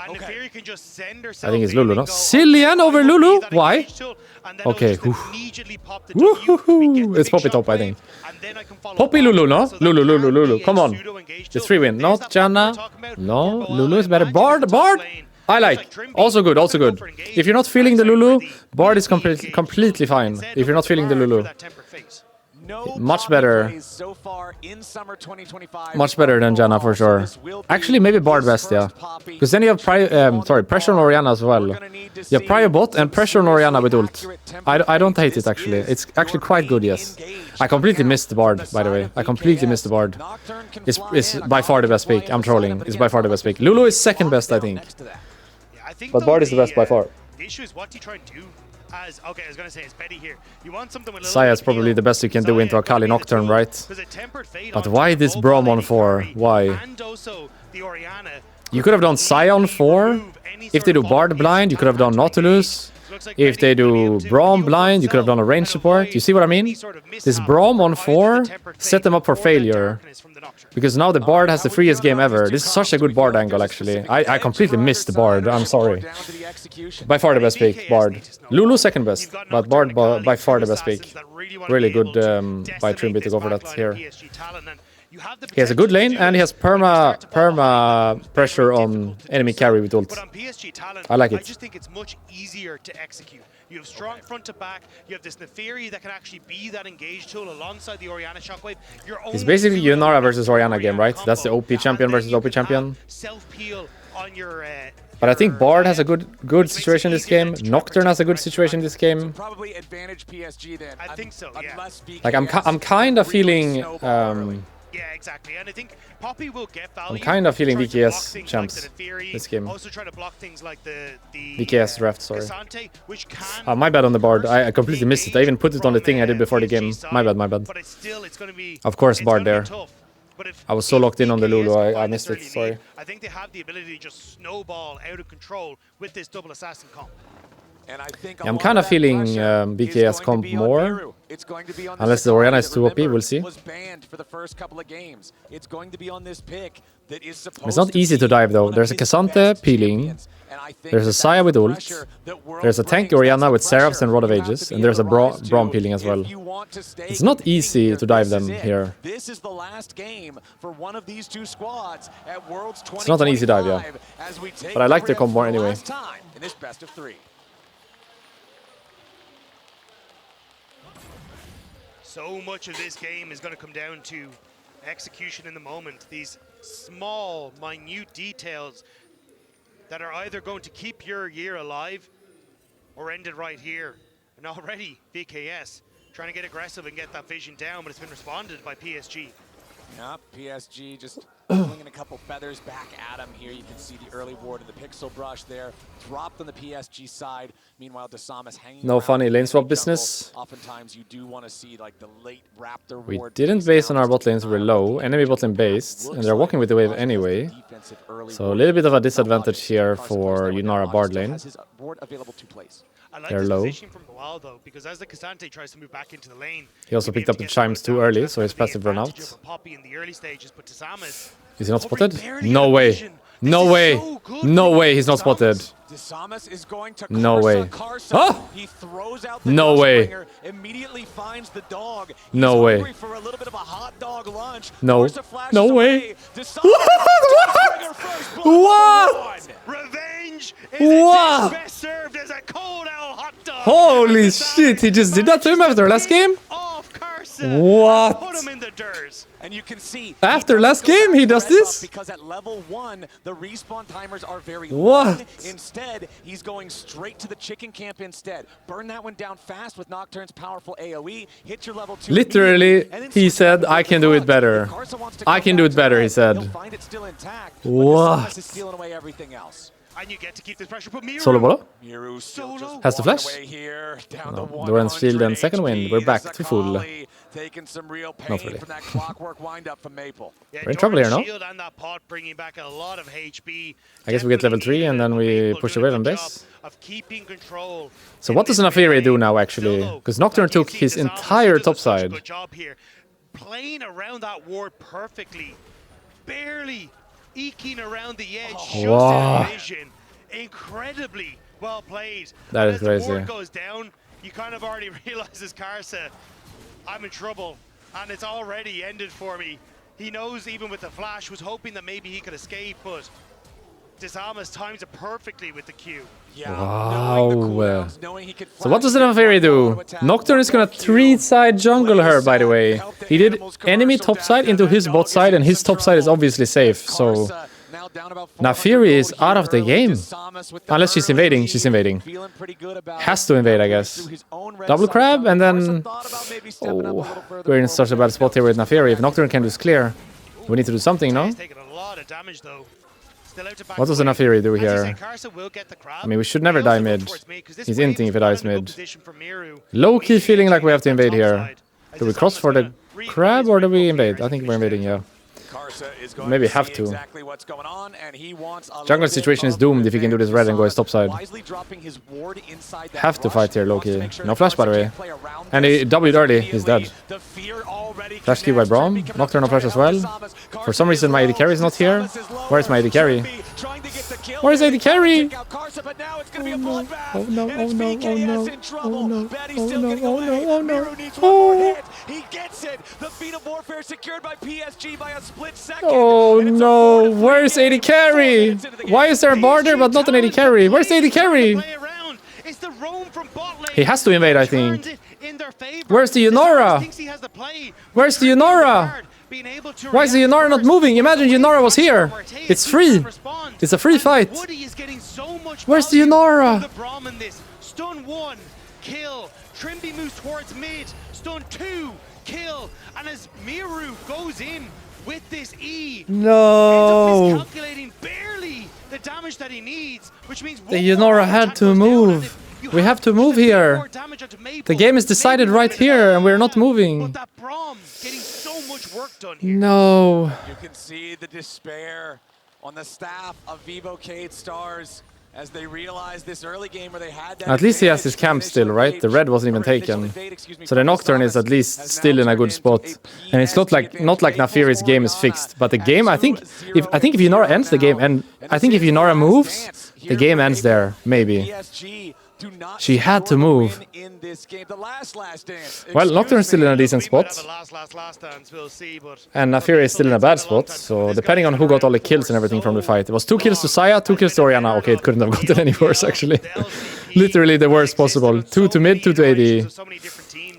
And Okay. Neferi can just send herself I think it's in Lulu, and no? go, Cillian okay, over I will be Lulu? that Why? engaged tool, and then I'll Okay, just whew. immediately pop the W, we Woohoo! get the It's big Poppy top, I shockwave, think. and then I can follow Poppy up Lulu, on no? that, so that Lulu, can Lulu, be Lulu. a Come on. pseudo-engaged It's tool. 3-win. There's Not that Poppy we're Janna. talking about. No, Orboa, Lulu is and better. Magic Bard, in the top Bard! lane. I Looks like. Trimby Also good, also doesn't go good. for engage. If you're not feeling the Sorry, Lulu, for the Bard is easy engage completely tool. fine. Instead, If you're not the feeling the Bard Lulu. for that tempered phase. No Much Poppy better. plays so far in summer 2025 Much better than Janna for overall, so sure. this will be Actually, maybe Bard his best, yeah. first Poppy. Because then you have pressure on Orianna as well. We're gonna need to You have see Prio bot and some pressure on Orianna with seriously ult. accurate tempered I don't hate phase. it actually. This It's is actually your quite good, main yes. engage. I completely Now, missed the Bard, from the by the side way. of I completely BKS, missed the Bard. Nocturne can It's fly in, by far the Akali best can pick. fly I'm in trolling. but It's again, by far the best Poppy pick. Lulu is is second locked best, I down think. next to that. Yeah, I think But though Bard is the best by far. The issue is what do you try and do? Okay, I was gonna say it's Betty here. You want something with a little Saya bit is of probably appeal. the best you can do Saya into is gonna Akali be the Nocturne, tool, right? 'cause a tempered fade But on why top this of Braum Lady on 4? Curry Why? And also the Orianna. You could have done Saya on 4. If they do Bard blind, you could have done Nautilus. If they do Braum blind, you could have done a range support. You see what I mean? This Braum on 4 set them up for failure. Because now the Bard has the freest game ever. This is such a good Bard angle, actually. I completely missed the Bard. I'm sorry. By far the best pick, Bard. Lulu second best, but Bard by far the best pick. Really good by Trimby to go for that here. He has a good lane and he has perma pressure on enemy carry with ult. But on PSG talent, I like it. I just think it's much easier to execute. You have strong front to back. You have this Neferi that can actually be that engage tool alongside the Orianna Shockwave. It's basically Yunara versus Orianna game, right? That's the OP champion versus OP champion. Self-peel on your But I think Bard has a good situation in this game. Nocturne has a good situation in this game. Probably advantage PSG then. I think so, yeah. Unless Like I'm kind of feeling yeah, exactly. And I think Poppy will get value. I'm kind of feeling trying to block VKS things champs like the Neferi, this game. Also try to block things like the VKS draft, sorry. Cassante, which can My bad on the Bard. I completely missed it. I even put it on the thing I did before the game. My bad, my bad. But it's going to be Of course, Bard there. tough. But if I was so locked in on the BKS Lulu, can I find missed this it, early sorry. lead, I think they have the ability to just snowball out of control with this double assassin comp. And I think I'm kind of feeling BKS comp more. Unless the Orianna is too OP, we'll see. Was banned for the first couple of games. It's going to be on this pick that is supposed It's not easy to dive though. There's a Cassante peeling. There's a Saya with ult. There's a tank Orianna with Seraphs and Rod of Ages. And there's a Braum peeling as well. It's not easy to dive them here. This is the last game for one of these two squads at Worlds 2025. It's not an easy dive, yeah. But I like the comp more anyway. In this best of 3. So much of this game is going to come down to execution in the moment. These small, minute details that are either going to keep your year alive or end it right here. And already, VKS trying to get aggressive and get that vision down, but it's been responded by PSG. Yeah, PSG just swinging a couple feathers back at him here. You can see the early ward of the pixel brush there. Dropped on the PSG side. Meanwhile, Desamas hanging No around funny in lane the swap jungle. business. Oftentimes, you do want to see like the late Raptor We ward. didn't base on our bot lanes, we're low. Enemy bot lane based, and they're walking with the wave anyway. So a little bit of a disadvantage here for Yunara Bard lane. I like They're this low. position from Bilal though, because as the Cassante tries to move back into the lane, He also he'll be picked able up to the get some chimes good too damage. early, That's so his kind of the passive run out. advantage of Poppy in the early stages, but Desamas, Is he not Poppy spotted? barely No got the way. vision. No This is way. so good No from way, he's not Desamas. spotted. Desamas is going to No Karsa, way. Karsa. Oh! He throws out the No way. Dustbringer, immediately finds the dog. No He's way. hungry for a little bit of a hot dog lunch. No. Karsa flashes No way. away. Desamas, Dustbringer first blood. What? Revenge is What? best served as a cold owl hot dog. Holy Desamas shit, he just did that to him after last game? Off Karsa. What? Put him in the dirt. And you can see After he last doesn't go game, back he to does red buff this? because at level 1 the respawn timers are very What? long. Instead, he's going straight to the chicken camp instead. Burn that one down fast with Nocturne's powerful AoE. Hit your level 2. Literally, and then he switch said, up I to can the do it front. better. If Karsa wants to I come can do back it better, to he red, said. He'll find it still intact. What? Desamas is stealing away everything else. And you get to keep this pressure. But Miru, Solo bolo? Miru still just Has the walking flash? away here, down No. to Doran's shield and 100 second wind. HP. We're back This to full. Akali taking some real pain Not really. from that clockwork windup from Maple. yeah, We're in trouble here, Doran's no? shield and that pot bringing back a lot of HP. I guess we get level Definitely 3 and then we Maple push doing away a from good base. job Of keeping control. So what does an Neferi do now, actually? Because Nocturne took his entire top side. Good job here, playing around that ward perfectly, barely eking around the edge, Wow. just vision. Incredibly well played. That is as the crazy. board goes down, you kind of already realize as Karsa, I'm in trouble, and it's already ended for me. He knows even with the flash, was hoping that maybe he could escape, but Disarmas times it perfectly with the Q. Wow. So what does the Naafiri do? Nocturne is gonna 3-side jungle her, by the way. He did enemy top side into his bot side, and his top side is obviously safe, so... Naafiri is out of the game. Unless she's invading, she's invading. Has to invade, I guess. Double crab, and then... Oh, we're in such a bad spot here with Naafiri. If Nocturne can just clear, we need to do something, no? What does the Naafiri do here? I mean, we should never die mid. He's inting if he dies mid. Low-key feeling like we have to invade here. Do we cross for the crab or do we invade? I think we're invading, yeah. Maybe have to. Jungle situation is doomed if he can do this red and go his top side. Have to fight here, low-key. No flash, by the way. And he W'd early. He's dead. Flash key by Braum. Nocturne no flash as well. For some reason, my AD carry is not here. Where's my AD carry? Where's AD carry? Oh no, oh no, oh no, oh no, oh no, oh no, oh no, oh no. He gets it! The feat of warfare secured by PSG by a split second. Oh no, where's AD carry? Why is there a bar there but not an AD carry? Where's the AD carry? He has to invade, I think. Where's the Yunara? Where's the Yunara? Why is the Yunara not moving? Imagine Yunara was here. It's free. It's a free fight. Where's the Yunara? Stun 1, kill. Trimby moves towards mid. Stun 2, kill. And as Miru goes in with this E, no. ends up miscalculating barely the damage that he needs, which means the Yunara had to move. We have to move here. The game is decided right here and we're not moving. No. You can see the despair on the staff of Vivo Cade Stars as they realize this early game where they had that. At least he has his camp still, right? The red wasn't even taken. So the Nocturne is at least still in a good spot. And it's not like Naafiri's game is fixed, but the game, I think if Yunara ends the game, and I think if Yunara moves, the game ends there, maybe. She had to move. Well, Nocturne's still in a decent spot. And Naafiri is still in a bad spot. So depending on who got all the kills and everything from the fight. It was 2 kills to Saya, 2 kills to Orianna. Okay, it couldn't have gotten any worse actually. Literally the worst possible. 2 to mid, 2 to AD.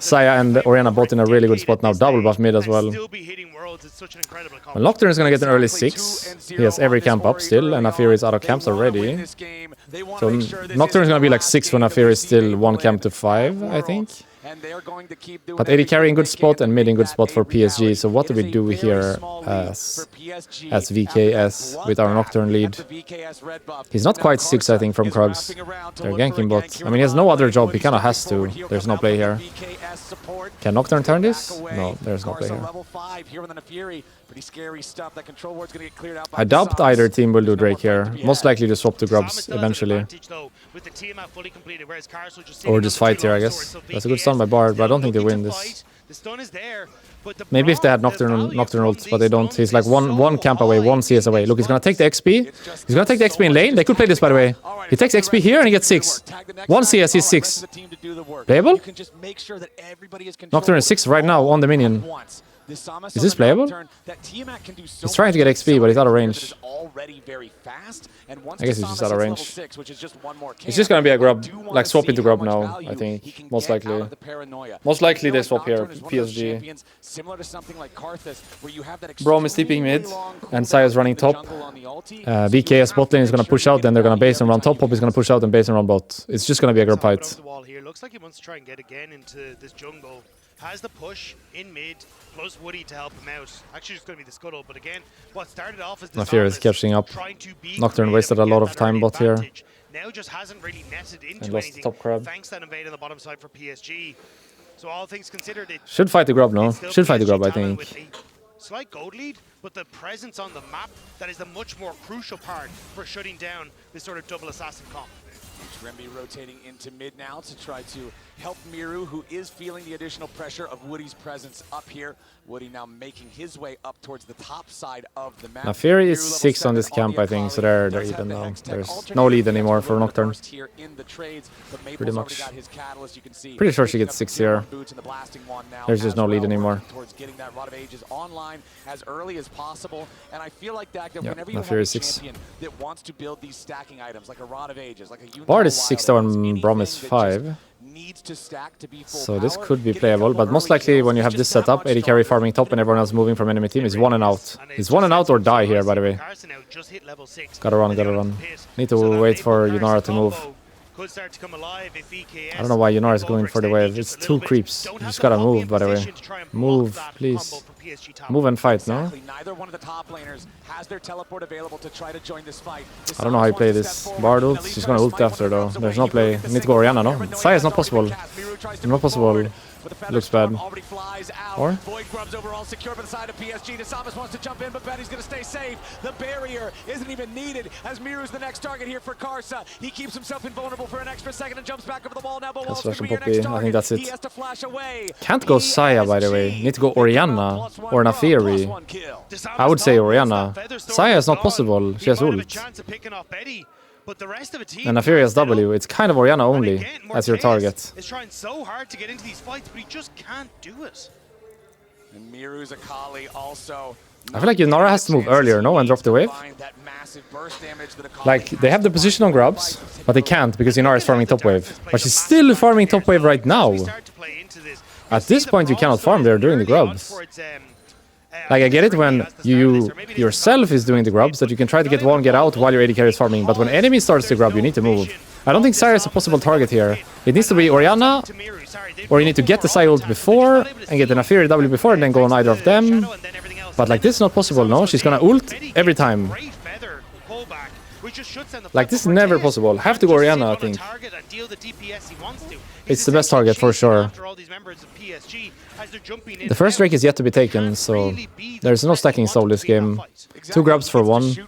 Saya and Orianna both in a really good spot now. Double buff mid as well. Well, Nocturne is gonna get an early 6. He has every camp up still, and Naafiri is out of camps already. So Nocturne is gonna be like 6 when Naafiri is still 1 camp to 5, I think. But AD carry in good spot and mid in good spot for PSG. So what do we do here as VKS with our Nocturne lead? He's not quite 6, I think, from Krugs. They're ganking bot. I mean, he has no other job. He kind of has to. There's no play here. Can Nocturne turn this? No, there's no play here. I doubt either team will do Drake here. Most likely to swap to Grubs eventually. Or just fight here, I guess. That's a good stun by Bard, but I don't think they win this. Maybe if they had Nocturne ults, but they don't. He's like one camp away, 1 CS away. Look, he's gonna take the XP. He's gonna take the XP in lane. They could play this, by the way. He takes XP here and he gets 6. 1 CS, he's 6. Playable? Nocturne is 6 right now on the minion. Is this playable? He's trying to get XP, but he's out of range. I guess he's just out of range. It's just gonna be a grub, like swap into grub now, I think. Most likely. Most likely they swap here, PSG. Braum is TPing mid, and Saya's running top. VKS bot lane is gonna push out, then they're gonna base and run top. Pop is gonna push out and base and run bot. It's just gonna be a grub fight. Looks like he wants to try and get again into this jungle. Has the push in mid, plus Woody to help him out. Actually, it's going to be the scuttle, but again, what started off as Naafiri is catching up. Nocturne wasted a lot of time bot here. Now just hasn't really netted into and lost anything. Top crab. Thanks to that invade on the bottom side for PSG. So all things considered, it should fight the grub, no? Should fight the grub, I think. Slight gold lead, but the presence on the map, that is the much more crucial part for shutting down this sort of double assassin comp. Trimby rotating into mid now to try to help Miru, who is feeling the additional pressure of Woody's presence up here. Woody now making his way up towards the top side of the map. Now Fury is 6 on this camp, I think, so they're even now. There's no lead anymore for Nocturne. Pretty much. Pretty sure she gets 6 here. There's just no lead anymore. Towards getting that Rod of Ages online as early as possible, and I feel like that whenever you have Fury a 6. champion that wants to build these stacking items like a Rod of Ages, like a Bard is 6 and Brom is 5. So this could be playable, but most likely when you have this setup, AD carry farming top and everyone else moving from enemy team, is 1 and out. It's 1 and out or die here, by the way. Gotta run, gotta run. Need to wait for Yunara to move. I don't know why Yunara is going for the wave. It's 2 creeps. You just gotta move, by the way. Move, please. Move and fight, no? Neither one of the top laners has their teleport available to try to join this fight. I don't know how you play this. Bard ult, she's gonna ult after though. There's no play. Need to go Orianna, no? Saya is not possible. Not possible. Looks bad. Or? Void Grub's overall secure by the side of PSG. Desamas wants to jump in, but Betty's gonna stay safe. The barrier isn't even needed as Miru's the next target here for Karsa. He keeps himself invulnerable for an extra second and jumps back over the wall now, but Let's flash and Poppy. I think that's it. He has to flash away. Can't go Saya, by the way. Need to go Orianna or Nafiri. I would say Orianna. Saya is not possible. She has ult. But the rest of the team And Nafiri has W. It's kind of Orianna only as your target. Is trying so hard to get into these fights, but he just can't do it. And Miru's Akali also. I feel like Yunara has to move earlier, no? And drop the wave. Like, they have the position on grubs, but they can't because Yunara is farming top wave. But she's still farming top wave right now. At this point, you cannot farm there during the grubs. Like, I get it when you yourself is doing the grubs, that you can try to get one, get out while your AD carry is farming. But when enemy starts to grub, you need to move. I don't think Saya is a possible target here. It needs to be Orianna, or you need to get the Saya ult before, and get the Nafiri W before, and then go on either of them. But like, this is not possible, no? She's gonna ult every time. Like, this is never possible. Have to go Orianna, I think. It's the best target for sure. The first Drake is yet to be taken, so there's no stacking soul this game. 2 grubs for 1.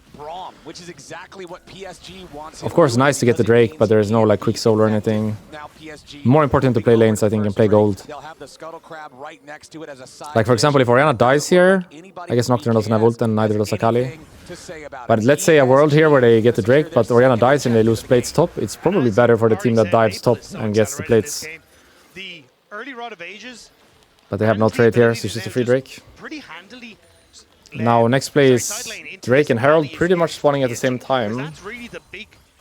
Of course, nice to get the Drake, but there's no like quick soul or anything. More important to play lanes, I think, and play gold. Like, for example, if Orianna dies here, I guess Nocturne doesn't have ult and neither does Akali. But let's say a world here where they get the Drake, but Orianna dies and they lose plates top, it's probably better for the team that dives top and gets the plates. But they have no trade here, so it's just a free Drake. Now, next play is Drake and Herald pretty much spawning at the same time.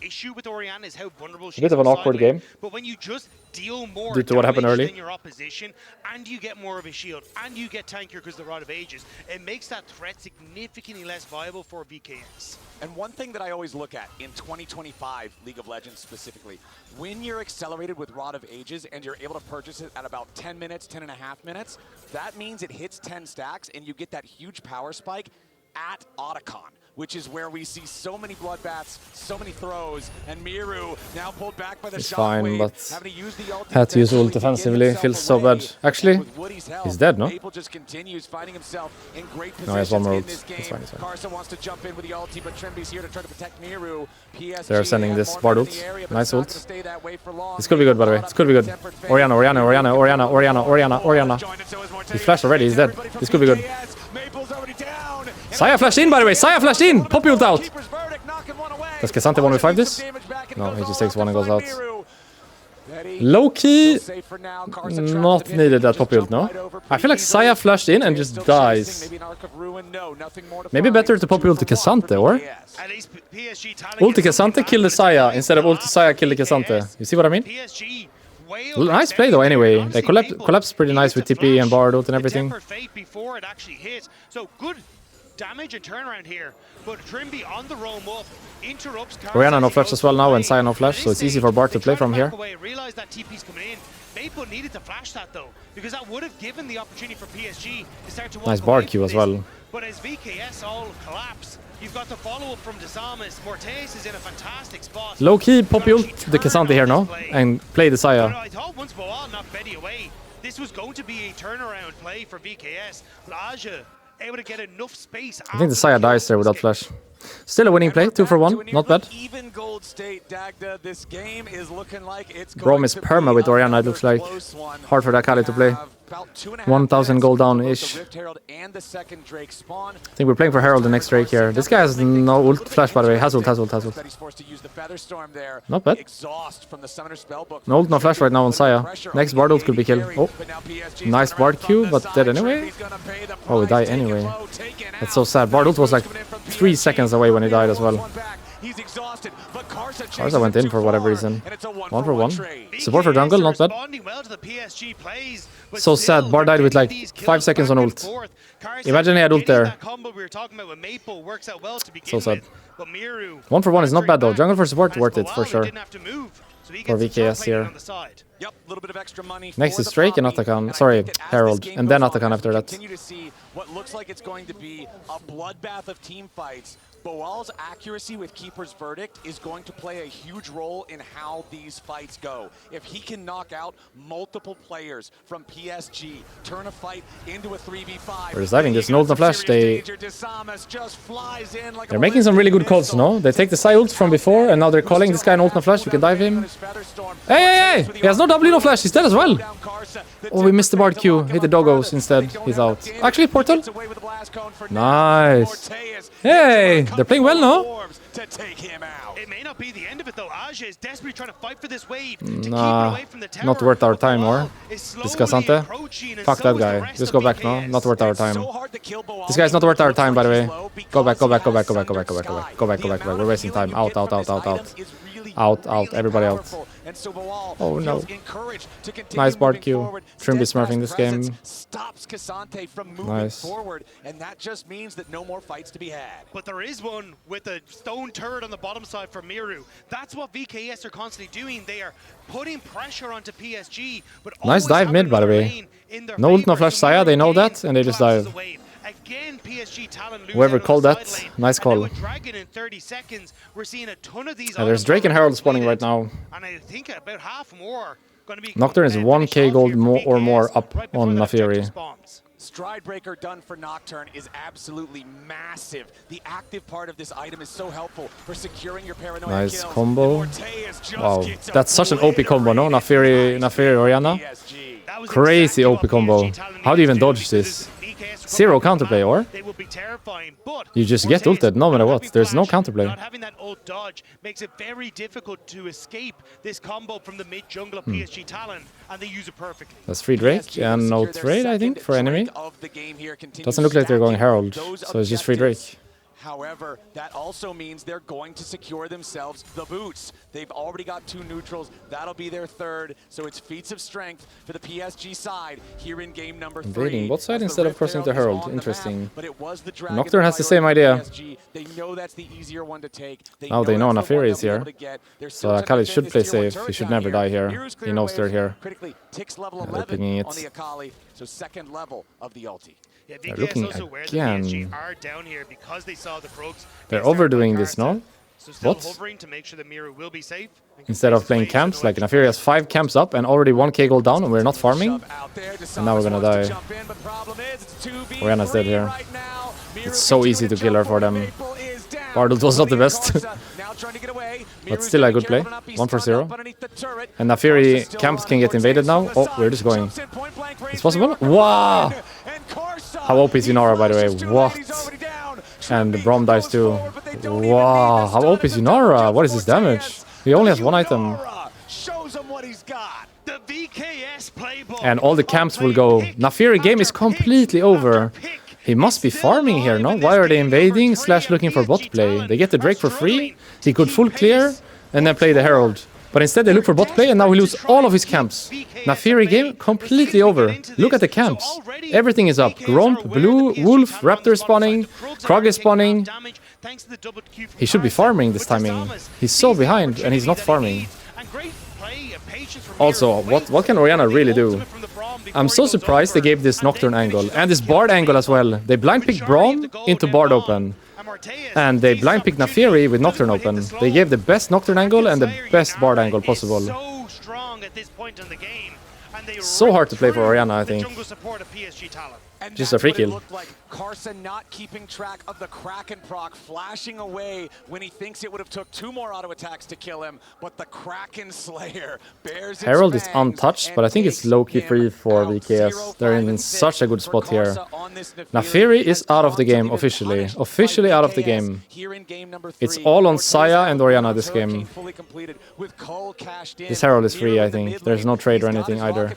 Issue with Orianna is how vulnerable she a bit of an awkward game. But when you just deal more due to what happened early than your opposition, and you get more of a shield, and you get tankier because the Rod of Ages, it makes that threat significantly less viable for VKS. And one thing that I always look at in 2025 League of Legends specifically, when you're accelerated with Rod of Ages and you're able to purchase it at about 10 minutes, 10 and a half minutes, that means it hits 10 stacks and you get that huge power spike at Otacon, which is where we see so many bloodbaths, so many throws, and Miru now pulled back by the fine, but having to use the ult had to use ult defensively. Feels so bad. Actually, he's dead, no? just continues finding himself in great No, he has one more ult. It's It's fine, it's fine. Karsa wants to jump in with the ulti, but Trimby's here to try to protect Miru. They're sending this Bard ult. Nice ult. This could be good, by the way. This could be good. Orianna, Orianna, Orianna, Orianna, Orianna, Orianna, Orianna. He's flashed already. He's dead. This could be good. Saya flashed in, by the way. Saya flashed in. Poppy ult out. Does Cassante 1v5 this? No, he just takes one and goes out. Low-key, not needed that Poppy ult, no? I feel like Saya flashed in and just dies. Maybe better to Poppy ult to Cassante, or? Ult to Cassante, kill the Saya, instead of ult to Saya, kill the Cassante. You see what I mean? Nice play though, anyway. They collapsed pretty nice with TP and Bard ult and everything. Damage and turnaround here, but Trimby on the roam up interrupts. Orianna no flash as well now, and Saya no flash, so it's easy for Bard to play from here. Realize that TP's coming in. Maple needed to flash that though, because that would have given the opportunity for PSG to start to walk nice Bard Q as well. But as VKS all collapse, you've got the follow-up from Desamas. Mortes is in a fantastic spot. Low-key Poppy ult the Cassante here, no? And play the Saya. I thought once Boal knocked Betty away, this was going to be a turnaround play for VKS, but Aja able to get enough space. I think the Saya dies there without flash. Still a winning play, 2 for 1, not bad. Even gold state, Dagda. This game is looking like it's Brom is perma with Orianna, it looks like. Hard for that Kali to play. 1,000 gold down-ish. I think we're playing for Herald the next Drake here. This guy has no ult flash, by the way. Has ult. Not bad. No ult, no flash right now on Saya. Next Bard ult could be killed. Oh, nice Bard Q, but dead anyway. Oh, he died anyway. That's so sad. Bard ult was like 3 seconds away when he died as well. Karsa went in for whatever reason. 1 for 1. Support for jungle, not bad. So sad, Bard died with like 5 seconds on ult. Imagine he had ult there. So sad. 1 for 1 is not bad though. Jungle for support, worth it for sure. For VKS here. Next is Drake and Atakan. Sorry, Herald. And then Atakan after that. Continue to see what looks like it's going to be a bloodbath of team fights. Boal's accuracy with Keeper's Verdict is going to play a huge role in how these fights go. If he can knock out multiple players from PSG, turn a fight into a 3v5. We're deciding this ult and flash. They're making some really good calls, no? They take the Psy ult from before and now they're calling this guy an ult and flash. We can dive him. Hey! He has no W, no flash. He's dead as well. Oh, we missed the Bard Q. Hit the doggos instead. He's out. Actually, Portal. Nice. Hey! They're playing well, no? It may not be the end of it though. Aja is desperately trying to fight for this wave. Nah, not worth our time, or? Discasante? Fuck that guy. Just go back, no? Not worth our time. This guy's not worth our time, by the way. Go back. We're wasting time. Out. Everybody out. Oh no. Nice Bard Q. Trimby smurfing this game. Nice. And that just means that no more fights to be had. But there is one with a stone turret on the bottom side for Miru. That's what VKS are constantly doing. They are putting pressure onto PSG. But nice dive mid, by the way. No ult, no flash Saya. They know that, and they just dive. Again, PSG talent Whoever called that, nice call. Dragon in 30 seconds, we're seeing a ton of these. There's Drake and Herald spawning right now. And I think about half more going to be. Nocturne is 1k gold or more up on Nafiri. Stride Breaker done for Nocturne is absolutely massive. The active part of this item is so helpful for securing your paranoia nice kills. Combo. Wow, that's such an OP combo, no? Nafiri Orianna. Crazy OP combo. How do you even dodge this? 0 counterplay, or? You just get ulted no matter what. There's no counterplay. Not having that ult dodge makes it very difficult to escape this combo from the mid jungle of PSG Talon, and they use it perfectly. That's free Drake and no trade, I think, for enemy. Doesn't look like they're going Herald, so it's just free Drake. However, that also means they're going to secure themselves the boots. They've already got 2 neutrals. That'll be their 3rd. So it's feats of strength for the PSG side here in game number 3. Invading bot side instead of crossing to Herald. Interesting. Nocturne has the same idea. They know that's the easier one to take. Now they know Nafiri is here. So Akali should play safe. He should never die here. He knows they're here. They're picking it. So 2nd level of the ulti. Yeah, they're looking again. Are down here because they saw the Krogs. They're overdoing this, no? What? To make sure the Miru will be safe. Instead of playing camps, like Nafiri has 5 camps up and already 1k gold down and we're not farming. And now we're gonna die. Orianna's dead here. It's so easy to kill her for them. Bardult was not the best. But still a good play. 1 for 0. And Nafiri camps can get invaded now. Oh, we're just going. It's possible? Wow! How OP is Yunara, by the way? What? And the Brom dies too. Wow! How OP is Yunara? What is his damage? He only has 1 item. And all the camps will go. Nafiri game is completely over. He must be farming here, no? Why are they invading / looking for bot play? They get the Drake for free. He could full clear and then play the Herald. But instead they look for bot play and now he loses all of his camps. Nafiri game completely over. Look at the camps. Everything is up. Gromp, Blue, Wolf, Raptor spawning, Krog is spawning. He should be farming this timing. He's so behind and he's not farming. Also, what can Orianna really do? I'm so surprised they gave this Nocturne angle and this Bard angle as well. They blind picked Brom into Bard open. And they blind picked Nafiri with Nocturne open. They gave the best Nocturne angle and the best Bard angle possible. So hard to play for Orianna, I think. And just a free kill. Like Carson not keeping track of the Kraken proc, flashing away when he thinks it would have took 2 more auto attacks to kill him, but the Kraken Slayer bears its Herald is fangs untouched, but I think it's and low-key takes free him for out. VKS. They're in 0-5-6 such a good spot for here. Karsa on this Nafiri is out of the game officially. Officially out of the game. Here in game number 3. It's all on Saya and Orianna this game. This Herald is free, I think. There's no trade or anything either.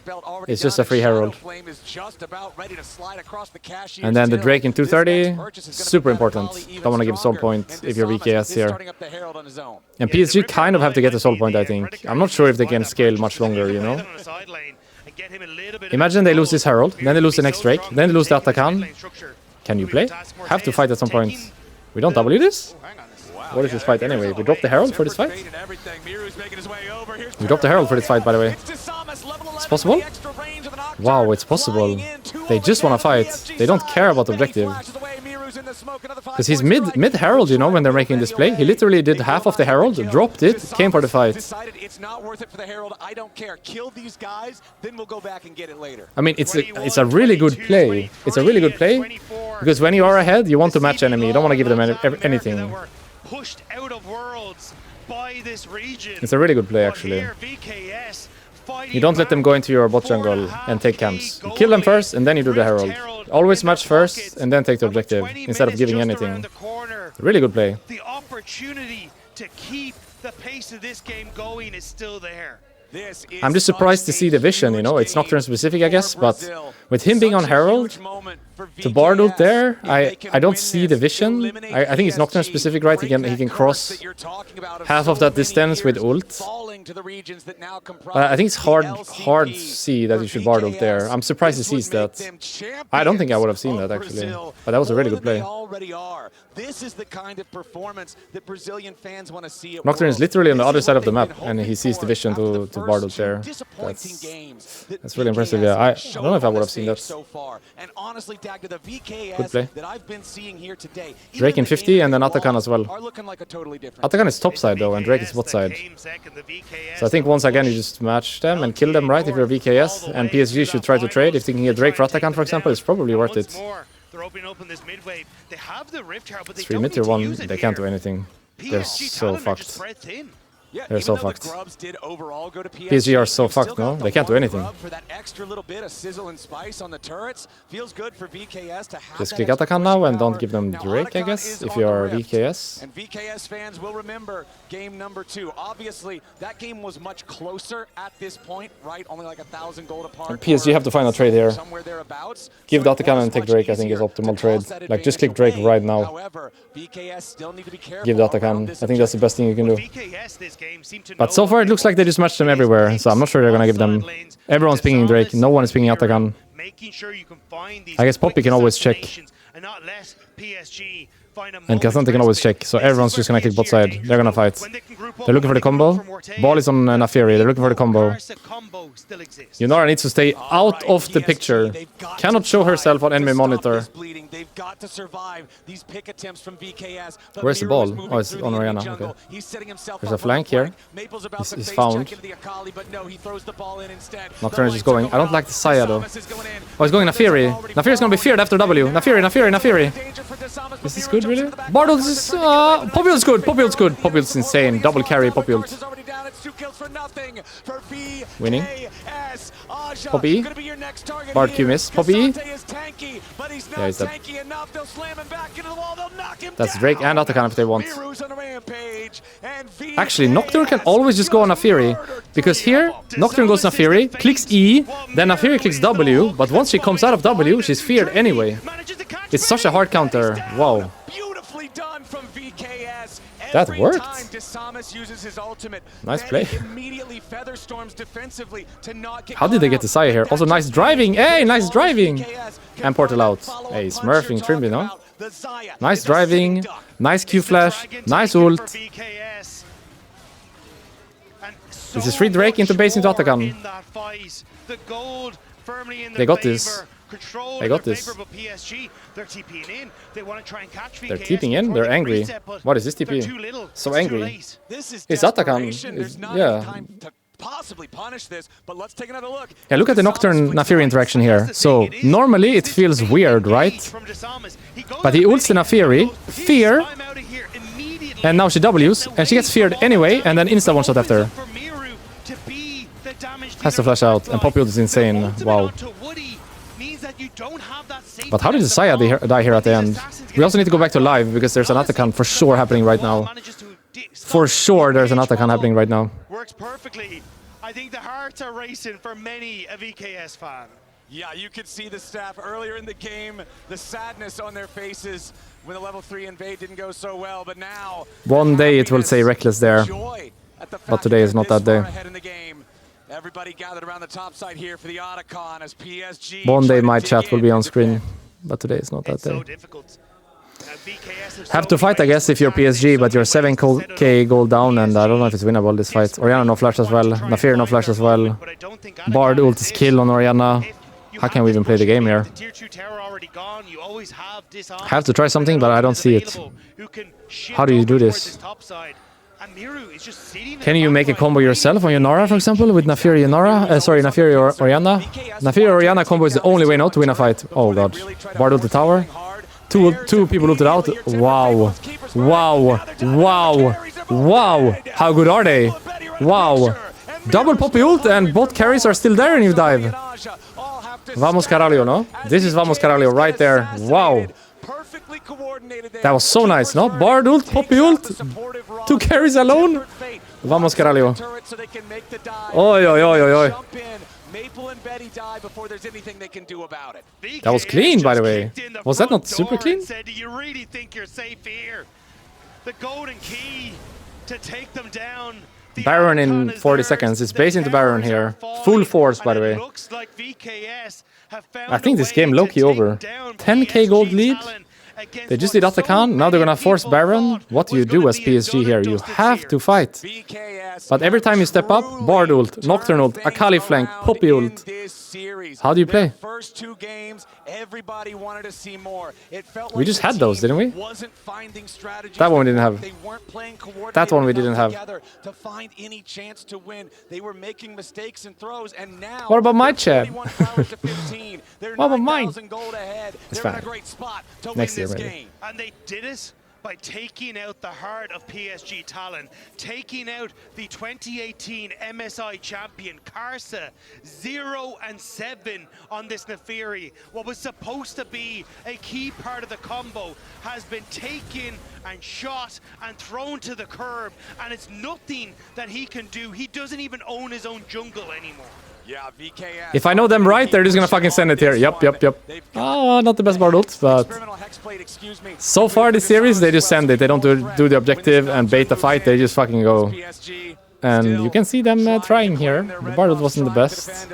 It's just a free Herald. And then the Drake in 230, super important. Don't want to give soul point if you're VKS here. And PSG kind of have to get the soul point, I think. I'm not sure if they can scale much longer, you know? Imagine they lose this Herald, then they lose the next Drake, then they lose the Atakan. Can you play? Have to fight at some point. We don't W this? What is this fight anyway? We drop the Herald for this fight? We dropped the Herald for this fight, by the way. It's possible? Wow, it's possible. They just want to fight. They don't care about the objective. Because he's mid Herald, you know, when they're making this play. He literally did half of the Herald, dropped it, came for the fight. I mean, it's a really good play. It's a really good play. Because when you are ahead, you want to match enemy. You don't want to give them anything. Pushed out of worlds by this region. It's a really good play, actually. You don't let them go into your bot jungle and take camps. You kill them first, and then you do the Herald. Always match first, and then take the objective, instead of giving anything. Really good play. The opportunity to keep the pace of this game going is still there. I'm just surprised to see the vision, you know, it's Nocturne specific, I guess, but with him being on Herald, to Bard ult there, I don't see the vision. I think it's Nocturne specific, right? He can cross half of that distance with ult. But I think it's hard to see that you should Bard ult there. I'm surprised he sees that. I don't think I would have seen that, actually. But that was a really good play. This is the kind of performance that Brazilian fans want to see. Nocturne is literally on the other side of the map, and he sees the vision to Bard ult there. That's really impressive, yeah. I don't know if I would have seen that. Good play. Drake in 50 and then Atakan as well. Atakan is top side though, and Drake is bot side. So I think once again you just match them and kill them, right, if you're VKS. And PSG should try to trade. If they can get Drake for Atakan, for example, it's probably worth it. They're opening up in this mid wave. They have the Rift Herald, but they 3 don't mid need tier to 1, use it they can't do here. anything. They're so fucked. Yeah, they're so fucked. PSG PSG are so fucked, no? They can't do anything. For that extra little bit of sizzle and spice on the turrets, feels good for VKS to have Just that click extra Atakan now and power. don't give them Now, Drake, I Atakan guess, is if on you the are Rift. VKS. And VKS fans will remember game number 2. Obviously, that game was much closer at this point, right? Only like 1,000 gold apart. And PSG have to find a trade here. Somewhere thereabouts. Give So the Atakan and take Drake, I think is optimal trade. Like, just click Drake right now. However, VKS still need to be careful. Give the Atakan. I think that's the best thing you can do. VKS this game seem to But know so far it looks like they just matched them everywhere, so I'm not sure they're gonna give them... Everyone's pinging Drake, no one is pinging Atakan. making sure you can find these I guess Poppy can always check. and not let PSG find a And Cassante can always check, so everyone's just gonna kick bot side. They're gonna fight. They're looking for the combo. Ball is on Nafiri, they're looking for the combo. Yunara needs to stay out of the picture. Cannot show herself on enemy monitor. They've got to survive these pick attempts from VKS. Where's the ball? Oh, it's on Orianna. Okay. There's a flank here. He's found. Nocturne is just going. I don't like the Saya though. Oh, he's going Nafiri. Nafiri's gonna be feared after W. Nafiri. Is this good, really? Bartles is... Popul's good. Popul's insane. Double carry, Popul. Winning. Poppy. Bard Q miss. Poppy. Yeah, he's dead. That's Drake and Atakan if they want. Actually, Nocturne can always just go on Nafiri. Because here, Nocturne goes Nafiri, clicks E, then Nafiri clicks W, but once she comes out of W, she's feared anyway. It's such a hard counter. Wow. That worked. Nice play. How did they get the Saya here? Also, nice driving. Hey, nice driving. And portal out. Hey, smurfing Trimby, no? Nice driving. Nice Q flash. Nice ult. This is free Drake into base into Atakan. They got this. They got this. They're TPing in? They're angry. What is this TP? So angry. It's Atakan. Yeah. possibly punish this, but let's take another look. Yeah, look at the Nocturne Naafiri interaction here. So normally it feels weird, right? But he ults the Naafiri, fear, and now she Ws, and she gets feared anyway, and then insta one-shot after. Has to flash out, and Poppy ult is insane. Wow. But how did the Saya die here at the end? We also need to go back to live, because there's an Atakan for sure happening right now. For sure there's an Atakan happening right now. Works perfectly. I think the hearts are racing for many a VKS fan. Yeah, you could see the staff earlier in the game, the sadness on their faces when the level 3 invade didn't go so well, but now... One day it will say Reckless there, but today is not that day. Everybody gathered around the top side here for the Otacon as PSG... One day my chat will be on screen, but today is not that day. Have to fight, I guess, if you're PSG, but you're 7k gold down, and I don't know if it's winnable, this fight. Orianna no flash as well, Naafiri no flash as well. Bard ult is kill on Orianna. How can we even play the game here? Have to try something, but I don't see it. How do you do this? Can you make a combo yourself on Yonara, for example, with Naafiri Yonara? Sorry, Naafiri or Orianna? Naafiri Orianna combo is the only way not to win a fight. Oh god. Bard ult the tower. Two people ulted out. Wow. Wow. Wow. Wow. How good are they? Wow. Double Poppy ult and both carries are still there in you dive. Vamos Caralho, no? This is Vamos Caralho right there. Wow. That was so nice, no? Bard ult, Poppy ult. 2 carries alone. Vamos Caralho. Oi, oi, oi, oi, oi. Maple and Betty die before there's anything they can do about it. That was clean, by the way. Was that not super clean? Said, do you really think you're safe here? The golden key to take them down. Baron in 40 seconds. It's based into Baron here. Full force, by the way. I think this game low-key over. 10k gold lead. They just did Atakan, now they're gonna force Baron. What do you do as PSG here? You have to fight. But every time you step up, Bard ult, Nocturne ult, Akali flank, Poppy ult. How do you play? We just had those, didn't we? That one we didn't have. That one we didn't have. What about my chat? What about mine? It's fine. Next year, maybe. And they did it by taking out the heart of PSG talent, taking out the 2018 MSI champion Karsa, 0-7 on this Naafiri. What was supposed to be a key part of the combo has been taken and shot and thrown to the curb, and it's nothing that he can do. He doesn't even own his own jungle anymore. Yeah, VKS. If I know them right, they're just gonna fucking send it here. Yup. Oh, not the best Bard ult, but so far this series, they just send it. They don't do the objective and bait the fight, they just fucking go. And you can see them trying here. The Bard ult wasn't the best.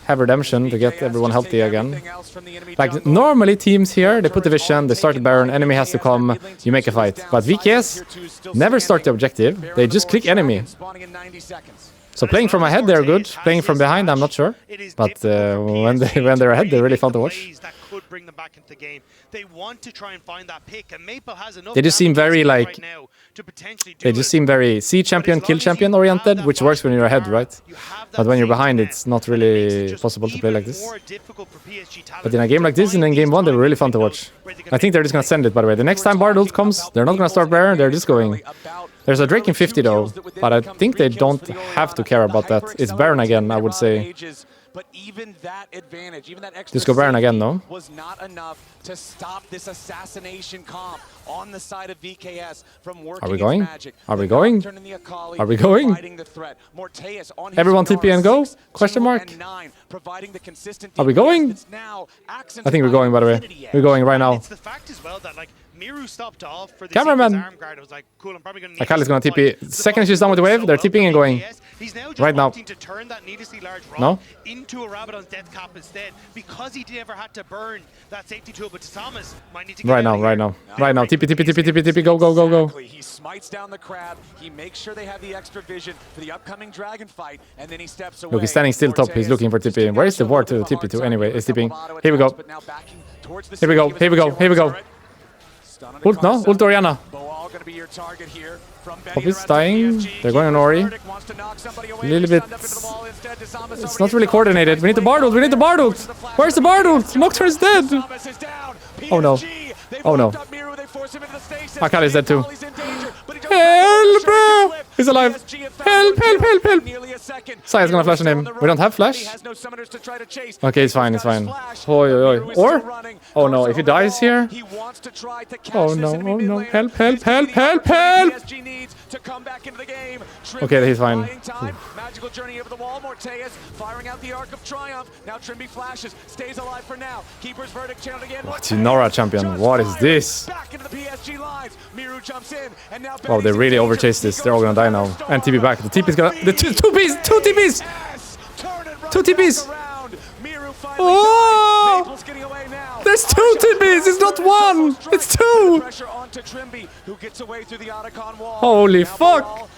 Have redemption to get everyone healthy again. Like, normally teams here, they put the vision, they start the Baron, enemy has to come, you make a fight. But VKS never start the objective, they just click enemy. So playing from ahead, they're good. Playing from behind, I'm not sure. But when they're ahead, they're really fun to watch. They just seem very like... They just seem very see champion, kill champion oriented, which works when you're ahead, right? But when you're behind, it's not really possible to play like this. But in a game like this, and in game 1, they're really fun to watch. I think they're just gonna send it, by the way. The next time Bard ult comes, they're not gonna start Baron, they're just going... There's a Drake in 50 though, but I think they don't have to care about that. It's Baron again, I would say. But even that advantage, even that extra just go Baron again, no? Was not enough to stop this assassination comp on the side of VKS from working. Are we going? Magic. Are we going? Are we going? Everyone TP and go? Question mark? Are we going? I think we're going, by the way. We're going right now. It's the fact as well that, like, Miru stopped off for the cameraman. arm guard. It was like, cool, I'm probably gonna Akali's gonna TP. Second she's done with the wave, they're TPing and going. He's now just right now. to turn that needlessly large rock no? into a Rabadon's death cap instead, because he never had to burn that safety tool. But Tasamas might need to get right now. TP, go. He smites down the crab. He makes sure they have the extra vision for the upcoming dragon fight, and then he steps away. Look, he's standing still top. He's looking for TP. Where is the ward to TP to? Anyway, it's TPing. Here we go. Here we go. Ult, no? Ult Orianna. Boal gonna be your target here. Poppy's dying. They're going on Ori. A little bit... It's not really coordinated. We need the Bard ult. We need the Bard ult. Where's the Bard ult? Nocturne is dead. Oh no. Oh no. Akali is dead too. Help! He's alive. Help, help, help, help. Saya's gonna flash on him. We don't have flash. Okay, it's fine, it's fine. Oi, oi, oi. Or? Oh no, if he dies here. Oh no, oh no. Help, help, help, help, help. Okay, he's fine. Magical journey over the wall. Morteus firing out the Arc of Triumph. Now Trimby flashes, stays alive for now. Keeper's verdict channeled again. What, Nora champion? What is this? Back into the PSG lines. Miru jumps in, and now wow, they really overchased this. They're all gonna die now. And TP back. The TP's gonna. The two TPs! Two TPs! Two TPs! Oh! There's two TPs! It's not one! It's two! Holy fuck!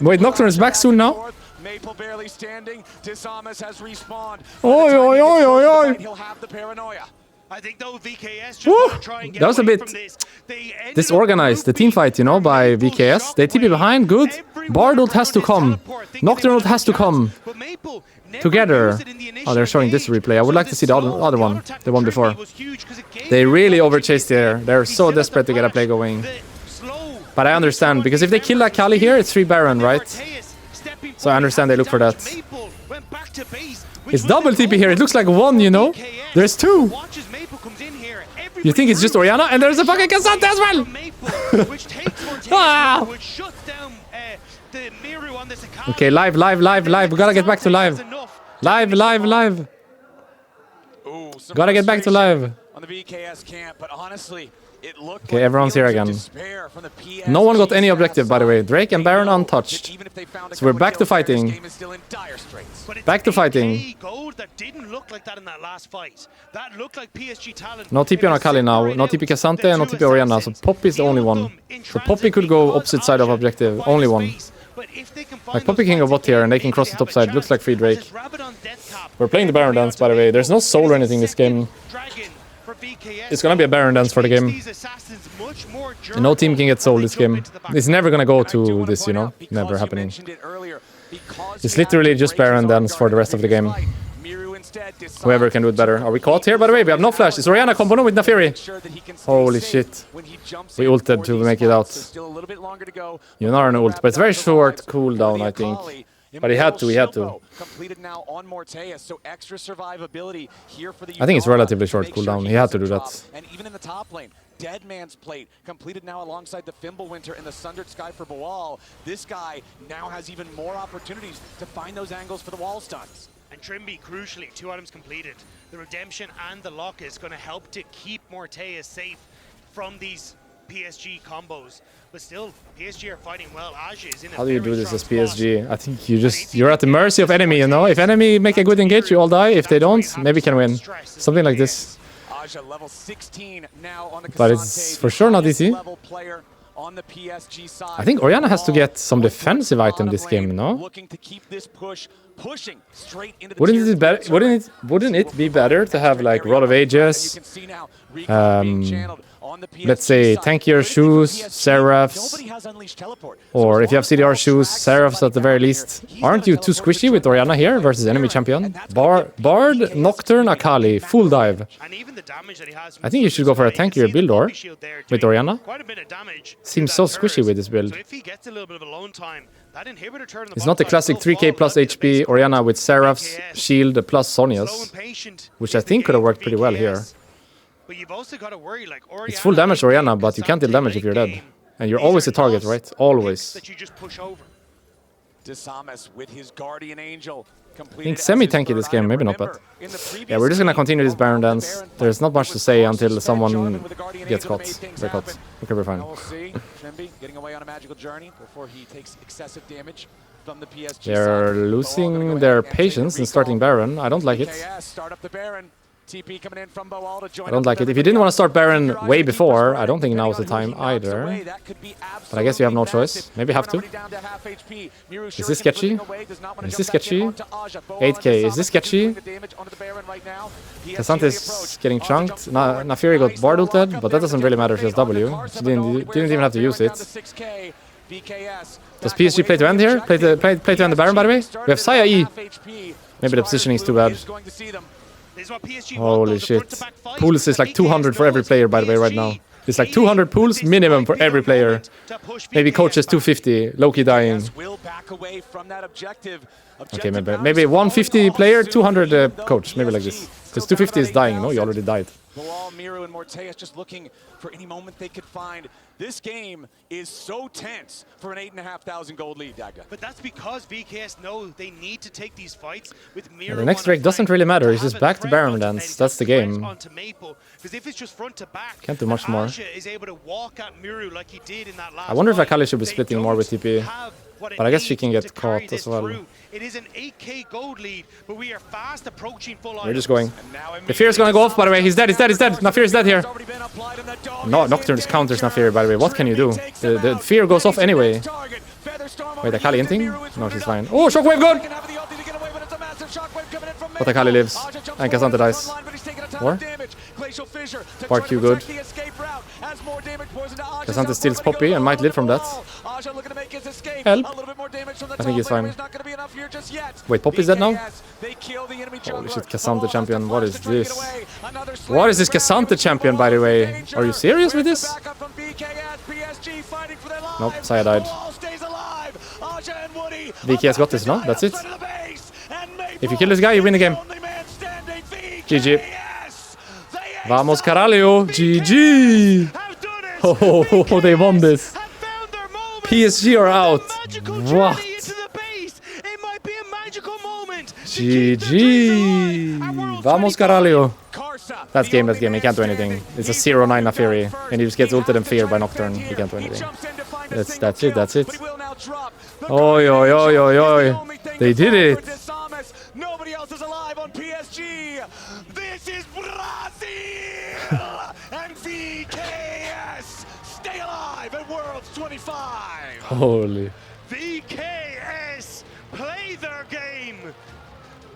Wait, Nocturne is back soon now? Maple barely standing. Disarmus has respawned. Oi, oi, oi, oi, oi! He'll have the paranoia. I think though VKS just want to try and get that was a away bit from this. disorganized. The team fight, you know, by VKS. They TP behind, good. Bard ult has to come. Nocturne ult has to come. Together. Oh, they're showing this replay. I would like to see the other one. The one before. They really overchased there. They're so desperate to get a play going. But I understand, because if they kill Akali here, it's 3 Baron, right? So I understand they look for that. It's double TP here. It looks like 1, you know? There's 2. You think it's just Orianna? And there's a fucking Cassandra as well! Ah! Okay, live, live, live, live. We gotta get back to live. Live, live, live. Gotta get back to live. On the VKS camp, but honestly, it looked okay, everyone's here again. No one got any objective, by the way. Drake and Baron untouched. So we're back to fighting. Back to fighting. No TP on Akali now. No TP Cassante and no TP Orianna. So Poppy is the only one. So Poppy could go opposite side of objective. Only one. Like Poppy can go bot here and they can cross the top side. Looks like free Drake. We're playing the Baron dance, by the way. There's no soul or anything this game. It's gonna be a Baron dance for the game. And no team can get soul this game. It's never gonna go to this, you know? Never happening. It's literally just Baron dance for the rest of the game. Whoever can do it better. Are we caught here, by the way? We have no flash. It's Orianna combo with Nafiri. Holy shit. We ulted to make it out. You know an ult, but it's very short cooldown, I think. But he had to, he had to. I think it's relatively short cooldown. He had to do that. And even in the top lane, Dead Man's Plate completed now alongside the Fimbulwinter and the Sundered Sky for Bawal. This guy now has even more opportunities to find those angles for the wall stuns. And Trimby, crucially, 2 items completed. The Redemption and the Lock is going to help to keep Morteus safe from these PSG combos. But still, PSG are fighting well. Aja is in a How do you do this as PSG? I think you're at the mercy of enemy, you know? If enemy make a good engage, you all die. If they don't, maybe can win. Something like this. Aja level 16 now on the but it's for sure not easy. On the PSG side. I think Orianna has to get some defensive item this game, no? Looking to keep this pushing straight into the wouldn't it be better to have like Rod of Ages, let's say tankier shoes, Seraphs, or if you have CDR shoes, Seraphs at the very least. Aren't you too squishy with Orianna here versus enemy champion? Bard, Nocturne, Akali, full dive. I think you should go for a tankier build or with Orianna. Seems so squishy with this build. It's not the classic 3k plus HP Orianna with Seraphs, Shield plus Sonya's, which I think could have worked pretty well here. But you've also got to worry, like Orianna, it's full damage Orianna, but you can't deal damage if you're dead. And you're always a target, right? Always. That you just push over. Disarmus with his Guardian Angel. I think semi-tanky this game, maybe not, but... Yeah, we're just gonna continue this Baron dance. There's not much to say until someone gets caught. They're caught. Okay, we're fine. They're losing their patience in starting Baron. I don't like it. I don't like it. If you didn't want to start Baron way before, I don't think now is the time either. But I guess you have no choice. Maybe have to. Is this sketchy? Is this sketchy? 8k. Is this sketchy? Cassante is getting chunked. Nafiri got Bard ulted, but that doesn't really matter if she has W. She didn't even have to use it. VKS. Does PSG play to end here? Play to end the Baron, by the way? We have Saya E. Maybe the positioning is too bad. Holy shit. Pools is like 200 for every player, by the way, right now. It's like 200 pools minimum for every player. Maybe coach is 250, Loki dying. Okay, maybe 150 player, 200 coach, maybe like this. Because 250 is dying, no? You already died. Bilal, Miru, and Morteus just looking for any moment they could find. This game is so tense for an 8,500 gold lead, Daga. But that's because VKS know they need to take these fights with Miru. The next Drake doesn't really matter. He's just back to Baron dance. That's the game. Because if it's just front to back, can't do much more. Is able to walk at Miru like he did in that last I wonder if fight. Akali should be splitting more with TP. But I guess she can get caught as well. It is an 8k gold lead, but we are fast approaching full on. We're just going. The Fear is gonna go off, by the way. He's dead, he's dead, he's dead. Nafir is dead here. No, Nocturne counters Nafir, by the way. What can you do? The Fear goes off anyway. Wait, Akali inting? No, she's fine. Oh, Shockwave good! But Akali lives. And Cassandra dies. Or? Spark Q good. Cassandra steals Poppy and might live from that. Help. I think he's fine. Wait, Poppy's dead now? Holy shit, Cassandra champion. What is this? What is this Cassandra champion, by the way? Are you serious with this? Nope, Saya died. VKS got this, no? That's it. If you kill this guy, you win the game. GG. Vamos, Caralho. GG. Oh, they won this. PSG are out. What? GG. Vamos, Caralho. That's game, that's game. He can't do anything. It's a 0-9 Nafiri. And he just gets ulted and feared by Nocturne. He can't do anything. That's it, that's it. Oi, oi, oi, oi, oi. They did it. Nobody else is alive on PSG. This is Brazil. And VKS stay alive at Worlds 25. Holy. VKS play their game.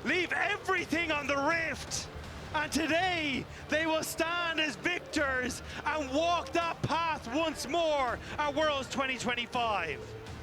Leave everything on the rift. And today, they will stand as victors and walk that path once more at Worlds 2025.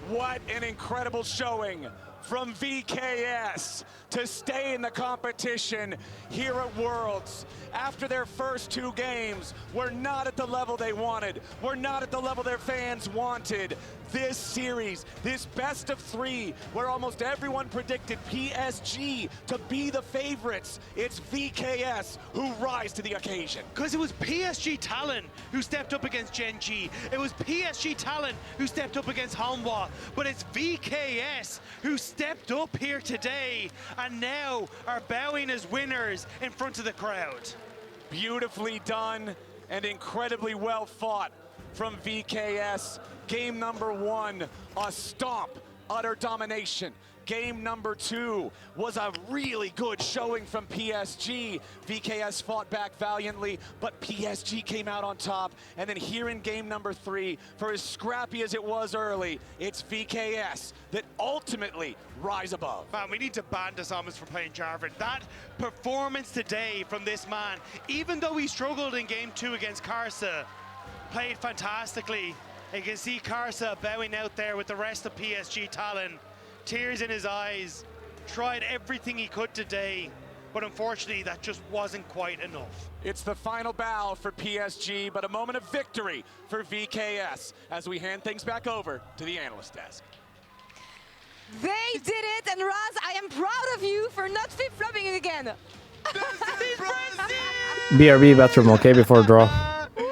What an incredible showing from VKS to stay in the competition here at Worlds. After their first two games, we're not at the level they wanted. We're not at the level their fans wanted. This series, this best of three, where almost everyone predicted PSG to be the favorites, it's VKS who rise to the occasion. Because it was PSG Talon who stepped up against Gen.G. It was PSG Talon who stepped up against Hanwha. But it's VKS who stepped up here today and now are bowing as winners in front of the crowd. Beautifully done and incredibly well fought from VKS. Game number one, a stomp, utter domination. Game number two was a really good showing from PSG. VKS fought back valiantly, but PSG came out on top. And then here in game number three, for as scrappy as it was early, it's VKS that ultimately rise above. Man, we need to ban Dismantling for playing Jarvan. That performance today from this man, even though he struggled in game two against Karsa, played fantastically. You can see Karsa bowing out there with the rest of PSG Talon. Tears in his eyes, tried everything he could today, but unfortunately that just wasn't quite enough. It's the final bow for PSG, but a moment of victory for VKS as we hand things back over to the analyst desk. They did it, and Raz, I am proud of you for not flip-flopping again. BRB bathroom, okay, before draw.